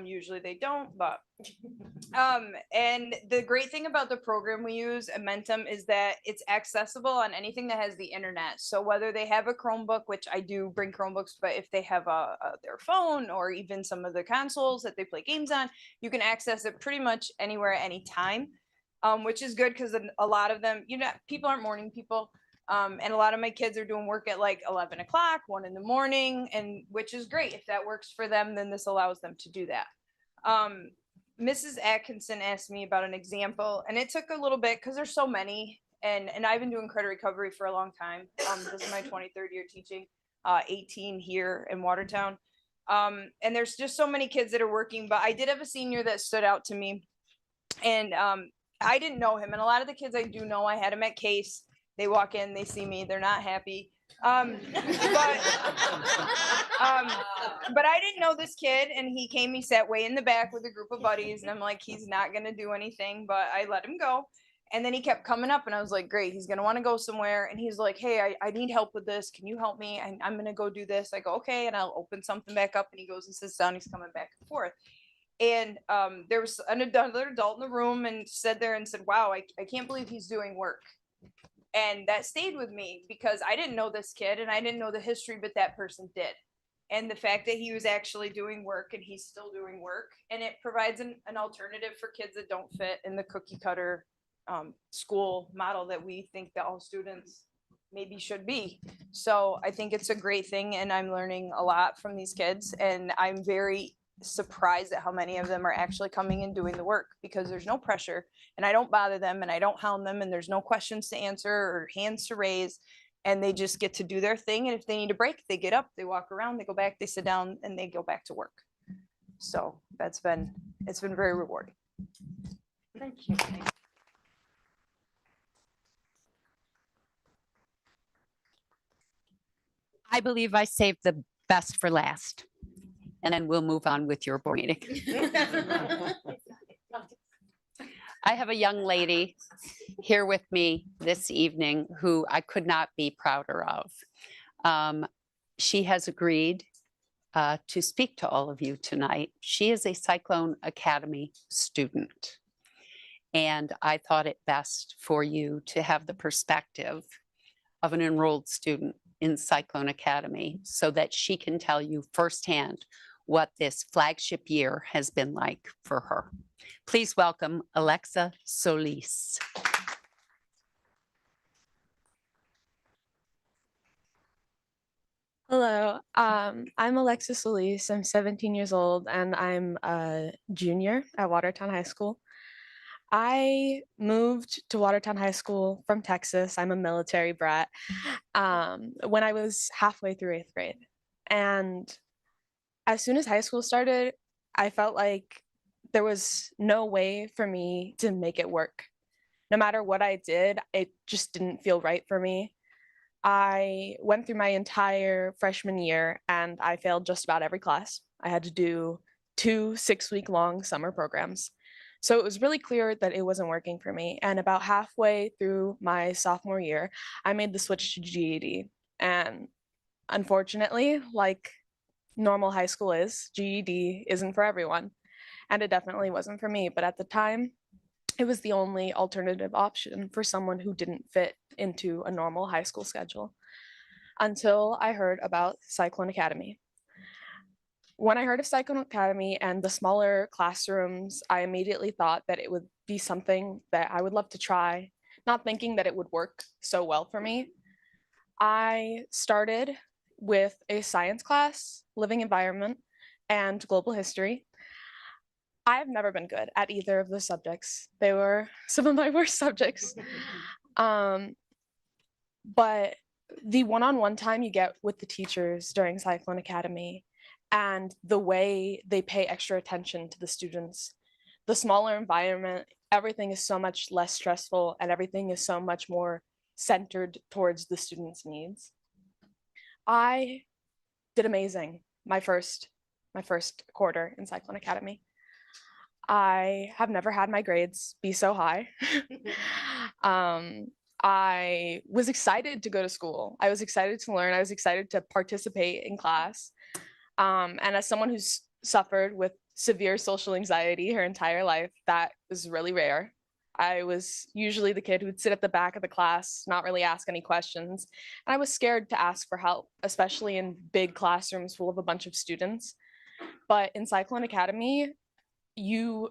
Usually they don't, but and the great thing about the program we use, Amentum, is that it's accessible on anything that has the internet. So whether they have a Chromebook, which I do bring Chromebooks, but if they have their phone or even some of the consoles that they play games on, you can access it pretty much anywhere at any time, which is good because a lot of them, people aren't morning people. And a lot of my kids are doing work at like 11 o'clock, 1 in the morning, and which is great. If that works for them, then this allows them to do that. Mrs. Atkinson asked me about an example, and it took a little bit because there's so many, and I've been doing credit recovery for a long time. This is my 23rd year teaching, 18 here in Watertown. And there's just so many kids that are working, but I did have a senior that stood out to me, and I didn't know him, and a lot of the kids I do know, I had him at Case. They walk in, they see me, they're not happy. But I didn't know this kid, and he sat way in the back with a group of buddies, and I'm like, he's not gonna do anything, but I let him go. And then he kept coming up, and I was like, great, he's gonna wanna go somewhere. And he's like, hey, I need help with this. Can you help me? I'm gonna go do this. I go, okay, and I'll open something back up, and he goes and sits down, he's coming back and forth. And there was another adult in the room and said, wow, I can't believe he's doing work. And that stayed with me because I didn't know this kid and I didn't know the history, but that person did. And the fact that he was actually doing work and he's still doing work, and it provides an alternative for kids that don't fit in the cookie cutter school model that we think that all students maybe should be. So I think it's a great thing, and I'm learning a lot from these kids, and I'm very surprised at how many of them are actually coming and doing the work because there's no pressure, and I don't bother them and I don't hound them, and there's no questions to answer or hands to raise, and they just get to do their thing. And if they need a break, they get up, they walk around, they go back, they sit down, and they go back to work. So it's been very rewarding. Thank you. I believe I saved the best for last, and then we'll move on with your board meeting. I have a young lady here with me this evening who I could not be prouder of. She has agreed to speak to all of you tonight. She is a Cyclone Academy student, and I thought it best for you to have the perspective of an enrolled student in Cyclone Academy so that she can tell you firsthand what this flagship year has been like for her. Please welcome Alexa Solis. Hello, I'm Alexa Solis. I'm 17 years old and I'm a junior at Watertown High School. I moved to Watertown High School from Texas. I'm a military brat when I was halfway through 8th grade. And as soon as high school started, I felt like there was no way for me to make it work. No matter what I did, it just didn't feel right for me. I went through my entire freshman year and I failed just about every class. I had to do 2 6-week-long summer programs. So it was really clear that it wasn't working for me. And about halfway through my sophomore year, I made the switch to GED. And unfortunately, like normal high school is, GED isn't for everyone. And it definitely wasn't for me. But at the time, it was the only alternative option for someone who didn't fit into a normal high school schedule until I heard about Cyclone Academy. When I heard of Cyclone Academy and the smaller classrooms, I immediately thought that it would be something that I would love to try, not thinking that it would work so well for me. I started with a science class, living environment, and global history. I've never been good at either of the subjects. They were some of my worst subjects. But the one-on-one time you get with the teachers during Cyclone Academy and the way they pay extra attention to the students, the smaller environment, everything is so much less stressful and everything is so much more centered towards the students' needs. I did amazing my first quarter in Cyclone Academy. I have never had my grades be so high. I was excited to go to school. I was excited to learn. I was excited to participate in class. And as someone who's suffered with severe social anxiety her entire life. That was really rare. I was usually the kid who would sit at the back of the class, not really ask any questions. And I was scared to ask for help, especially in big classrooms full of a bunch of students. But in Cyclone Academy, you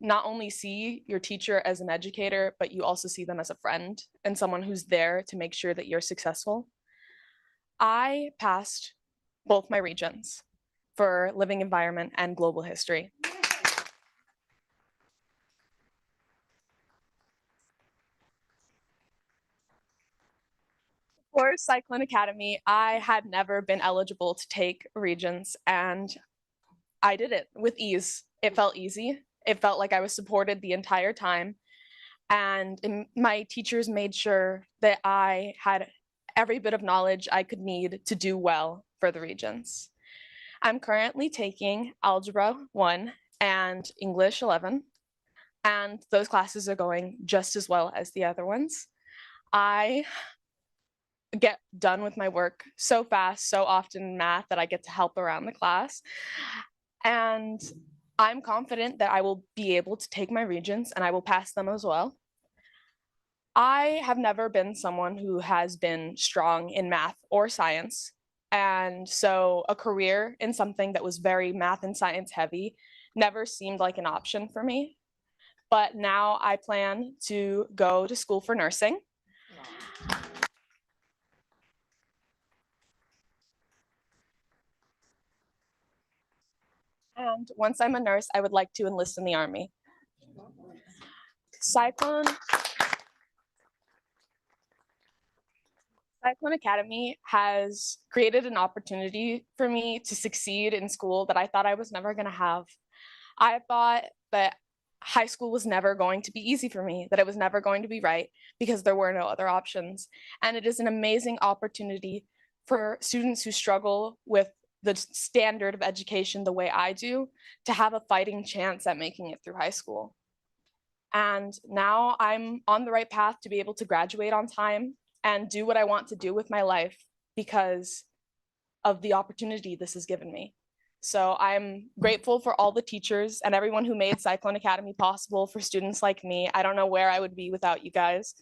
not only see your teacher as an educator, but you also see them as a friend and someone who's there to make sure that you're successful. I passed both my regents for living environment and global history. For Cyclone Academy, I had never been eligible to take regents, and I did it with ease. It felt easy. It felt like I was supported the entire time. And my teachers made sure that I had every bit of knowledge I could need to do well for the regents. I'm currently taking Algebra 1 and English 11, and those classes are going just as well as the other ones. I get done with my work so fast, so often in math that I get to help around the class. And I'm confident that I will be able to take my regents and I will pass them as well. I have never been someone who has been strong in math or science. And so a career in something that was very math and science heavy never seemed like an option for me. But now I plan to go to school for nursing. And once I'm a nurse, I would like to enlist in the Army. Cyclone Academy has created an opportunity for me to succeed in school that I thought I was never going to have. I thought that high school was never going to be easy for me, that it was never going to be right because there were no other options. And it is an amazing opportunity for students who struggle with the standard of education the way I do to have a fighting chance at making it through high school. And now I'm on the right path to be able to graduate on time and do what I want to do with my life because of the opportunity this has given me. So I'm grateful for all the teachers and everyone who made Cyclone Academy possible for students like me. I don't know where I would be without you guys.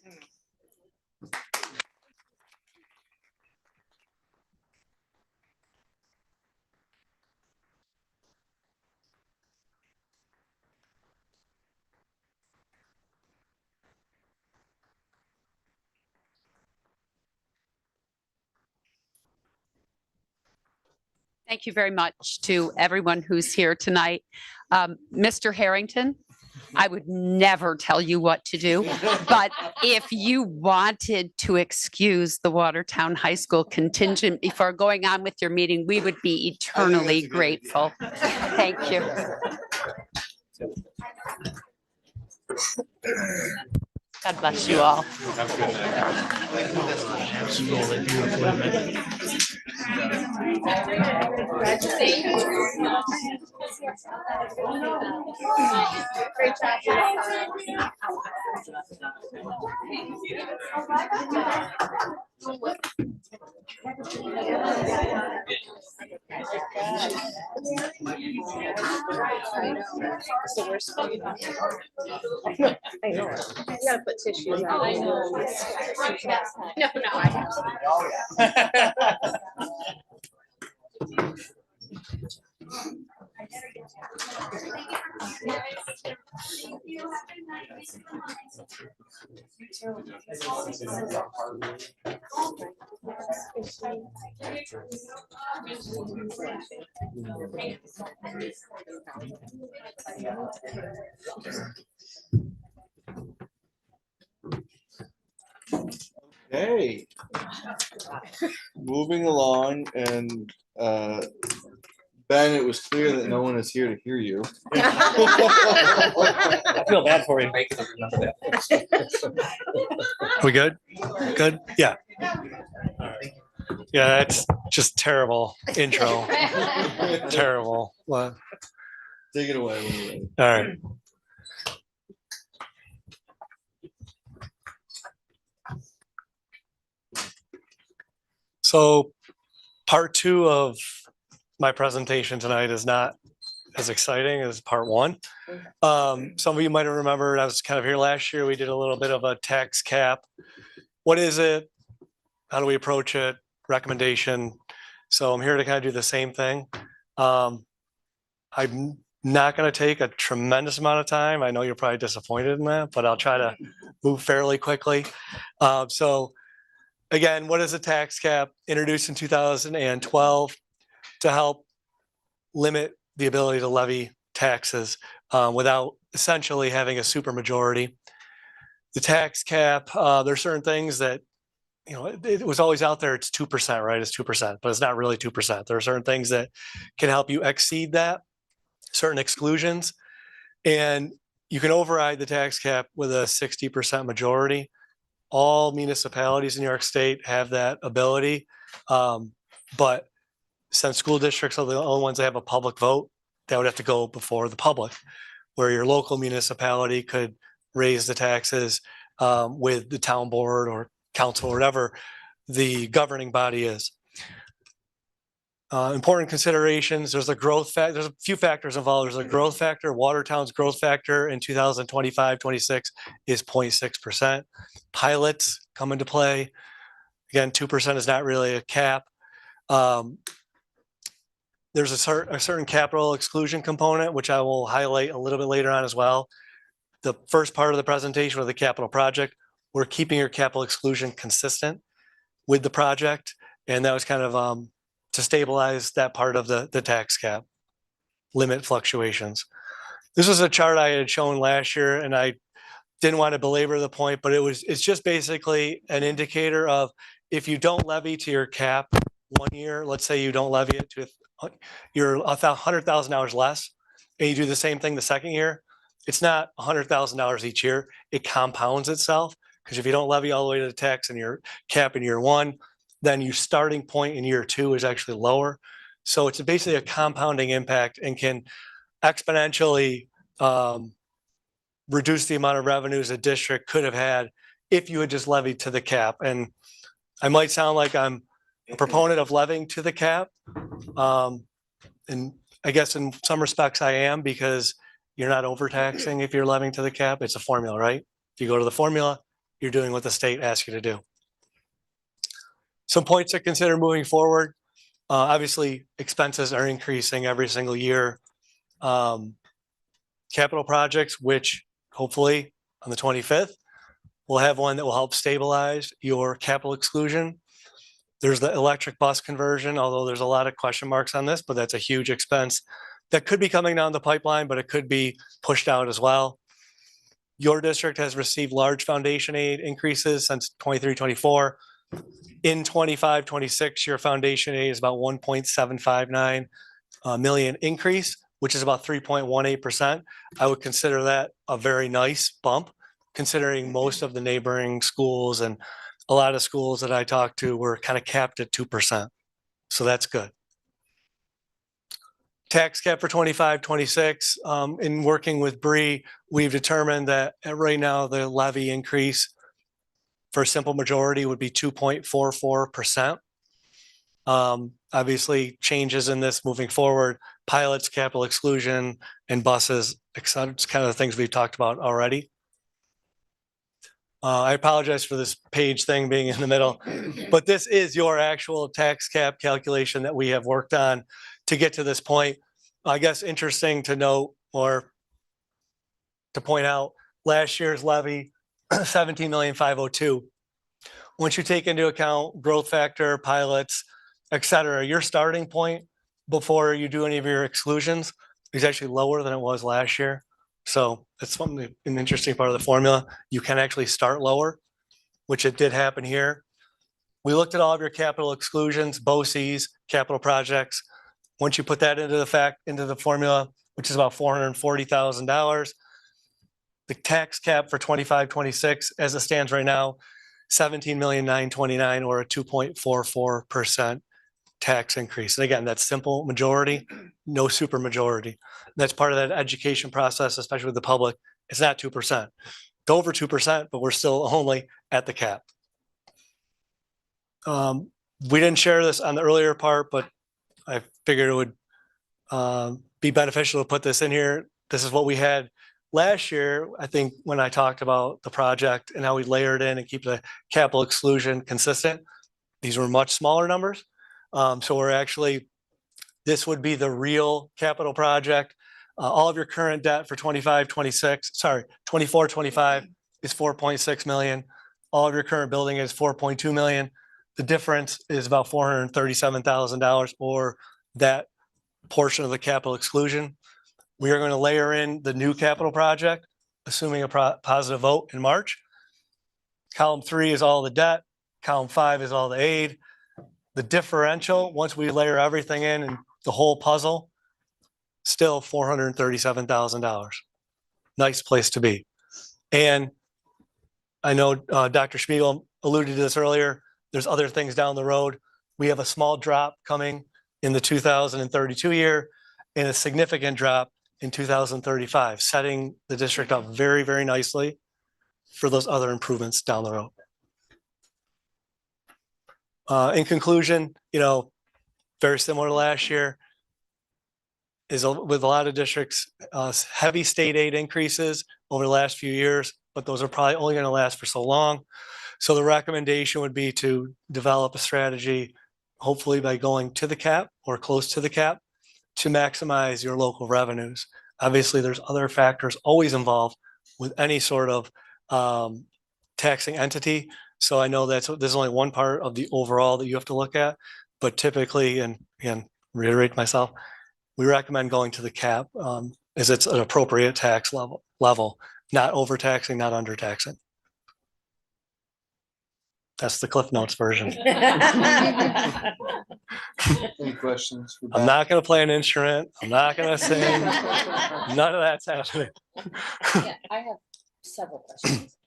Thank you very much to everyone who's here tonight. Mr. Harrington, I would never tell you what to do, but if you wanted to excuse the Watertown High School contingent before going on with your meeting, we would be eternally grateful. Thank you. God bless you all. Absolutely beautiful. Great I know. You gotta put tissues on. I know. No, Hey, moving along, and Ben, it was clear that no one is here to hear you. I feel bad for you. Make it remember that. We good? Good? Yeah. Yeah, that's just terrible intro. Terrible. Well, Take it away when you're ready. all right. So part two of my presentation tonight is not as exciting as part one. Some of you might have remembered, I was kind of here last year. We did a little bit of a tax cap. What is it? How do we approach it? Recommendation. So I'm here to kind of do the same thing. I'm not going to take a tremendous amount of time. I know you're probably disappointed in that, but I'll try to move fairly quickly. So again, what is a tax cap? Introduced in 2012 to help limit the ability to levy taxes without essentially having a supermajority. The tax cap, there's certain things that, you know, it was always out there. It's 2%, right? It's 2%, but it's not really 2%. There are certain things that can help you exceed that, certain exclusions, and you can override the tax cap with a 60% majority. All municipalities in New York State have that ability, but since school districts are the only ones that have a public vote, that would have to go before the public, where your local municipality could raise the taxes with the town board or council or whatever the governing body is. Important considerations, there's a growth factor, there's a few factors involved. There's a growth factor. Watertown's growth factor in 2025-26 is 0.6%. Pilots come into play. Again, 2% is not really a cap. There's a certain capital exclusion component, which I will highlight a little bit later on as well. The first part of the presentation with the capital project, we're keeping your capital exclusion consistent with the project. And that was kind of to stabilize that part of the tax cap, limit fluctuations. This was a chart I had shown last year, and I didn't want to belabor the point, but it's just basically an indicator of if you don't levy to your cap one year, let's say you don't levy it to you're $100,000 less, and you do the same thing the second year, it's not $100,000 each year. It compounds itself, because if you don't levy all the way to the tax and your cap in year one, then your starting point in year two is actually lower. So it's basically a compounding impact and can exponentially reduce the amount of revenues a district could have had if you had just levied to the cap. And I might sound like I'm a proponent of levying to the cap. And I guess in some respects I am, because you're not overtaxing if you're levying to the cap. It's a formula, right? If you go to the formula, you're doing what the state asks you to do. Some points to consider moving forward. Obviously, expenses are increasing every single year. Capital projects, which hopefully on the 25th, we'll have one that will help stabilize your capital exclusion. There's the electric bus conversion, although there's a lot of question marks on this, but that's a huge expense that could be coming down the pipeline, but it could be pushed out as well. Your district has received large foundation aid increases since 23-24. In 25-26, your foundation aid is about 1.759 million increase, which is about 3.18%. I would consider that a very nice bump, considering most of the neighboring schools and a lot of schools that I talked to were kind of capped at 2%. So that's good. Tax cap for 25-26. In working with Bree, we've determined that right now the levy increase for a simple majority would be 2.44%. Obviously, changes in this moving forward, pilots, capital exclusion, and buses, etc. It's kind of the things we've talked about already. I apologize for this page thing being in the middle, but this is your actual tax cap calculation that we have worked on to get to this point. I guess interesting to note or to point out, last year's levy, 17,502,000. Once you take into account growth factor, pilots, et cetera, your starting point before you do any of your exclusions is actually lower than it was last year. So that's something, an interesting part of the formula. You can actually start lower, which it did happen here. We looked at all of your capital exclusions, BOCES, capital projects. Once you put that into the formula, which is about $440,000, the tax cap for 25-26, as it stands right now, 17,929,000, or a 2.44% tax increase. And again, that's simple majority, no super majority. That's part of that education process, especially with the public. It's not 2%. It's over 2%, but we're still only at the cap. We didn't share this on the earlier part, but I figured it would be beneficial to put this in here. This is what we had last year, I think, when I talked about the project and how we layered in and keep the capital exclusion consistent. These were much smaller numbers. So we're actually, this would be the real capital project. All of your current debt for 24, 25 is 4.6 million. All of your current building is 4.2 million. The difference is about $437,000, or that portion of the capital exclusion. We are going to layer in the new capital project, assuming a positive vote in March. Column 3 is all the debt. Column 5 is all the aid. The differential, once we layer everything in and the whole puzzle, still $437,000. Nice place to be. And I know Dr. Spiegel alluded to this earlier. There's other things down the road. We have a small drop coming in the 2032 year and a significant drop in 2035, setting the district up very, very nicely for those other improvements down the road. In conclusion, very similar to last year, is with a lot of districts, heavy state aid increases over the last few years, but those are probably only going to last for so long. So the recommendation would be to develop a strategy, hopefully by going to the cap or close to the cap, to maximize your local revenues. Obviously, there's other factors always involved with any sort of taxing entity. So I know there's only one part of the overall that you have to look at, but typically, and again, reiterate myself, we recommend going to the cap as it's an appropriate tax level, not overtaxing, not undertaxing. That's the Cliff Notes version. Any questions? I'm not going to play an instrument. I'm not going to sing. None of that's happening. Yeah, I have several questions.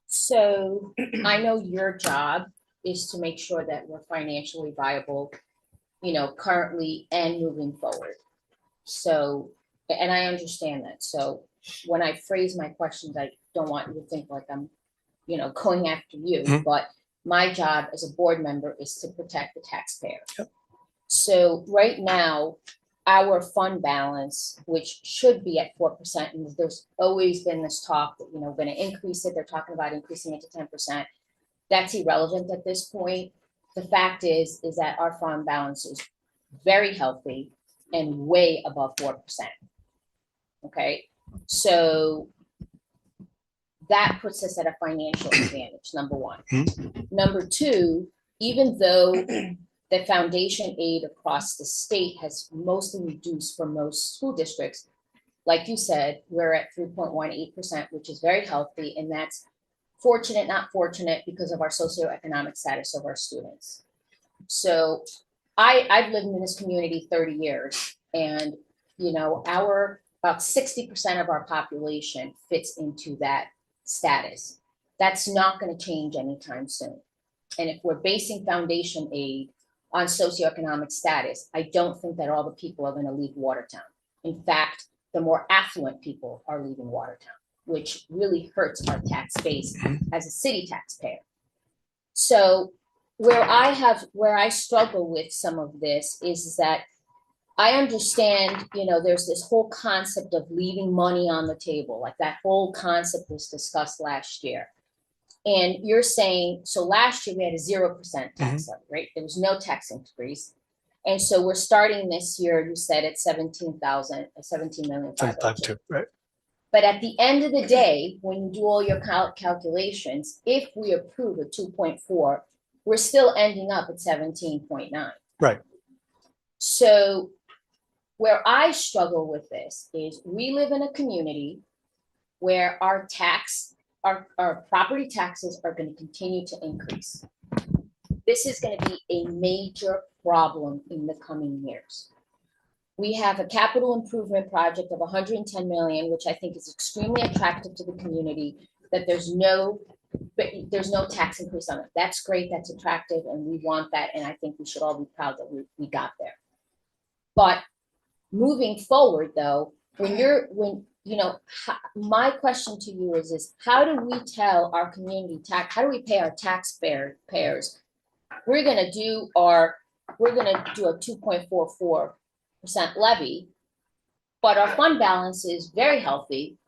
So I know your job is to make sure that we're financially viable, currently and moving forward. So, and I understand that. So when I phrase my questions, I don't want you to think like I'm, going after you, but my job as a board member is to protect the taxpayer. Yep. So right now, our fund balance, which should be at 4%, and there's always been this talk that, we're going to increase it. They're talking about increasing it to 10%. That's irrelevant at this point. The fact is that our fund balance is very healthy and way above 4%. Okay, so that puts us at a financial advantage, number one. Number two, even though the foundation aid across the state has mostly reduced for most school districts, like you said, we're at 3.18%, which is very healthy, and that's fortunate, not fortunate, because of our socioeconomic status of our students. So I've lived in this community 30 years, and about 60% of our population fits into that status. That's not going to change anytime soon. And if we're basing foundation aid on socioeconomic status, I don't think that all the people are going to leave Watertown. In fact, the more affluent people are leaving Watertown, which really hurts our tax base as a city taxpayer. So where I struggle with some of this is that I understand, there's this whole concept of leaving money on the table. Like that whole concept was discussed last year. And you're saying, so last year we had a 0% tax levy, right? There was no tax increase. And so we're starting this year, you said at 17,502. Right. But at the end of the day, when you do all your calculations, if we approve a 2.4, we're still ending up at 17.9. Right. So where I struggle with this is we live in a community where our property taxes are going to continue to increase. This is going to be a major problem in the coming years. We have a capital improvement project of 110 million, which I think is extremely attractive to the community, that there's no tax increase on it. That's great, that's attractive, and we want that, and I think we should all be proud that we got there. But moving forward, though, my question to you is how do we tell our community how do we pay our taxpayers? We're going to do our we're gonna do a 2.44% levy, but our fund balance is very healthy.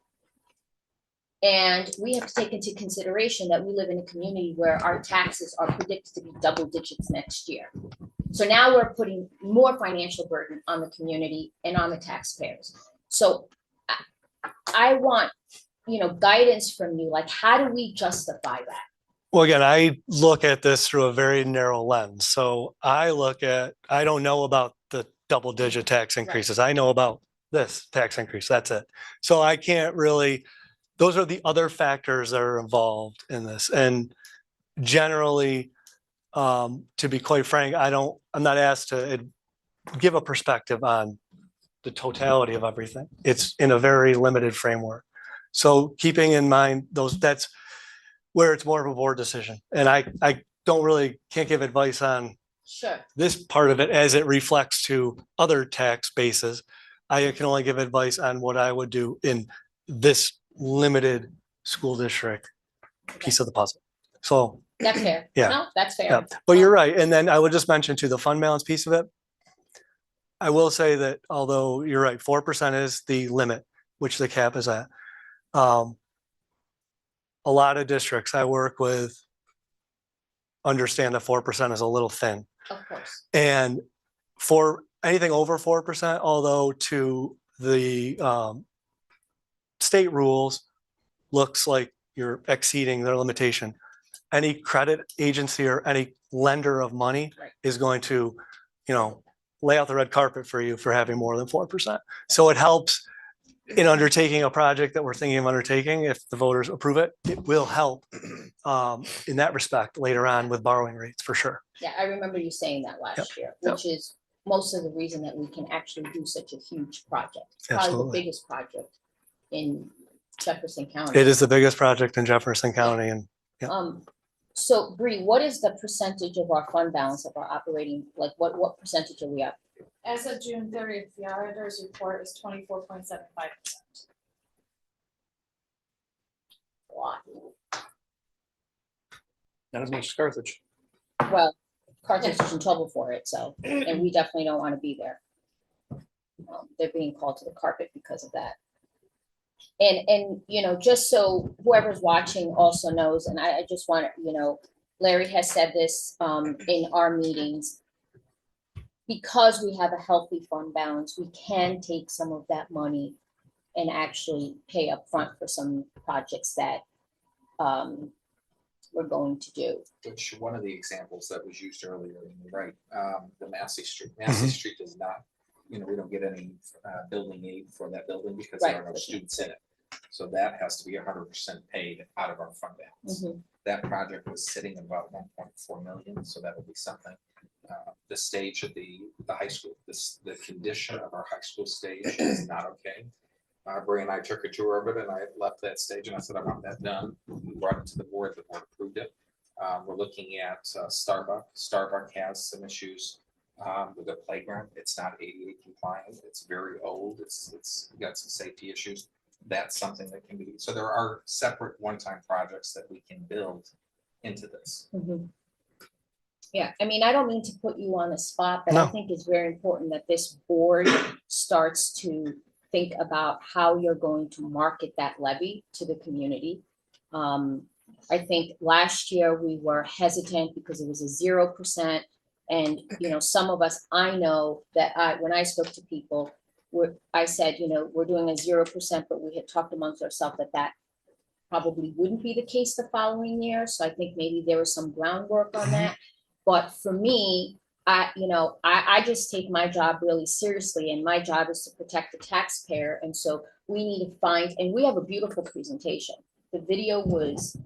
And we have to take into consideration that we live in a community where our taxes are predicted to be double digits next year. So now we're putting more financial burden on the community and on the taxpayers. So I want, guidance from you, like, how do we justify that? Well, again, I look at this through a very narrow lens. So I don't know about the double digit tax increases. I know about this tax increase. That's it. So I can't really, those are the other factors that are involved in this. And generally, to be quite frank, I'm not asked to give a perspective on the totality of everything. It's in a very limited framework. So keeping in mind that's where it's more of a board decision. And I can't give advice on this part of it as it reflects to other tax bases. I can only give advice on what I would do in this limited school district piece of the puzzle. So that's fair. Yeah. No, that's fair. Yeah. But you're right. And then I would just mention too, the fund balance piece of it. I will say that although you're right, 4% is the limit, which the cap is at. A lot of districts I work with understand that 4% is a little thin. Of course. And for anything over 4%, although to the state rules looks like you're exceeding their limitation, any credit agency or any lender of money is going to, lay out the red carpet for you for having more than 4%. So it helps in undertaking a project that we're thinking of undertaking. If the voters approve it, it will help in that respect later on with borrowing rates for sure. Yeah, I remember you saying that last year, which is most of the reason that we can actually do such a huge project. It's probably Absolutely. the biggest project in Jefferson County. It is the biggest project in Jefferson County. And so Bree, what is the percentage of our fund balance of our operating, like what percentage are we at? As of June 30th, the auditor's report is 24.75%. Wow. Not as much as Carthage. Well, Carthage is in trouble for it, so, and we definitely don't want to be there. They're being called to the carpet because of that. And just so whoever's watching also knows, and I just want to, Larry has said this in our meetings, because we have a healthy fund balance, we can take some of that money and actually pay up front for some projects that we're going to do. Which one of the examples that was used earlier, right? The Massey Street. Massey Street does not, we don't get any building aid for that building because there are no students in it. So that has to be 100% paid out of our fund balance. That project was sitting at about 1.4 million, so that would be something. The stage of the high school, the condition of our high school stage is not okay. Bree and I took a tour of it, and I left that stage, and I said, I want that done. We brought it to the board approved it. We're looking at Starbuck. Starbuck has some issues with the playground. It's not ADA compliant. It's very old. It's got some safety issues. That's something that can be. So there are separate one-time projects that we can build into this. Yeah, I mean, I don't mean to put you on the spot, but I think it's very important that this board starts to think about how you're going to market that levy to the community. I think last year we were hesitant because it was a 0%. And, some of us, I know that when I spoke to people, I said, we're doing a 0%, but we had talked amongst ourselves that probably wouldn't be the case the following year. So I think maybe there was some groundwork on that. But for me, I just take my job really seriously, and my job is to protect the taxpayer. And so we need to find, and we have a beautiful presentation. The video was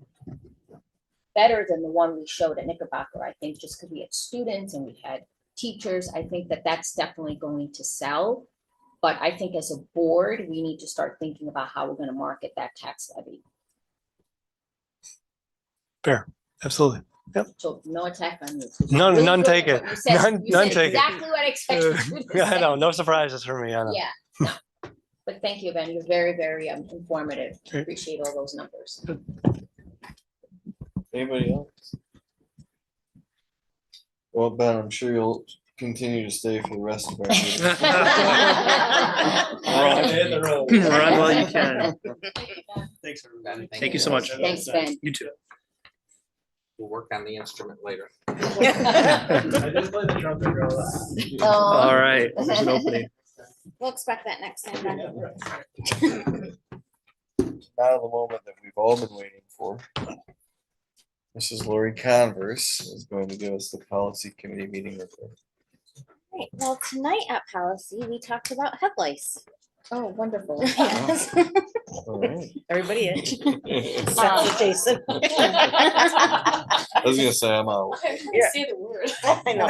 better than the one we showed at Knickerbocker, I think, just because we had students and we had teachers. I think that's definitely going to sell. But I think as a board, we need to start thinking about how we're going to market that tax levy. Fair, absolutely. Yep. So no attack on you. None taken. None taken. Exactly what I expected you to say. I know, no surprises for me. I know. Yeah, no. But thank you, Ben. You're very, very informative. Appreciate all those numbers. Anybody else? Well, Ben, I'm sure you'll continue to stay for the rest of our meeting. Run while you can. Thanks, everybody. Thank you so much. Thanks, Ben. You too. We'll work on the instrument later. I just played the trumpet girl. All right, there's an opening. We'll expect that next time then. Now the moment that we've all been waiting for. Mrs. Lori Converse is going to give us the policy committee meeting report. Right, well, tonight at policy, we talked about head lice. Oh, wonderful. Yes. All right. Everybody in. Um, Jason. I was gonna say I'm out. Say the word. I know.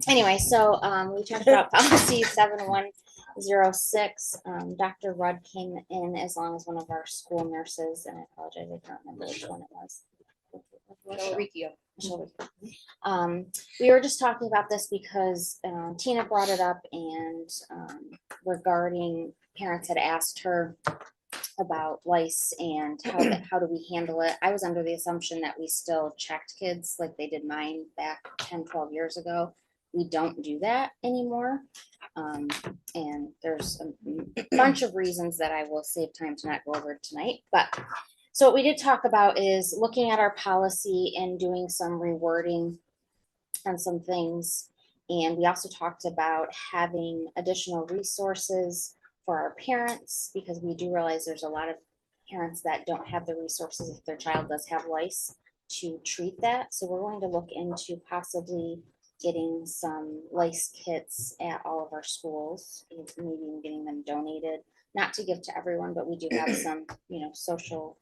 Anyway, so we talked about policy 7106. Dr. Rudd came in as long as one of our school nurses, and I apologize, I can't remember which one it was. We were just talking about this because Tina brought it up, and regarding parents had asked her about lice and how do we handle it. I was under the assumption that we still checked kids like they did mine back 10-12 years ago. We don't do that anymore, and there's a bunch of reasons that I will save time to not go over tonight. But so what we did talk about is looking at our policy and doing some rewording on some things. And we also talked about having additional resources for our parents, because we do realize there's a lot of parents that don't have the resources if their child does have lice to treat that. So we're going to look into possibly getting some lice kits at all of our schools, maybe even getting them donated, not to give to everyone, but we do have some, social,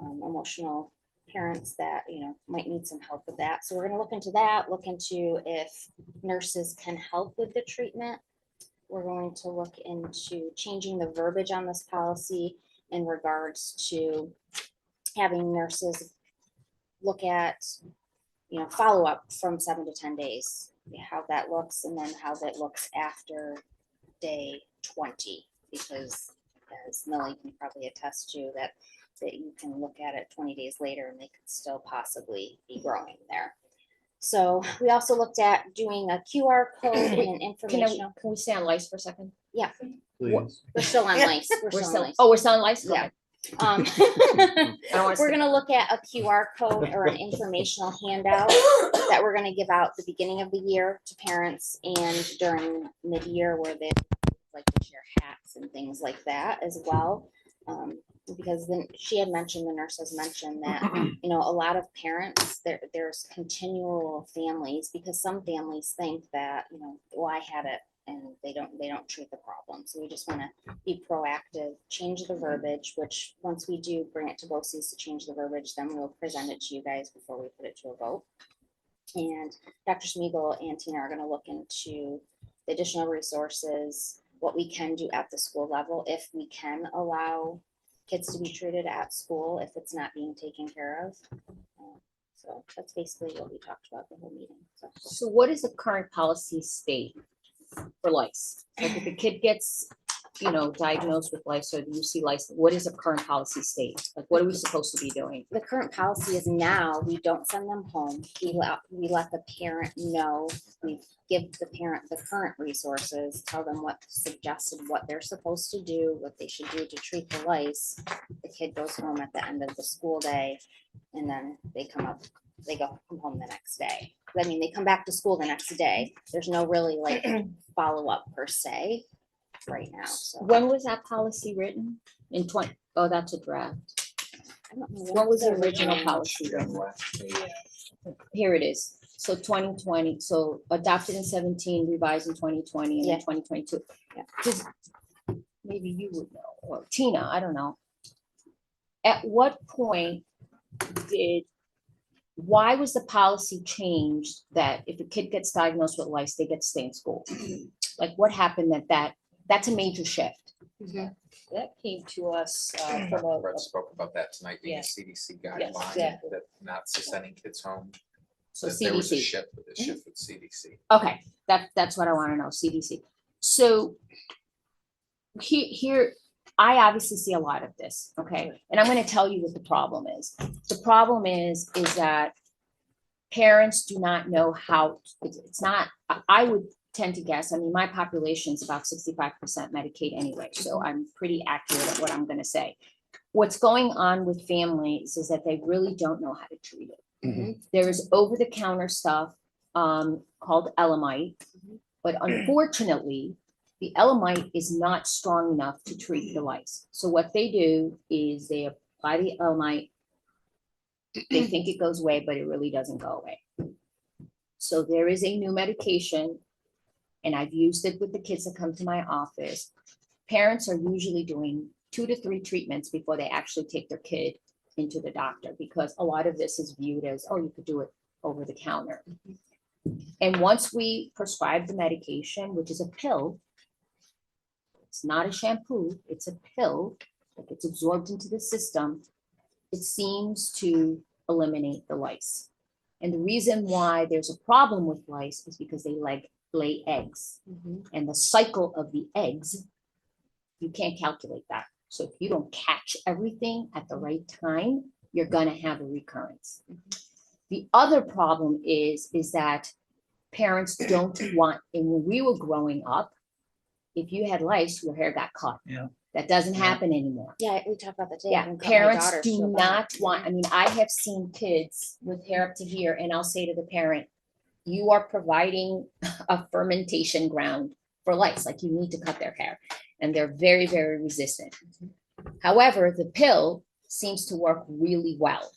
emotional parents that, might need some help with that. So we're going to look into that, look into if nurses can help with the treatment. We're going to look into changing the verbiage on this policy in regards to having nurses look at, follow up from 7 to 10 days, how that looks, and then how that looks after day 20, because as Millie can probably attest to, that you can look at it 20 days later and they could still possibly be growing there. So we also looked at doing a QR code and an informational. Can we stay on lice for a second? Yeah, Please. we're still on lice. We're still on lice. Oh, we're still on lice? Yeah. Okay. We're gonna look at a QR code or an informational handout that we're gonna give out the beginning of the year to parents and during mid-year, where they like to share hats and things like that as well. Because then she had mentioned, the nurse has mentioned that, a lot of parents, there's continual families, because some families think that, well, I had it and they don't treat the problem. So we just want to be proactive, change the verbiage, which once we do bring it to BOCES to change the verbiage, then we'll present it to you guys before we put it to a vote. And Dr. Schmiegel and Tina are going to look into the additional resources, what we can do at the school level, if we can allow kids to be treated at school if it's not being taken care of. So that's basically what we talked about the whole meeting. So what is the current policy state for lice? Like if a kid gets, diagnosed with lice or you see lice, what is the current policy state? Like what are we supposed to be doing? The current policy is now we don't send them home. We let the parent know. We give the parent the current resources, tell them what they're supposed to do, what they should do to treat the lice. The kid goes home at the end of the school day, and then they go home the next day. I mean, they come back to school the next day. There's no really like follow-up per se right now. So When was that policy written? In oh, that's a draft. I don't know What was the original policy? Yeah. Here it is. So 2020, so adopted in 17, revised in 2020, and Yeah. in 2022. Yeah. Just maybe you would know, or Tina, I don't know. At what point why was the policy changed that if a kid gets diagnosed with lice, they get to stay in school? Like what happened that's a major shift? That came to us from Brett spoke about that tonight, being a CDC guideline, exactly. that not sending kids home. So that there was a CDC. shift with CDC. Okay, that's what I want to know, CDC. So here, I obviously see a lot of this, okay? And I'm going to tell you what the problem is. The problem is that parents do not know how, it's not, I would tend to guess, I mean, my population is about 65% Medicaid anyway, so I'm pretty accurate at what I'm gonna say. What's going on with families is that they really don't know how to treat it. There is over-the-counter stuff called Elamite, but unfortunately, the Elamite is not strong enough to treat the lice. So what they do is they apply the Elamite. They think it goes away, but it really doesn't go away. So there is a new medication, and I've used it with the kids that come to my office. Parents are usually doing 2 to 3 treatments before they actually take their kid into the doctor, because a lot of this is viewed as, oh, you could do it over the counter. And once we prescribe the medication, which is a pill, it's not a shampoo, it's a pill that gets absorbed into the system, it seems to eliminate the lice. And the reason why there's a problem with lice is because they lay eggs. And the cycle of the eggs, you can't calculate that. So if you don't catch everything at the right time, you're gonna have a recurrence. The other problem is that parents don't want, and when we were growing up, if you had lice, your hair got cut. Yeah. That doesn't happen anymore. Yeah, we talked about that today. Yeah, I can cut my parents daughter's do so bad. not want, I mean, I have seen kids with hair up to here, and I'll say to the parent, you are providing a fermentation ground for lice, like you need to cut their hair. And they're very, very resistant. However, the pill seems to work really well.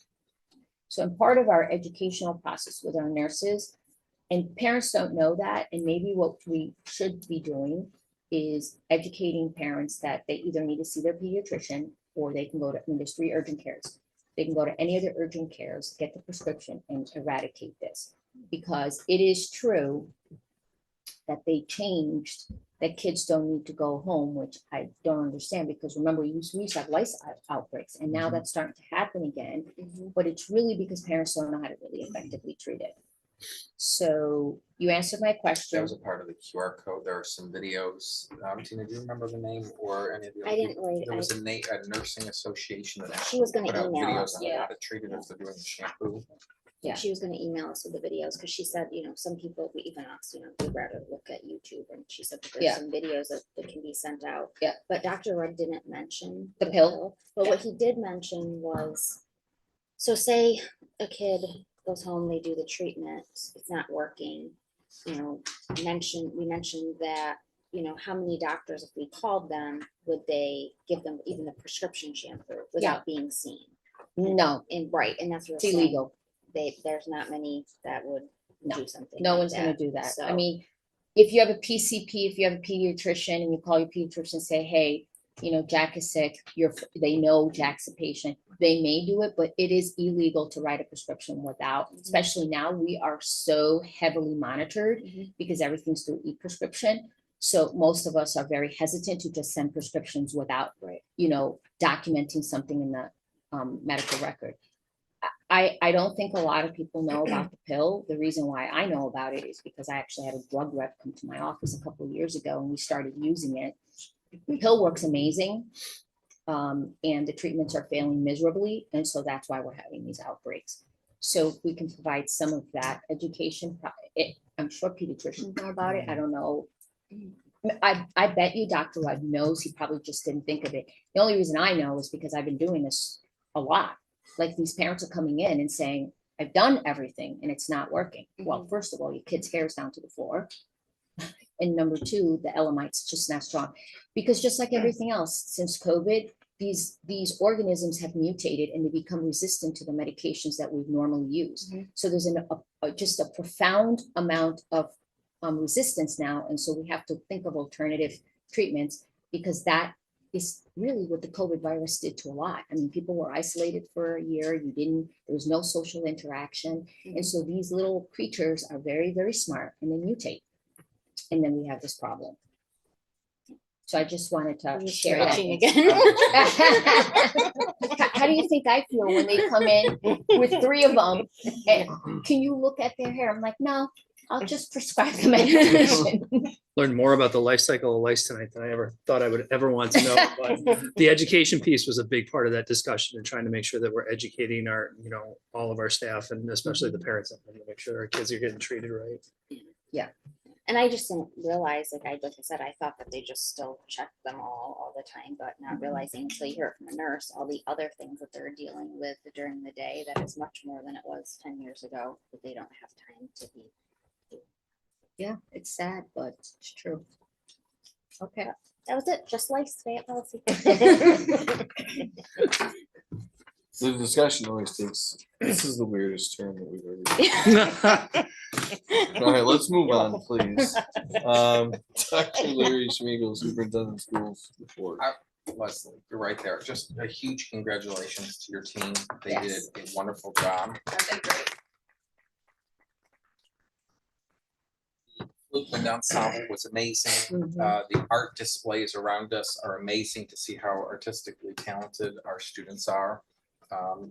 So in part of our educational process with our nurses, and parents don't know that, and maybe what we should be doing is educating parents that they either need to see their pediatrician, or they can go to, I mean, there's 3 urgent cares. They can go to any of the urgent cares, get the prescription, and eradicate this. Because it is true that they changed, that kids don't need to go home, which I don't understand, because remember, we used to have lice outbreaks, and now that's starting to happen again. But it's really because parents don't know how to really effectively treat it. So you answered my question. That was a part of the QR code. There are some videos. Tina, do you remember the name or any of the? I didn't really- There was a nursing association that She actually was gonna put out email videos us, on how to treat it if they're doing the shampoo. Yeah, she was gonna email us with the videos, because she said, some people, even us, would rather look at YouTube, and she said that there's Yeah. some videos that can be sent out. Yeah. But Dr. Rudd didn't mention The pill. But what he did mention was, so say a kid goes home, they do the treatment, it's not working, we mentioned that, how many doctors, if we called them, would they give them even the prescription shampoo without being seen? No. And right, and that's what It's illegal. there's not many that would do something. No like one's gonna do that. I So- mean, if you have a PCP, if you have a pediatrician and you call your pediatrician and say, hey, Jack is sick, they know Jack's a patient, they may do it, but it is illegal to write a prescription without, especially now, we are so heavily monitored because everything's through e-prescription. So most of us are very hesitant to just send prescriptions without, documenting something in the medical record. I don't think a lot of people know about the pill. The reason why I know about it is because I actually had a drug rep come to my office a couple of years ago, and we started using it. The pill works amazing, and the treatments are failing miserably, and so that's why we're having these outbreaks. So if we can provide some of that education, I'm sure pediatricians know about it. I don't know. I bet you Dr. Rudd knows, he probably just didn't think of it. The only reason I know is because I've been doing this a lot. Like, these parents are coming in and saying, I've done everything and it's not working. Well, first of all, your kid's hair is down to the floor. And number 2, the Elamite's just not strong. Because just like everything else, since COVID, these organisms have mutated and they become resistant to the medications that we've normally used. So there's just a profound amount of resistance now. And so we have to think of alternative treatments, because that is really what the COVID virus did to a lot. I mean, people were isolated for a year. There was no social interaction. And so these little creatures are very, very smart, and they mutate. And then we have this problem. So I just wanted to share that. How do you think I feel when they come in with 3 of them? And can you look at their hair? I'm like, no, I'll just prescribe the medication. Learned more about the life cycle of lice tonight than I ever thought I would ever want to know. But the education piece was a big part of that discussion and trying to make sure that we're educating our, all of our staff and especially the parents to make sure our kids are getting treated right. Yeah. And I just didn't realize, like I said, I thought that they just still check them all the time, but not realizing until you hear it from a nurse, all the other things that they're dealing with during the day, that is much more than it was 10 years ago, that they don't have time to be. Yeah, it's sad, but it's true. Okay, that was it. Just life today at policy. The discussion always takes, this is the weirdest turn that we've ever. All right, let's move on, please. Dr. Larry Schmiegel, Superintendent of Schools report. Leslie, you're right there. Just a huge congratulations to your team. They Yes. did a wonderful job. Movement ensemble was amazing. The art displays around us are amazing to see how artistically talented our students are.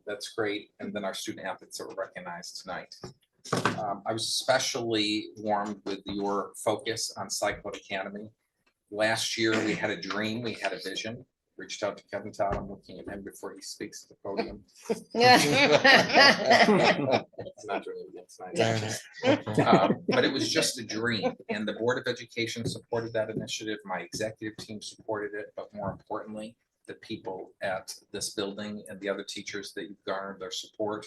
That's great. And then our student athletes that were recognized tonight. I was especially warmed with your focus on Cyclone Academy. Last year, we had a dream, we had a vision. Reached out to Kevin Todd. I'm looking at him before he speaks at the podium. I'm not doing it again tonight. But it was just a dream, and the Board of Education supported that initiative. My executive team supported it, but more importantly, the people at this building and the other teachers that you've garnered their support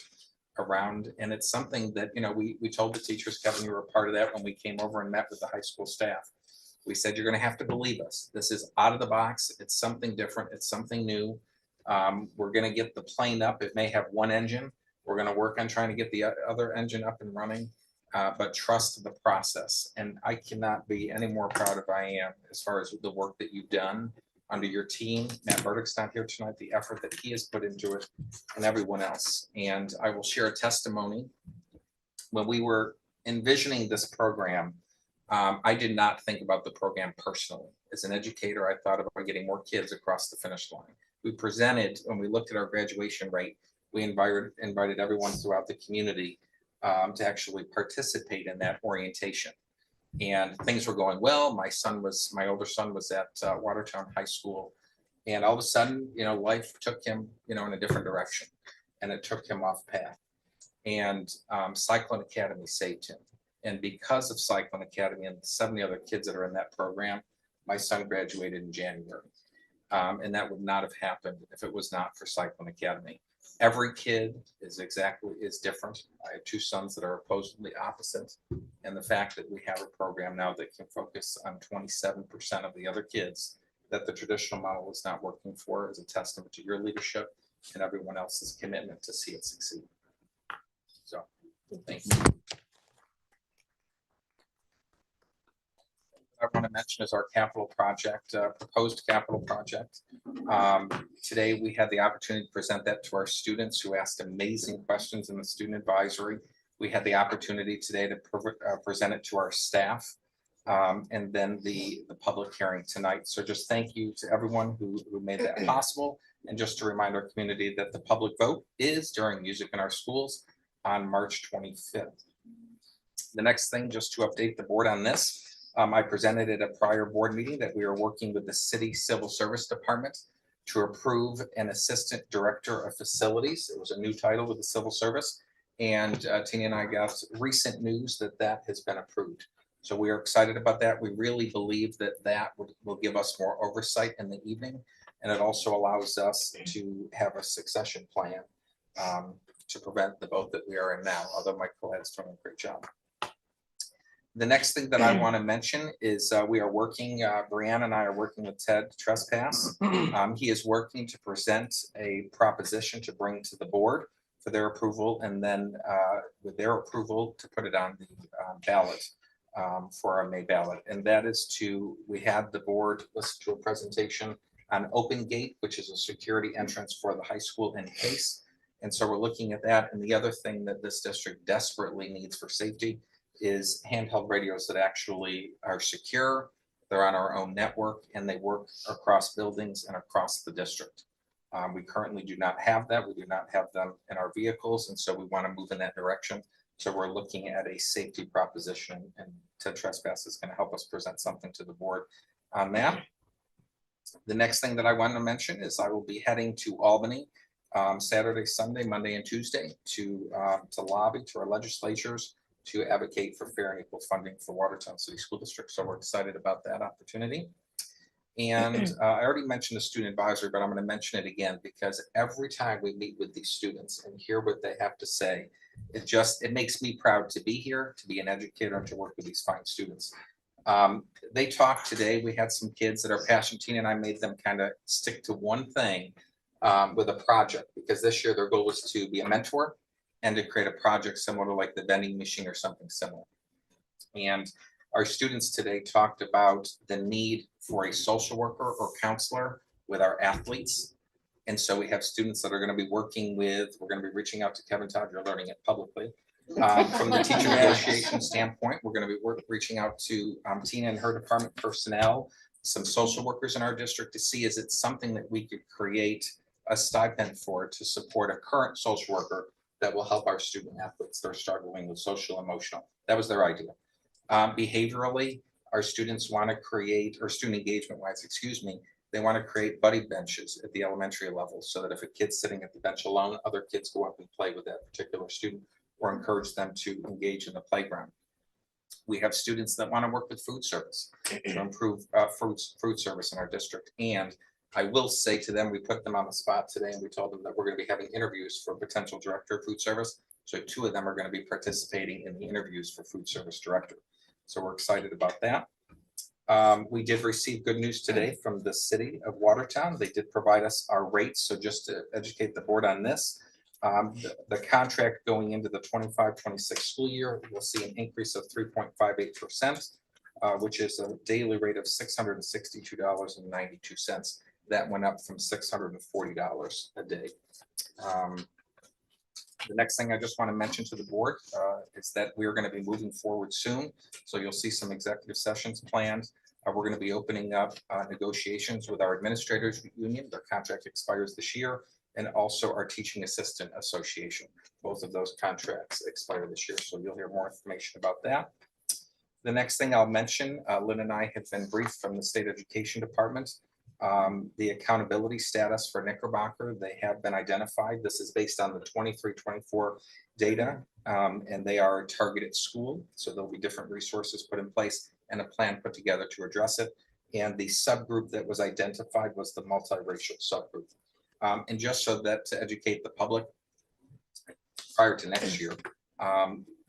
around. And it's something that, we told the teachers, Kevin, you were a part of that when we came over and met with the high school staff. We said, you're going to have to believe us. This is out of the box. It's something different. It's something new. We're going to get the plane up. It may have one engine. We're going to work on trying to get the other engine up and running, but trust the process. And I cannot be any more proud of I am as far as the work that you've done under your team. Matt Burdick's not here tonight, the effort that he has put into it and everyone else. And I will share a testimony. When we were envisioning this program, I did not think about the program personally. As an educator, I thought about getting more kids across the finish line. We presented, when we looked at our graduation rate, we invited everyone throughout the community to actually participate in that orientation. And things were going well. My older son was at Watertown High School. And all of a sudden, life took him, in a different direction. And it took him off path. And Cyclone Academy saved him. And because of Cyclone Academy and 70 other kids that are in that program, my son graduated in January. And that would not have happened if it was not for Cyclone Academy. Every kid is different. I have two sons that are opposingly opposite. And the fact that we have a program now that can focus on 27% of the other kids that the traditional model is not working for is a testament to your leadership and everyone else's commitment to see it succeed. So, thank you. I want to mention is our capital project, proposed capital project. Today, we had the opportunity to present that to our students who asked amazing questions in the student advisory. We had the opportunity today to present it to our staff and then the public hearing tonight. So just thank you to everyone who made that possible. And just to remind our community that the public vote is during Music in Our Schools on March 25th. The next thing, just to update the board on this, I presented at a prior board meeting that we are working with the City Civil Service Department to approve an Assistant Director of Facilities. It was a new title with the Civil Service. And Tina and I got recent news that has been approved. So we are excited about that. We really believe that will give us more oversight in the evening. And it also allows us to have a succession plan to prevent the vote that we are in now, although my co-head's doing a great job. The next thing that I want to mention is we are working, Brianna and I are working with Ted Trespass. He is working to present a proposition to bring to the board for their approval, and then with their approval to put it on the ballot for our May ballot. And that is we had the board listen to a presentation on Open Gate, which is a security entrance for the high school in case. And so we're looking at that. And the other thing that this district desperately needs for safety is handheld radios that actually are secure. They're on our own network and they work across buildings and across the district. We currently do not have that. We do not have them in our vehicles. And so we want to move in that direction. So we're looking at a safety proposition, and Ted Trespass is going to help us present something to the board on that. The next thing that I want to mention is I will be heading to Albany Saturday, Sunday, Monday, and Tuesday to lobby to our legislatures to advocate for fair and equal funding for Watertown City School District. So we're excited about that opportunity. And I already mentioned the student advisory, but I'm going to mention it again because every time we meet with these students and hear what they have to say, it makes me proud to be here, to be an educator, and to work with these fine students. They talked today. We had some kids that are passionate, Tina and I made them kind of stick to one thing with a project, because this year their goal was to be a mentor and to create a project similar to like the vending machine or something similar. And our students today talked about the need for a social worker or counselor with our athletes. And so we have students that are going to be working with, we're going to be reaching out to Kevin Todd, you're learning it publicly. From the teacher negotiation standpoint, we're going to be reaching out to Tina and her department personnel, some social workers in our district to see, is it something that we could create a stipend for to support a current social worker that will help our student athletes that are struggling with social emotional. That was their idea. Behaviorally, our students want to create, or student engagement wise, excuse me, they want to create buddy benches at the elementary level so that if a kid's sitting at the bench alone, other kids go up and play with that particular student or encourage them to engage in the playground. We have students that want to work with food service to improve food service in our district. And I will say to them, we put them on the spot today and we told them that we're going to be having interviews for potential director of food service. So 2 of them are going to be participating in the interviews for food service director. So we're excited about that. We did receive good news today from the city of Watertown. They did provide us our rates. So just to educate the board on this, the contract going into the 25-26 school year, we'll see an increase of 3.58%, which is a daily rate of $662.92. That went up from $640 a day. The next thing I just want to mention to the board is that we are going to be moving forward soon. So you'll see some executive sessions planned. We're going to be opening up negotiations with our administrators union. Their contract expires this year, and also our teaching assistant association. Both of those contracts expire this year. So you'll hear more information about that. The next thing I'll mention, Lynn and I have been briefed from the state education department. The accountability status for Knickerbocker, they have been identified. This is based on the 23-24 data, and they are a targeted school. So there'll be different resources put in place and a plan put together to address it. And the subgroup that was identified was the multiracial subgroup. And just so that to educate the public prior to next year,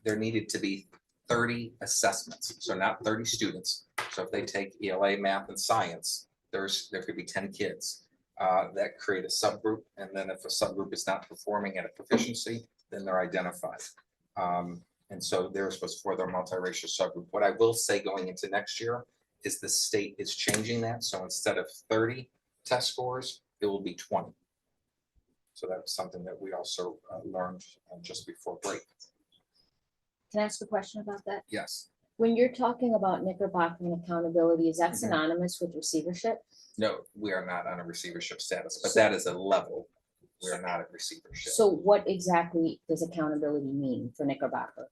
there needed to be 30 assessments. So not 30 students. So if they take ELA, math, and science, there could be 10 kids that create a subgroup. And then if a subgroup is not performing at a proficiency, then they're identified. And so theirs was for their multiracial subgroup. What I will say going into next year is the state is changing that. So instead of 30 test scores, it will be 20. So that's something that we also learned just before break. Can I ask a question about that? Yes. When you're talking about Knickerbocker and accountability, is that synonymous with receivership? No, we are not on a receivership status, but that is a level. We are not at receivership. So what exactly does accountability mean for Knickerbocker?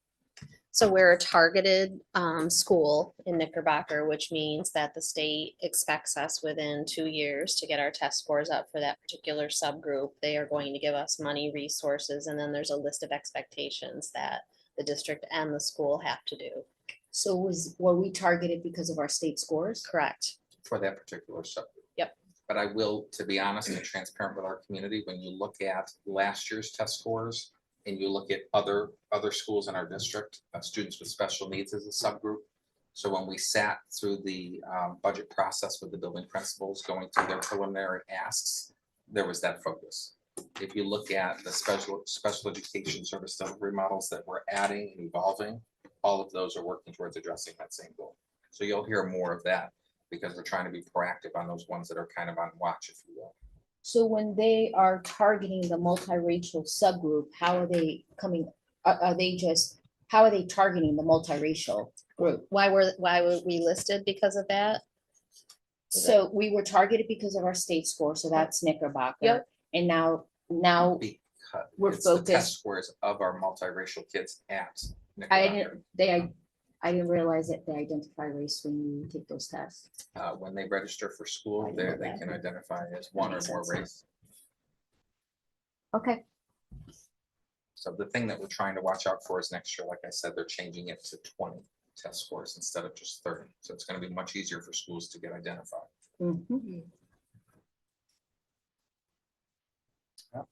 So we're a targeted school in Knickerbocker, which means that the state expects us within 2 years to get our test scores up for that particular subgroup. They are going to give us money, resources, and then there's a list of expectations that the district and the school have to do. So were we targeted because of our state scores? Correct. For that particular subgroup. Yep. But I will, to be honest and transparent with our community, when you look at last year's test scores and you look at other schools in our district, students with special needs as a subgroup. So when we sat through the budget process with the building principals going through their preliminary asks, there was that focus. If you look at the special education service delivery models that we're adding and evolving, all of those are working towards addressing that same goal. So you'll hear more of that because we're trying to be proactive on those ones that are kind of on watch, if you will. So when they are targeting the multiracial subgroup, how are they coming? How are they targeting the multiracial group? Why were we listed because of that? So we were targeted because of our state score. So that's Knickerbocker. Yep. And now cut. We're it's the test focused- scores of our multiracial kids at I Knickerbocker. didn't, I didn't realize that they identify race when you take those tests. When they register for school, I they know that. can identify as one or Makes more sense. race. Okay. So the thing that we're trying to watch out for is next year, like I said, they're changing it to 20 test scores instead of just 30. So it's going to be much easier for schools to get identified. Mhm.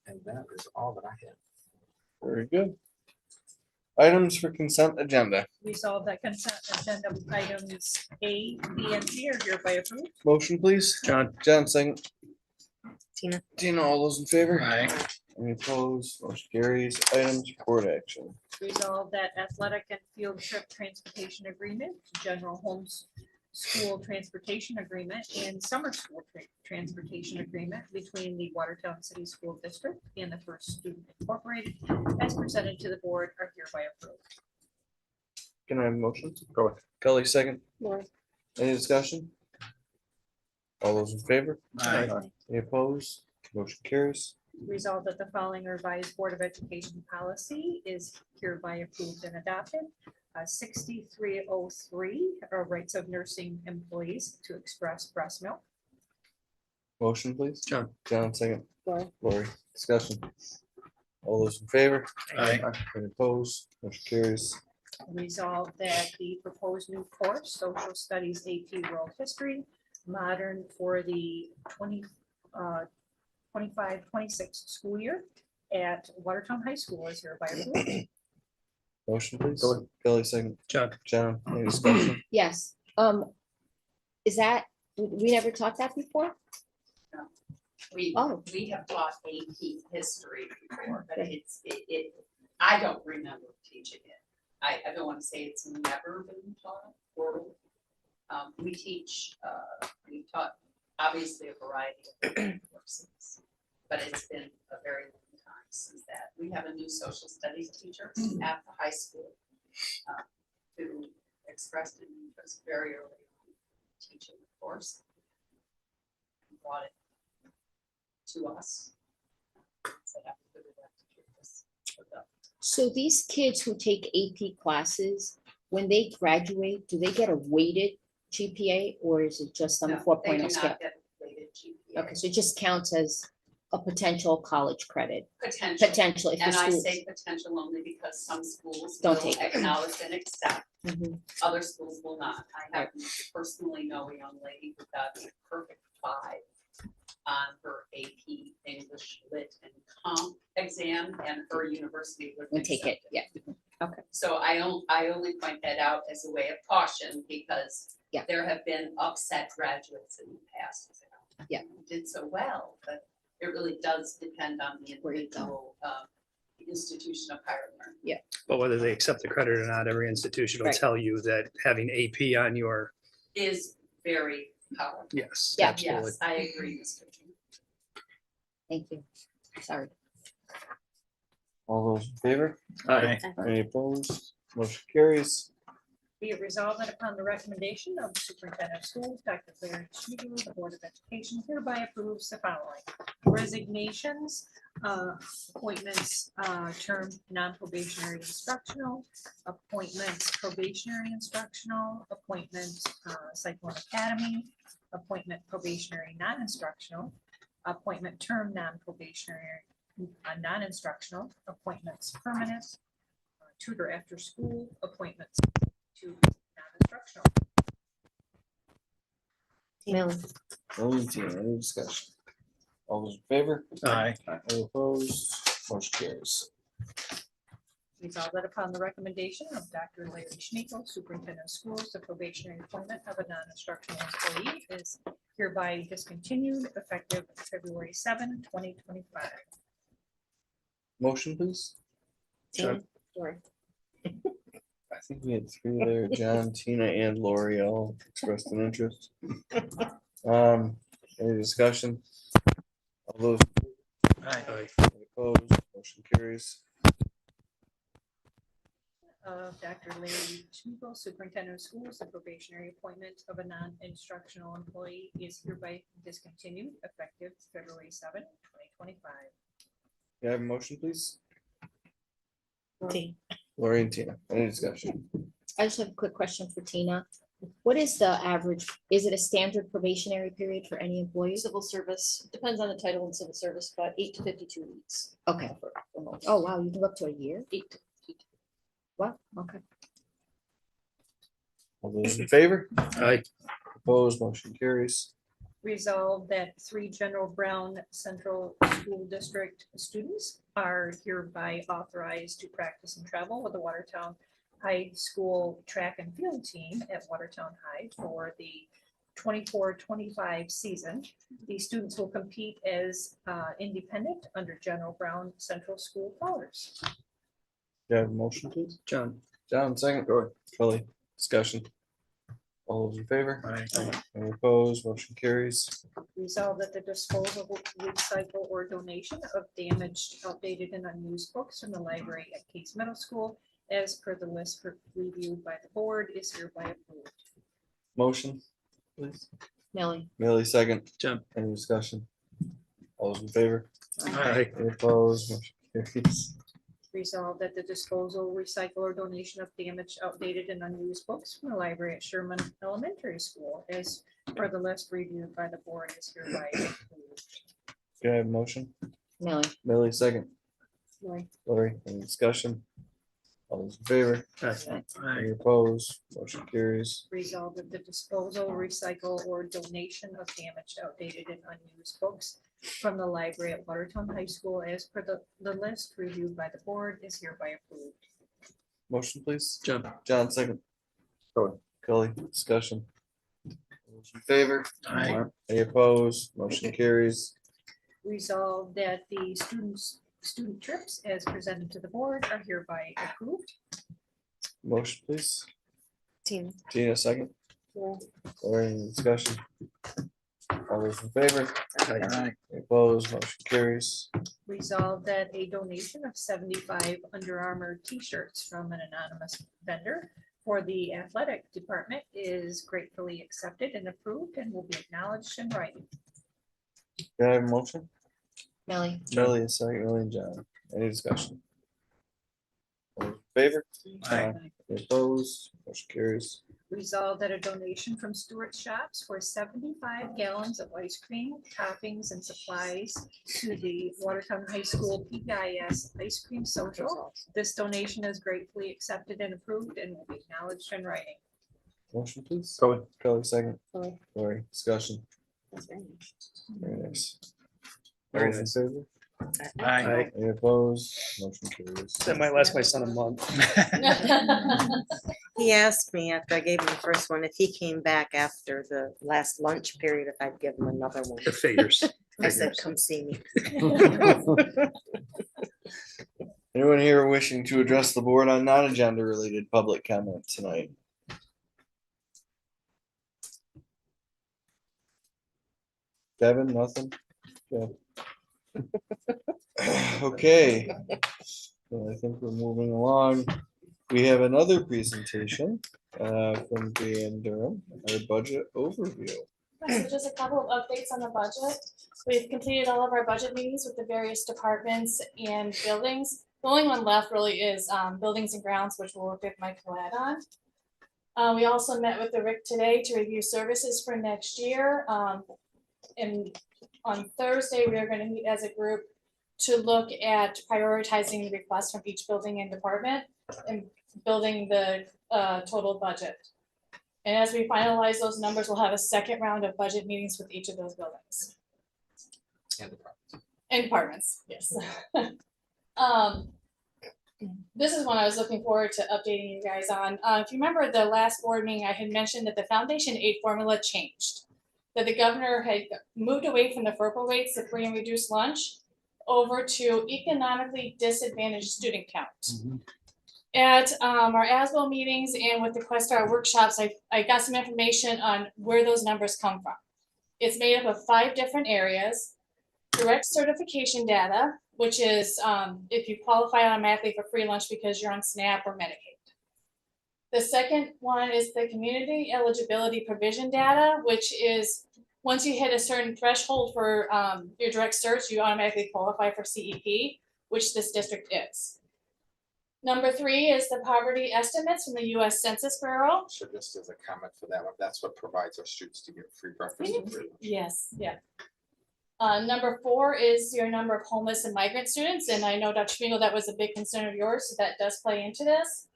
And that is all that I have. Very good. Items for consent agenda. Resolve that consent agenda items A, B, and C are hereby approved. Motion, please. John. John, second. Tina. Tina, all those in favor? Aye. Any opposed? Motion carries. Items, report action. Resolve that athletic and field trip transportation agreement, general homes school transportation agreement, and summer school transportation agreement between the Watertown City School District and the First Student Incorporated, as presented to the board, are hereby approved. Can I have a motion? Go ahead. Kelly, second. Any discussion? All those in favor? Aye. Any opposed? Motion carries. Resolved that the following revised Board of Education policy is hereby approved and adopted. 6303, rights of nursing employees to express breast milk. Motion, please. John. John, second. Lori. Lori, discussion. All those in favor? Aye. Any opposed? Motion carries. Resolved that the proposed new course, Social Studies AP World History, Modern for the 25-26 school year at Watertown High School is hereby approved. Motion, please. Kelly, second. John. John, any discussion? Yes, is that, we never taught that before? We, Oh. we have taught AP history before, but I don't remember teaching it. I don't want to say it's never been taught, or, we teach, we taught obviously a variety of different courses, but it's been a very long time since that. We have a new social studies teacher at the high school, who expressed an interest very early on teaching the course. And brought it to us. So I have to put it back to this. So these kids who take AP classes, when they graduate, do they get a weighted GPA or is it just on the No, 4.0 they do scale? not get weighted GPA. Okay, so it just counts as a potential college credit. Potential. Potential, if the And I school- say potential only because some schools Don't will take it. acknowledge and accept, Mhm. other schools will not. I happen to personally know a young lady who got a perfect 5 on her AP English Lit and Comp exam, and her university would Would take it, accept yeah. Okay. So I only point that out as a way of caution, because Yeah. there have been upset graduates in the past. who say, "Oh, Yeah. you did so well," but it really does depend on the Where you go. individual institution of higher learning. Yeah. But whether they accept the credit or not, every institution will Right. tell you that having AP on your, Is very powerful. yes, Yeah. absolutely. Yes, I agree, Mr. Chairman. Thank you. Sorry. All those in favor? Aye. Any opposed? Motion carries. Be it resolved that upon the recommendation of the superintendent of schools, Dr. Larry Schmidl, the Board of Education hereby approves the following resignations, appointments, term non-probationary instructional, appointments probationary instructional, appointments Cyclone Academy, appointment probationary non-instructional, appointment term non-probationary non-instructional, appointments permanent, tutor after school, appointments to non-instructional. Only Tina, any discussion? All those in favor? Aye. Any opposed? Motion carries. Resolved that upon the recommendation of Dr. Larry Schmidl, Superintendent of Schools, the probationary appointment of a non-instructional employee is hereby discontinued effective February 7, 2025. Motion, please. Tina, Lori. I think we had 3 there. John, Tina, and Lori all expressed an interest. Any discussion? All those Aye. any opposed? Motion carries. Of Dr. Larry Schmidl, Superintendent of Schools, the probationary appointment of a non-instructional employee is hereby discontinued effective February 7, 2025. Can I have a motion, please? T. Lori and Tina, any discussion? I just have a quick question for Tina. What is the average, is it a standard probationary period for any employee? Civil service, depends on the title in civil service, but 8 to 52 weeks. Okay. Oh, wow, you can go up to a year? 8 to Wow, okay. All those in favor? Aye. Opposed, motion carries. Resolved that 3 General Brown Central School District students are hereby authorized to practice and travel with the Watertown High School track and field team at Watertown High for the 24-25 season. These students will compete as independent under General Brown Central School colors. Can I have a motion, please? John. John, second. Go ahead. Kelly, discussion. All those in favor? Aye. Any opposed, motion carries. Resolve that the disposal, recycle, or donation of damaged, outdated, and unused books from the library at Case Middle School, as per the list reviewed by the board, is hereby approved. Motion, please. Millie. Millie, second. John. Any discussion? All those in favor? Aye. Any opposed, motion carries. Resolve that the disposal, recycle, or donation of damaged, outdated, and unused books from the library at Sherman Elementary School, as per the list reviewed by the board, is hereby approved. Can I have a motion? Millie. Millie, second. Lori. Lori, any discussion? All those in favor? Aye. Any opposed, motion carries. Resolve that the disposal, recycle, or donation of damaged, outdated, and unused books from the library at Watertown High School, as per the list reviewed by the board, is hereby approved. Motion, please. John. John, second. Go ahead. Kelly, discussion. All those in favor? Aye. Any opposed, motion carries. Resolve that the student trips as presented to the board are hereby approved. Motion, please. Tina. Tina, second. Lori, any discussion? All those in favor? Aye. Any opposed, motion carries. Resolve that a donation of 75 Under Armour t-shirts from an anonymous vendor for the athletic department is gratefully accepted and approved and will be acknowledged in writing. Can I have a motion? Millie. Millie, a second. Millie and John. Any discussion? All those in favor? Aye. Any opposed, motion carries. Resolve that a donation from Stewart Shops for 75 gallons of ice cream, toppings, and supplies to the Watertown High School PBIS Ice Cream Social. This donation is gratefully accepted and approved and will be acknowledged in writing. Motion, please. Go ahead. Kelly, second. Lori. Lori, discussion. Very nice. All Very those in favor? Aye. Any opposed, motion carries. That might last my son a month. He asked me after I gave him the first one, if he came back after the last lunch period, if I'd give him another one. It figures. I said, come see me. Anyone here wishing to address the board on non-agenda related public comment tonight? Kevin, nothing? Okay. Okay. So I think we're moving along. We have another presentation from Dan Durham, our budget overview. So just a couple of updates on the budget. We've completed all of our budget meetings with the various departments and buildings. The only one left really is buildings and grounds, which we'll work with Mike Collette on. We also met with the RIC today to review services for next year. And on Thursday, we are going to meet as a group to look at prioritizing the requests from each building and department and building the total budget. And as we finalize those numbers, we'll have a second round of budget meetings with each of those buildings. And departments, yes. This is one I was looking forward to updating you guys on. If you remember the last board meeting, I had mentioned that the foundation aid formula changed. That the governor had moved away from the FERPA rates, the free and reduced lunch, over to economically disadvantaged student count. At our ASBO meetings and with the Questar workshops, I got some information on where those numbers come from. It's made up of 5 different areas. Direct certification data, which is if you qualify automatically for free lunch because you're on SNAP or Medicaid. The second one is the community eligibility provision data, which is once you hit a certain threshold for your direct certs, you automatically qualify for CEP. which this district is. Number 3 is the poverty estimates from the US Census Bureau. So just as a comment for that one, that's what provides our students to get free breakfast and free lunch. Yes, yeah. Number 4 is your number of homeless and migrant students, and I know Dr. Schmiegel, that was a big concern of yours, so that does play into this.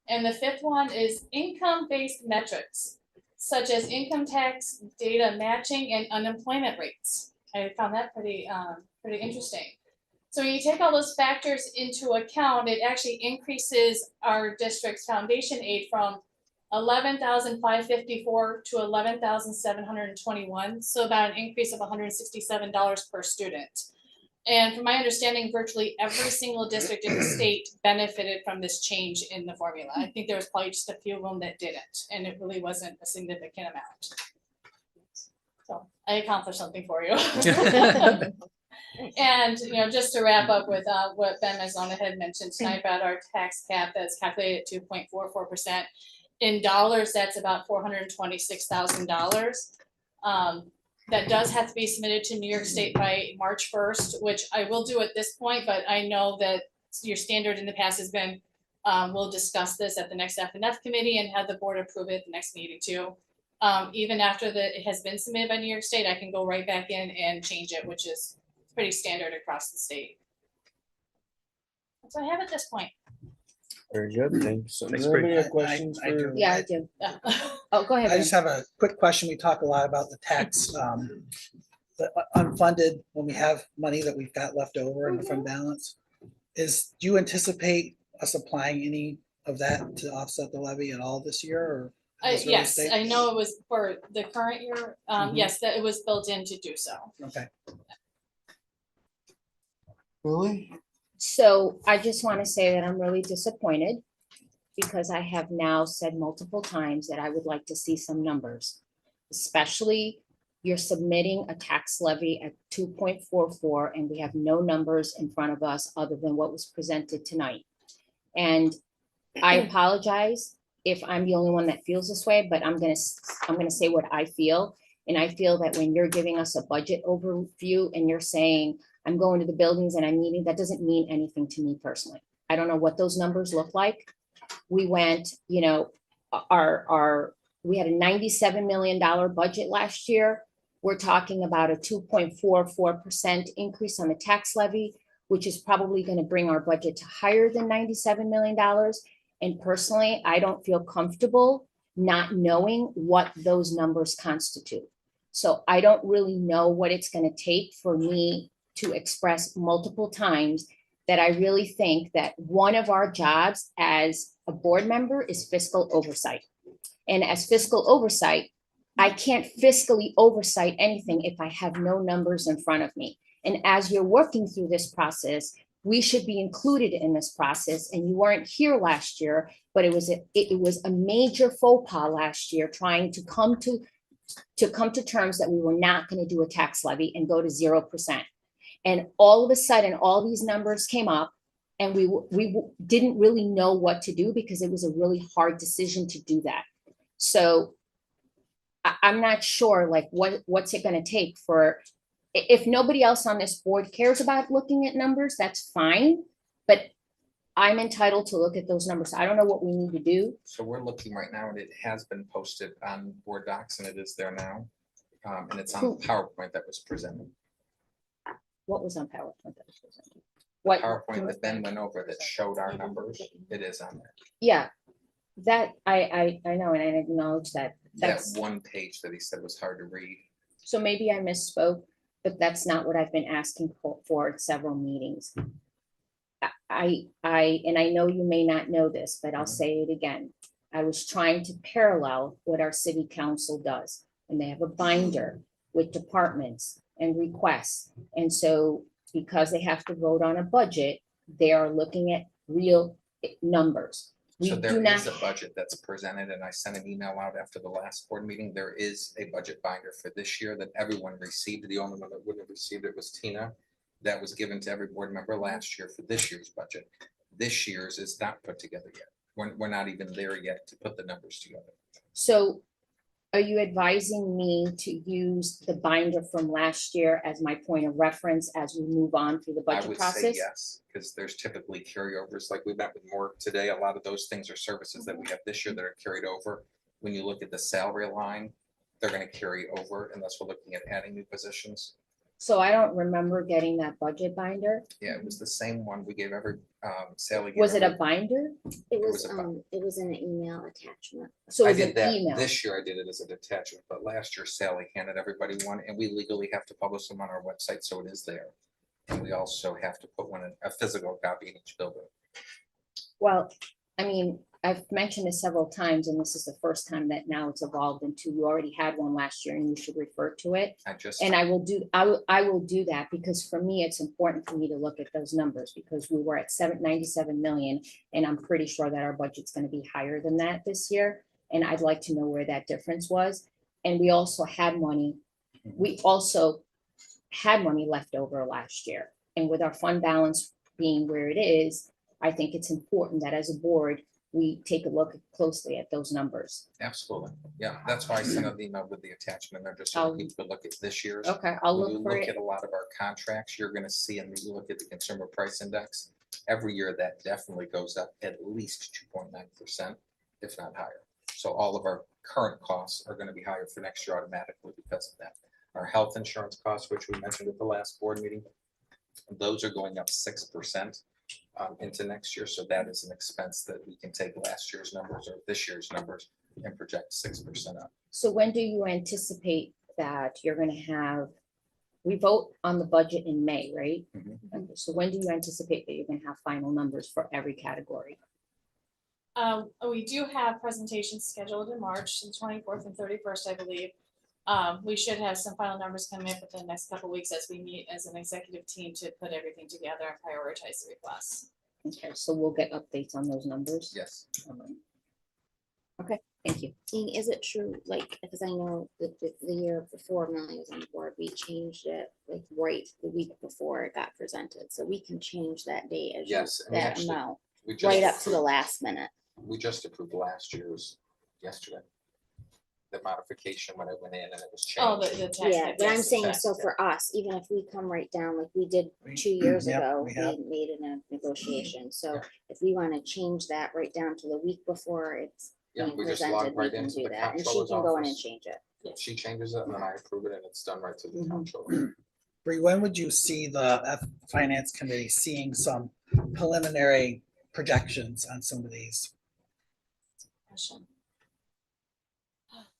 And the 5th one is income-based metrics, such as income tax data matching and unemployment rates. I found that pretty interesting. So when you take all those factors into account, it actually increases our district's foundation aid from $11,554 to $11,721, so about an increase of $167 per student. And from my understanding, virtually every single district in the state benefited from this change in the formula. I think there was probably just a few of them that didn't, and it really wasn't a significant amount. So I accomplished something for you. And, you know, just to wrap up with what Ben Mazzona had mentioned tonight about our tax cap that's calculated at 2.44%. In dollars, that's about $426,000. That does have to be submitted to New York State by March 1st, which I will do at this point, but I know that your standard in the past has been, we'll discuss this at the next FNF committee and have the board approve it at the next meeting too. Even after it has been submitted by New York State, I can go right back in and change it, which is pretty standard across the state. That's what I have at this point. Very good, thanks. So, Thanks, do you have Bree. any questions I do. for? Yeah, I do. Oh, go ahead. I just Ben. have a quick question. We talk a lot about the tax, the unfunded, when we have money that we've got left over in the fund balance. Do you anticipate us applying any of that to offset the levy at all this year, or? this early Yes, stage? I know it was for the current year. Yes, that it was built in to do so. Okay. Really? So I just want to say that I'm really disappointed because I have now said multiple times that I would like to see some numbers. Especially you're submitting a tax levy at 2.44 and we have no numbers in front of us other than what was presented tonight. And I apologize if I'm the only one that feels this way, but I'm gonna say what I feel. And I feel that when you're giving us a budget overview and you're saying, I'm going to the buildings and I'm meeting, that doesn't mean anything to me personally. I don't know what those numbers look like. We went, you know, we had a $97 million budget last year. We're talking about a 2.44% increase on the tax levy, which is probably going to bring our budget to higher than $97 million. And personally, I don't feel comfortable not knowing what those numbers constitute. So I don't really know what it's going to take for me to express multiple times that I really think that one of our jobs as a board member is fiscal oversight. And as fiscal oversight, I can't fiscally oversight anything if I have no numbers in front of me. And as you're working through this process, we should be included in this process. And you weren't here last year, but it was a major faux pas last year trying to come to terms that we were not going to do a tax levy and go to 0%. And all of a sudden, all these numbers came up and we didn't really know what to do because it was a really hard decision to do that. So I'm not sure like what's it going to take for, if nobody else on this board cares about looking at numbers, that's fine. But I'm entitled to look at those numbers. I don't know what we need to do. So we're looking right now and it has been posted on board docs and it is there now. And it's on the PowerPoint that was presented. What was on PowerPoint that was presented? What PowerPoint that Ben went over that showed our numbers, it is on there. Yeah, that I know, and I acknowledge that. That one page that he said was hard to read. So maybe I misspoke, but that's not what I've been asking for at several meetings. And I know you may not know this, but I'll say it again. I was trying to parallel what our city council does, and they have a binder with departments and requests. And so because they have to vote on a budget, they are looking at real numbers. So there is a budget that's presented and I sent an email out after the last board meeting. There is a budget binder for this year that everyone received. The only one that wouldn't have received it was Tina. That was given to every board member last year for this year's budget. This year's is not put together yet. We're not even there yet to put the numbers together. So Are you advising me to use the binder from last year as my point of reference as we move on through the I budget would say process? yes, because there's typically carryovers, like we met with more today, a lot of those things are services that we have this year that are carried over. When you look at the salary line, they're gonna carry over unless we're looking at adding new positions. So I don't remember getting that budget binder. Yeah, it was the same one we gave every, Sally. gave Was it a every- binder? It was a It was in an email attachment. So I it was did an that, email. this year I did it as a detachment, but last year Sally handed everybody one, and we legally have to publish them on our website, so it is there. And we also have to put one in, a physical copy in each building. Well, I mean, I've mentioned this several times, and this is the first time that now it's evolved into, you already had one last year and you should refer to it. And I will do that because for me, it's important for me to look at those numbers because we were at 97 million. And I'm pretty sure that our budget's gonna be higher than that this year. And I'd like to know where that difference was. And we also had money left over last year. And with our fund balance being where it is, I think it's important that as a board, we take a look closely at those numbers. Absolutely. Yeah, that's why I sent out the email with the attachment there, just so I'll- that people could look at this year's. Okay, I'll When look you for look it. at a lot of our contracts, you're gonna see, and you look at the consumer price index, every year that definitely goes up at least 2.9%, if not higher. So all of our current costs are gonna be higher for next year automatically because of that. Our health insurance costs, which we mentioned at the last board meeting, those are going up 6%. Into next year, so that is an expense that we can take last year's numbers or this year's numbers and project 6% up. So when do you anticipate that you're gonna have, we vote on the budget in May, right? Okay, so when do you anticipate that you're gonna have final numbers for every category? We do have presentations scheduled in March, the 24th and 31st, I believe. We should have some final numbers coming up within the next couple of weeks as we meet as an executive team to put everything together and prioritize the requests. Okay, so we'll get updates on those numbers? Yes. Okay, thank you. Is it true, like, because I know that the year before Melanie was on the board, we changed it like right the week before it got presented, so we can change that date as Yes, and we that actually- amount, we just right up to the approved- last minute. We just approved last year's yesterday. The modification when it went in and it was changed. Oh, the tax. Yeah, but I'm yes, saying, tax, so yeah. for us, even if we come right down, like we did 2 years Yep, ago, we we have. made it a negotiation, so if we want to change that right down to the week before it's Yeah, being we just presented, log we right can into do the that, and she comptroller's can go in and office. change it. She changes it and then I approve it and it's done right to the comptroller. Bree, when would you see the finance committee seeing some preliminary projections on some of these?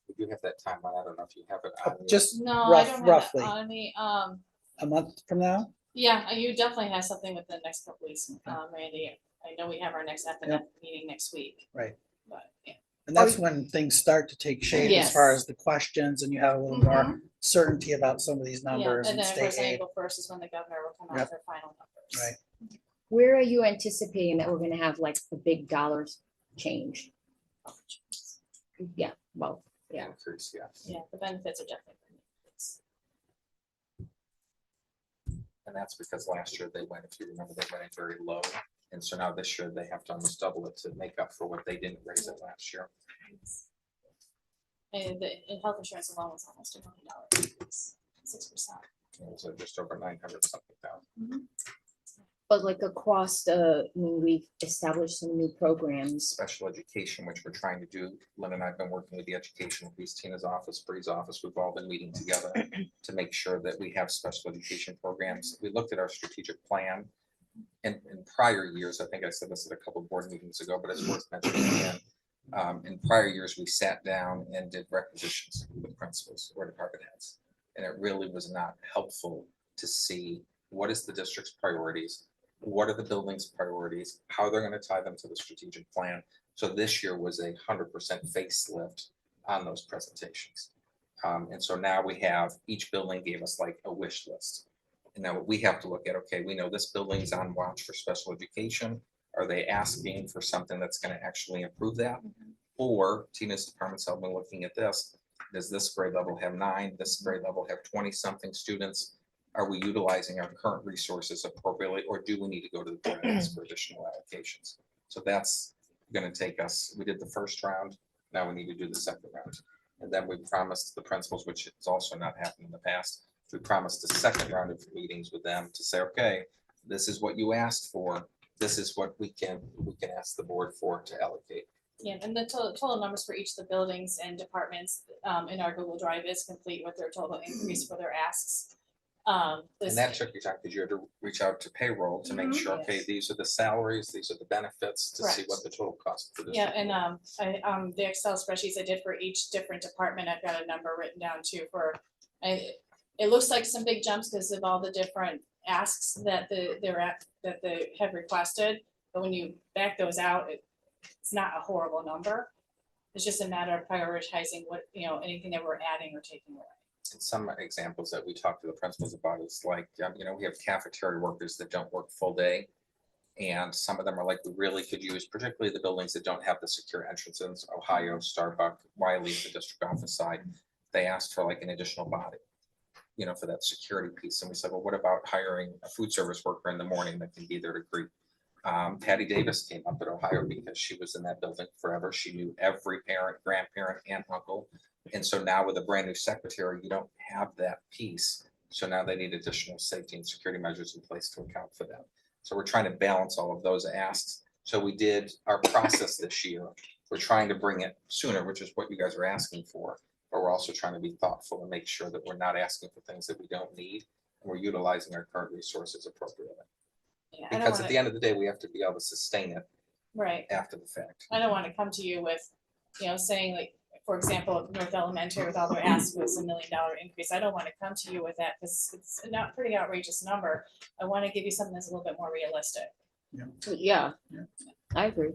We do have that timeline. I don't know if you have it on. your- Just No, I rough, don't have roughly, that on me. a month from now? Yeah, you definitely have something within the next couple weeks, Randy. I know we have our next FNF meeting next week, Right. but yeah. And that's when things start to take shape as far Yes. as the questions and you have a little more certainty about some of these Yeah, numbers and and then of state course, aid. April 1st is when the governor will come out Yep. with her final numbers. Right. Where are you anticipating that we're gonna have like a big dollars change? Yeah, well, yeah. Increase, yeah. Yeah, the benefits are definitely. And that's because last year they went, if you remember, they went in very low. And so now this year they have to almost double it to make up for what they didn't raise it last year. And the health insurance alone was almost $1 million, 6%. So just over 900 something thousand. But like across the, I mean, we've established some new programs. Special education, which we're trying to do. Lynn and I have been working with the education piece, Tina's office, Bree's office. We've all been meeting together to make sure that we have special education programs. We looked at our strategic plan. In prior years, I think I said this at a couple of board meetings ago, but it's worth mentioning again. In prior years, we sat down and did requisitions with principals or department heads. And it really was not helpful to see what is the district's priorities, what are the building's priorities, how they're going to tie them to the strategic plan. So this year was 100% facelift on those presentations. And so now we have, each building gave us like a wish list. And now we have to look at, okay, we know this building's on watch for special education. Are they asking for something that's going to actually improve that? Or Tina's department's helped me looking at this. Does this grade level have 9? This grade level have 20 something students? Are we utilizing our current resources appropriately, or do we need to go to the board and ask for additional allocations? So that's going to take us, we did the first round, now we need to do the second round. And then we promised the principals, which has also not happened in the past, we promised a second round of meetings with them to say, okay, this is what you asked for. This is what we can ask the board for to allocate. Yeah, and the total numbers for each of the buildings and departments in our Google Drive is complete with their total increase for their asks. And that took you time because you had to reach out to payroll to make sure, okay, Yes. these are the salaries, these are the benefits, to see Correct. what the total cost for this. Yeah, and the Excel spreadsheets I did for each different department, I've got a number written down too for, it looks like some big jumps because of all the different asks that that they have requested. But when you back those out, it's not a horrible number. It's just a matter of prioritizing what, anything that we're adding or taking away. And some examples that we talked to the principals about is like, we have cafeteria workers that don't work full day. And some of them are like, we really could use, particularly the buildings that don't have the secure entrances, Ohio, Starbucks, Wiley, the district office side. They asked for like an additional body, for that security piece. And we said, well, what about hiring a food service worker in the morning that can be there to greet? Patty Davis came up at Ohio because she was in that building forever. She knew every parent, grandparent, and uncle. And so now with a brand new secretary, you don't have that piece. So now they need additional safety and security measures in place to account for that. So we're trying to balance all of those asks. So we did our process this year. We're trying to bring it sooner, which is what you guys are asking for. But we're also trying to be thoughtful and make sure that we're not asking for things that we don't need. And we're utilizing our current resources appropriately. Yeah, I don't Because at wanna- the end of the day, we have to be able to sustain it Right. after the fact. I don't want to come to you with, saying like, for example, North Elementary with all their asks was $1 million increase. I don't want to come to you with that because it's a not pretty outrageous number. I want to give you something that's a little bit more realistic. Yeah, I agree.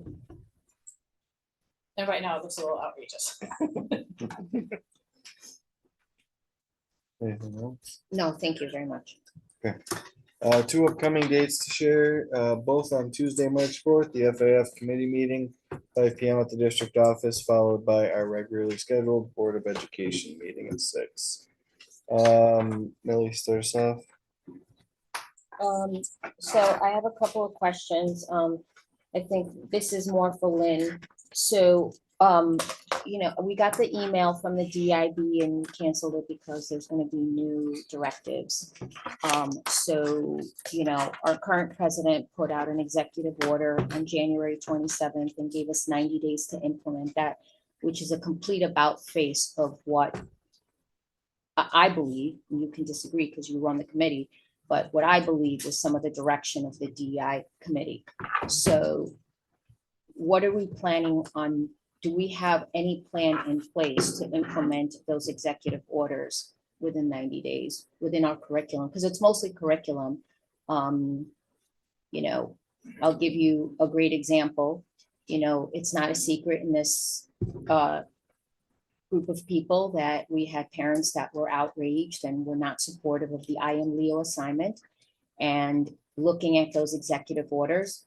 And right now it looks a little outrageous. Anything else? No, thank you very much. Okay. Two upcoming dates to share, both on Tuesday, March 4th, the FAF committee meeting, 5 PM at the district office, followed by our regularly scheduled Board of Education meeting at 6. Millie starts off. So I have a couple of questions. I think this is more for Lynn. So, we got the email from the DIB and canceled it because there's gonna be new directives. So, our current president put out an executive order on January 27th and gave us 90 days to implement that, which is a complete about face of what I believe, and you can disagree because you run the committee, but what I believe is some of the direction of the DEI committee. So what are we planning on? Do we have any plan in place to implement those executive orders within 90 days within our curriculum? Because it's mostly curriculum. I'll give you a great example. It's not a secret in this group of people that we had parents that were outraged and were not supportive of the I Am Leo assignment. And looking at those executive orders,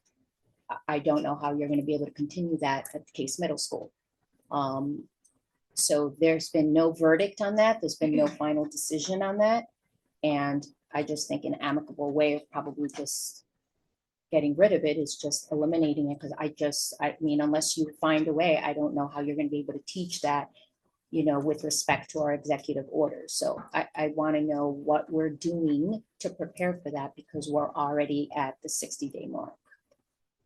I don't know how you're going to be able to continue that at the Case Middle School. So there's been no verdict on that. There's been no final decision on that. And I just think an amicable way of probably just getting rid of it is just eliminating it. Because unless you find a way, I don't know how you're going to be able to teach that, with respect to our executive orders. So I want to know what we're doing to prepare for that because we're already at the 60-day mark.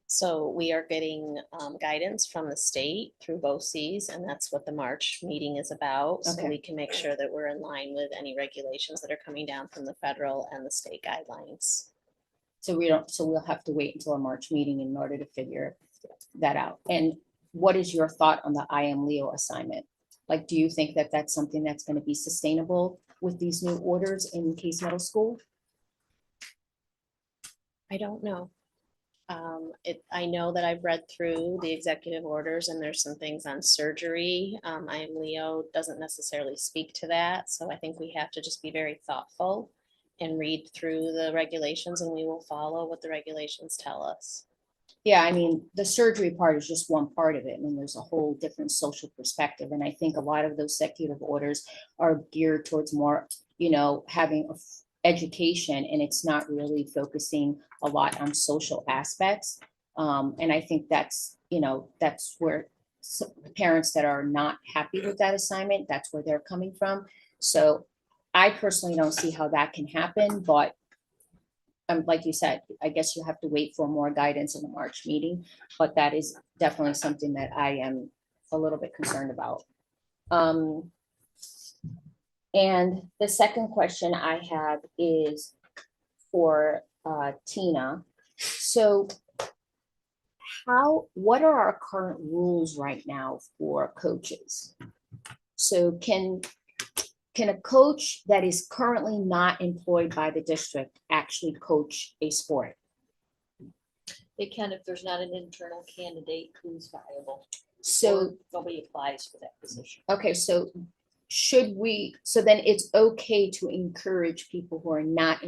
So we are getting guidance from the state through BOCES, and that's what the March meeting is about. So Okay. we can make sure that we're in line with any regulations that are coming down from the federal and the state guidelines. So we'll have to wait until our March meeting in order to figure that out. And what is your thought on the I Am Leo assignment? Like, do you think that that's something that's going to be sustainable with these new orders in Case Middle School? I don't know. I know that I've read through the executive orders and there's some things on surgery. I Am Leo doesn't necessarily speak to that. So I think we have to just be very thoughtful and read through the regulations, and we will follow what the regulations tell us. Yeah, the surgery part is just one part of it. There's a whole different social perspective. And I think a lot of those executive orders are geared towards more, having education, and it's not really focusing a lot on social aspects. And I think that's where parents that are not happy with that assignment. That's where they're coming from. So I personally don't see how that can happen, but like you said, I guess you have to wait for more guidance in the March meeting, but that is definitely something that I am a little bit concerned about. And the second question I have is for Tina. So what are our current rules right now for coaches? So can a coach that is currently not employed by the district actually coach a sport? They can if there's not an internal candidate who's viable. So or nobody applies for that position. okay, so so then it's okay to encourage people who are not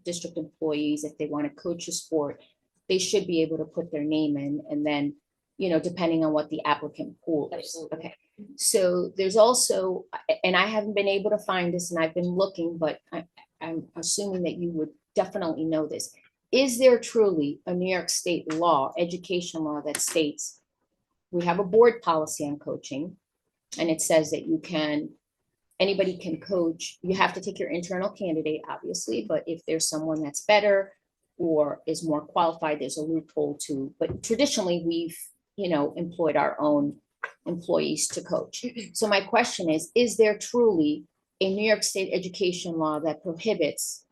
district employees, if they want to coach a sport, they should be able to put their name in, and then, depending on what the applicant pool is. Absolutely. Okay. So there's also, and I haven't been able to find this, and I've been looking, but I'm assuming that you would definitely know this. Is there truly a New York State law, education law, that states we have a board policy on coaching, and it says that anybody can coach. You have to take your internal candidate, obviously, but if there's someone that's better or is more qualified, there's a loophole too. But traditionally, we've, employed our own employees to coach. So my question is there truly a New York State education law that prohibits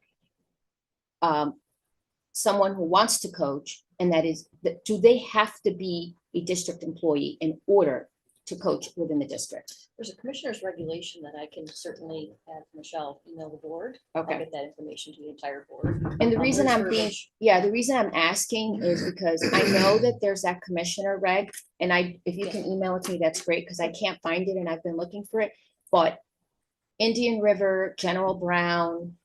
someone who wants to coach, and do they have to be a district employee in order to coach within the district? There's a commissioner's regulation that I can certainly have Michelle email the board. Okay. I'll get that information to the entire board. And the reason There's I'm verbiage. the reason I'm asking is because I know that there's that commissioner reg, and if you can email it to me, that's great, because I can't find it and I've been looking for it. But Indian River, General Brown,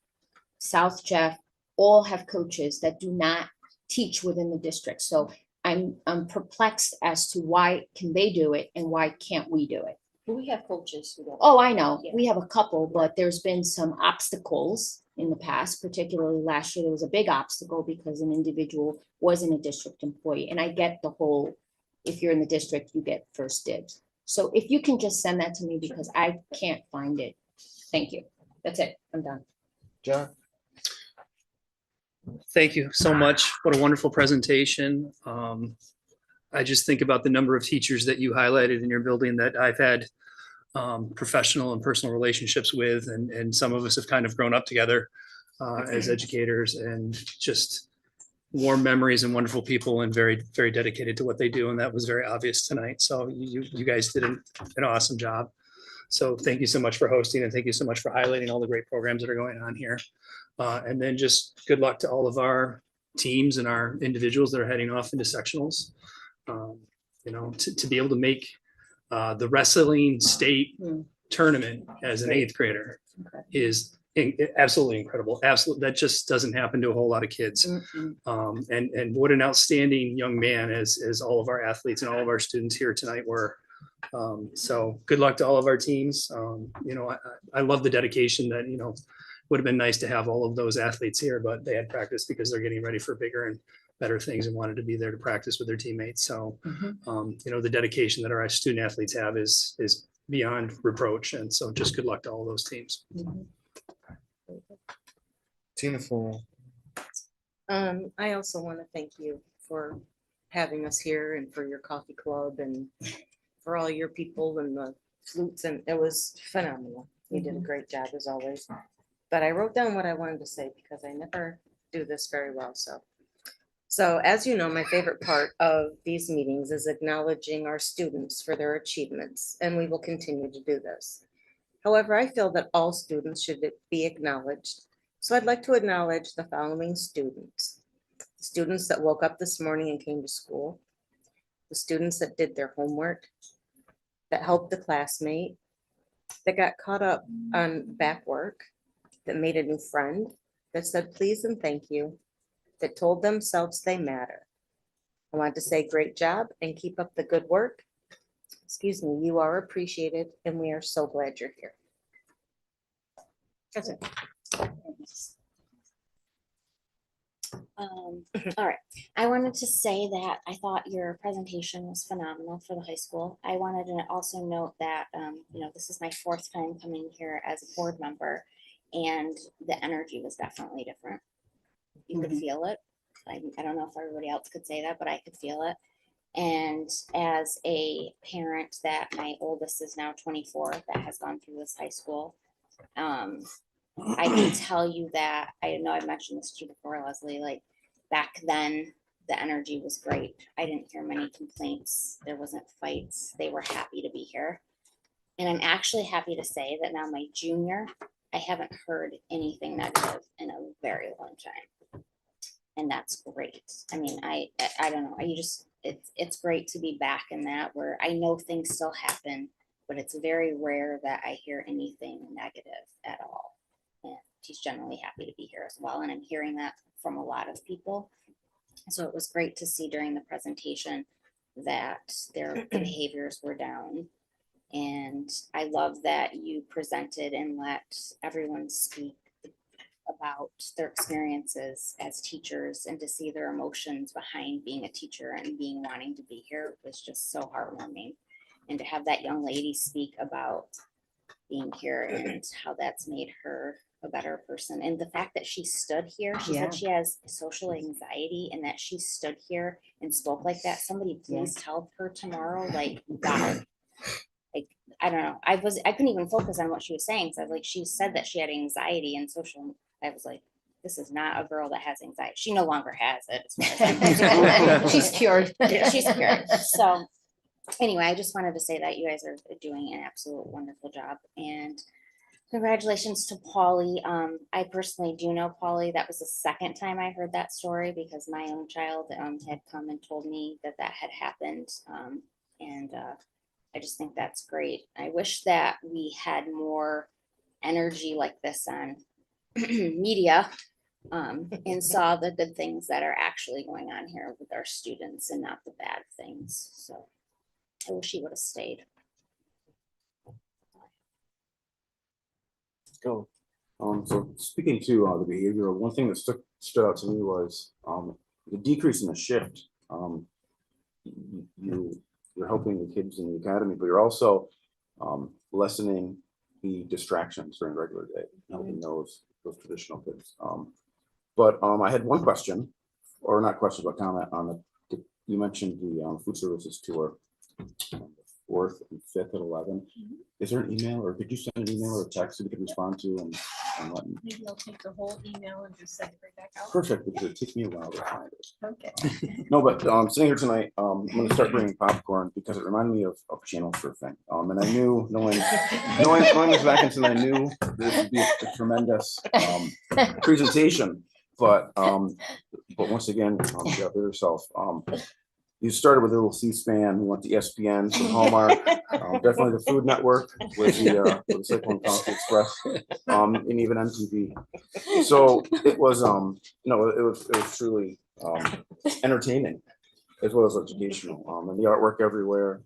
South Jeff, all have coaches that do not teach within the district. So I'm perplexed as to why can they do it and why can't we do it? But we have coaches who don't. Oh, I know. Yeah. We have a couple, but there's been some obstacles in the past, particularly last year. There was a big obstacle because an individual wasn't a district employee. And I get the whole, if you're in the district, you get first dibs. So if you can just send that to me, because I can't find it. Thank you. That's it. I'm done. John? Thank you so much. What a wonderful presentation. I just think about the number of teachers that you highlighted in your building that I've had professional and personal relationships with, and some of us have kind of grown up together as educators, and just warm memories and wonderful people, and very, very dedicated to what they do. And that was very obvious tonight. So you guys did an awesome job. So thank you so much for hosting, and thank you so much for highlighting all the great programs that are going on here. And then just good luck to all of our teams and our individuals that are heading off into sectionals. To be able to make the wrestling state tournament as an 8th grader is absolutely incredible. Absolutely. That just doesn't happen to a whole lot of kids. And what an outstanding young man as all of our athletes and all of our students here tonight were. So good luck to all of our teams. I love the dedication that, would have been nice to have all of those athletes here, but they had practice because they're getting ready for bigger and better things and wanted to be there to practice with their teammates. So, the dedication that our student athletes have is beyond reproach. And so just good luck to all those teams. Tina Full. I also want to thank you for having us here and for your coffee club and for all your people and the flutes, and it was phenomenal. You did a great job as always. But I wrote down what I wanted to say because I never do this very well. So as you know, my favorite part of these meetings is acknowledging our students for their achievements, and we will continue to do this. However, I feel that all students should be acknowledged. So I'd like to acknowledge the following students. The students that woke up this morning and came to school, the students that did their homework, that helped the classmate, that got caught up on back work, that made a new friend, that said please and thank you, that told themselves they matter. I want to say great job and keep up the good work. Excuse me, you are appreciated and we are so glad you're here. That's it. All right, I wanted to say that I thought your presentation was phenomenal for the high school. I wanted to also note that, this is my 4th time coming here as a board member, and the energy was definitely different. You could feel it. I don't know if everybody else could say that, but I could feel it. And as a parent that my oldest is now 24, that has gone through this high school, I can tell you that, I know I mentioned this to you before, Leslie, like back then, the energy was great. I didn't hear many complaints. There wasn't fights. They were happy to be here. And I'm actually happy to say that now my junior, I haven't heard anything negative in a very long time. And that's great. I mean, I don't know. It's great to be back in that, where I know things still happen, but it's very rare that I hear anything negative at all. And he's generally happy to be here as well. And I'm hearing that from a lot of people. So it was great to see during the presentation that their behaviors were down. And I love that you presented and let everyone speak about their experiences as teachers, and to see their emotions behind being a teacher and wanting to be here was just so heartwarming. And to have that young lady speak about being here and how that's made her a better person. And the fact that she stood here, she said she has social anxiety, and that she stood here and spoke like that. Somebody please tell her tomorrow, like, wow. Like, I don't know. I couldn't even focus on what she was saying. So like, she said that she had anxiety and social. I was like, this is not a girl that has anxiety. She no longer has it, as far as I'm concerned. She's cured. She's cured. So anyway, I just wanted to say that you guys are doing an absolute wonderful job, and congratulations to Polly. I personally do know Polly. That was the second time I heard that story, because my own child had come and told me that had happened. I just think that's great. I wish that we had more energy like this on media, and saw the good things that are actually going on here with our students and not the bad things. So I wish he would have stayed. Go. So speaking to the behavioral, one thing that stood out to me was the decrease in the shift. You're helping the kids in the academy, but you're also lessening the distractions during regular day, helping those traditional kids. But I had one question, or not question, but comment on you mentioned the food services tour, 4th and 5th at 11. Is there an email, or could you send an email or a text that we could respond to and let me? Maybe I'll take the whole email and just send it right back out. Perfect, because it takes me a while to find it. Okay. No, but sitting here tonight, I'm going to start bringing popcorn because it reminded me of channel surfing. And I knew knowing this back into, I knew this would be a tremendous presentation. But once again, you got yourself. You started with a little C-SPAN, we went to ESPN, some Hallmark, definitely the Food Network with the Cyclone Express, and even MTV. So it was, it was truly entertaining as well as educational, and the artwork everywhere.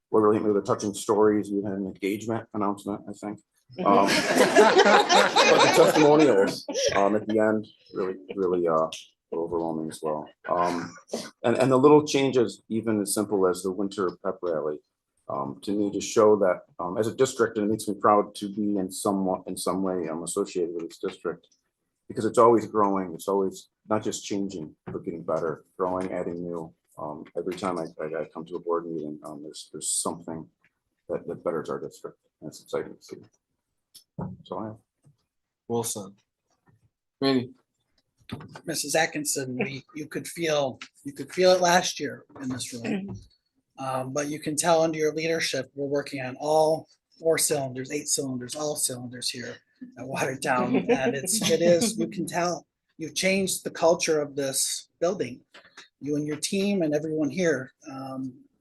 What really made the touching stories. We had an engagement announcement, I think. But the testimonials at the end really overwhelming as well. And the little changes, even as simple as the winter pep rally, to me just show that as a district, and it makes me proud to be in some way associated with this district, because it's always growing. It's always not just changing, but getting better, growing, adding new. Every time I come to a board meeting, there's something that betters our district. And it's exciting to see. So I have. Well said. Randy. Mrs. Atkinson, you could feel it last year in this room. But you can tell under your leadership, we're working on all 4 cylinders, 8 cylinders, all cylinders here at Watertown. And you can tell you've changed the culture of this building. You and your team and everyone here.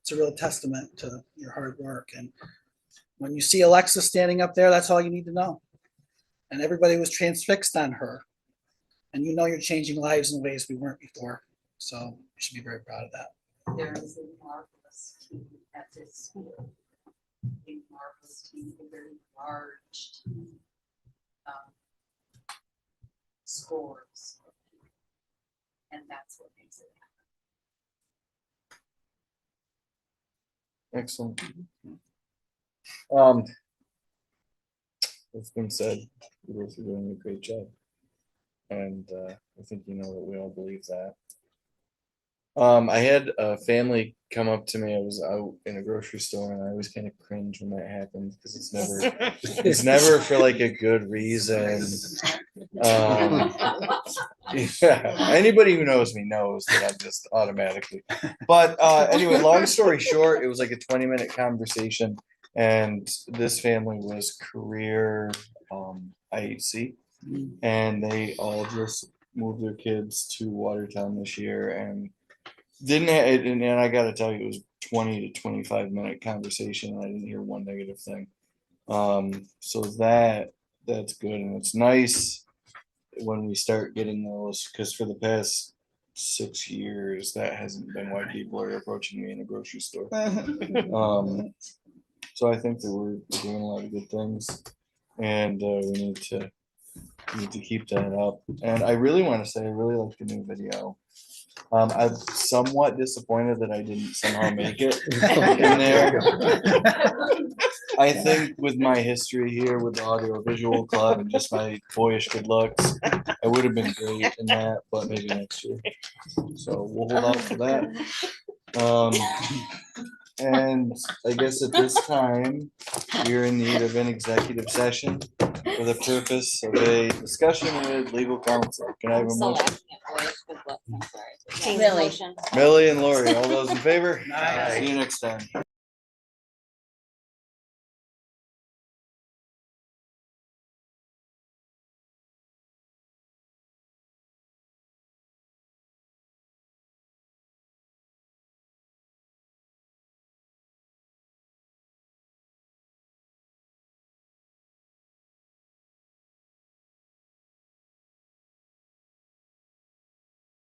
It's a real testament to your hard work. And when you see Alexa standing up there, that's all you need to know. And everybody was transfixed on her. And you're changing lives in ways we weren't before. So you should be very proud of that. There is a marvelous team at this school. A marvelous team, a very large team. Scores. and that's what makes it Excellent. It's been said, you guys are doing a great job. And I think you know that we all believe that. I had a family come up to me. I was out in a grocery store, and I always kind of cringe when that happens because it's never for like a good reason. Yeah, anybody who knows me knows that I'm just automatically. But anyway, long story short, it was like a 20-minute conversation, and this family was career IHC, and they all just moved their kids to Watertown this year, and didn't have, and I gotta tell you, it was 20 to 25-minute conversation, and I didn't hear one negative thing. So that's good, and it's nice when we start getting those, because for the past 6 years, that hasn't been why people are approaching me in a grocery store. So I think that we're doing a lot of good things, and we need to keep that up. And I really want to say I really like the new video. I'm somewhat disappointed that I didn't somehow make it in there. I think with my history here with the audio visual club and just my boyish good looks, I would have been great in that, but maybe next year. So we'll hold out for that. And I guess at this time, we're in need of an executive session for the purpose of a discussion with legal counsel. Can I have a motion? Millie. Millie and Lori, all those in favor? Aye. See you next time.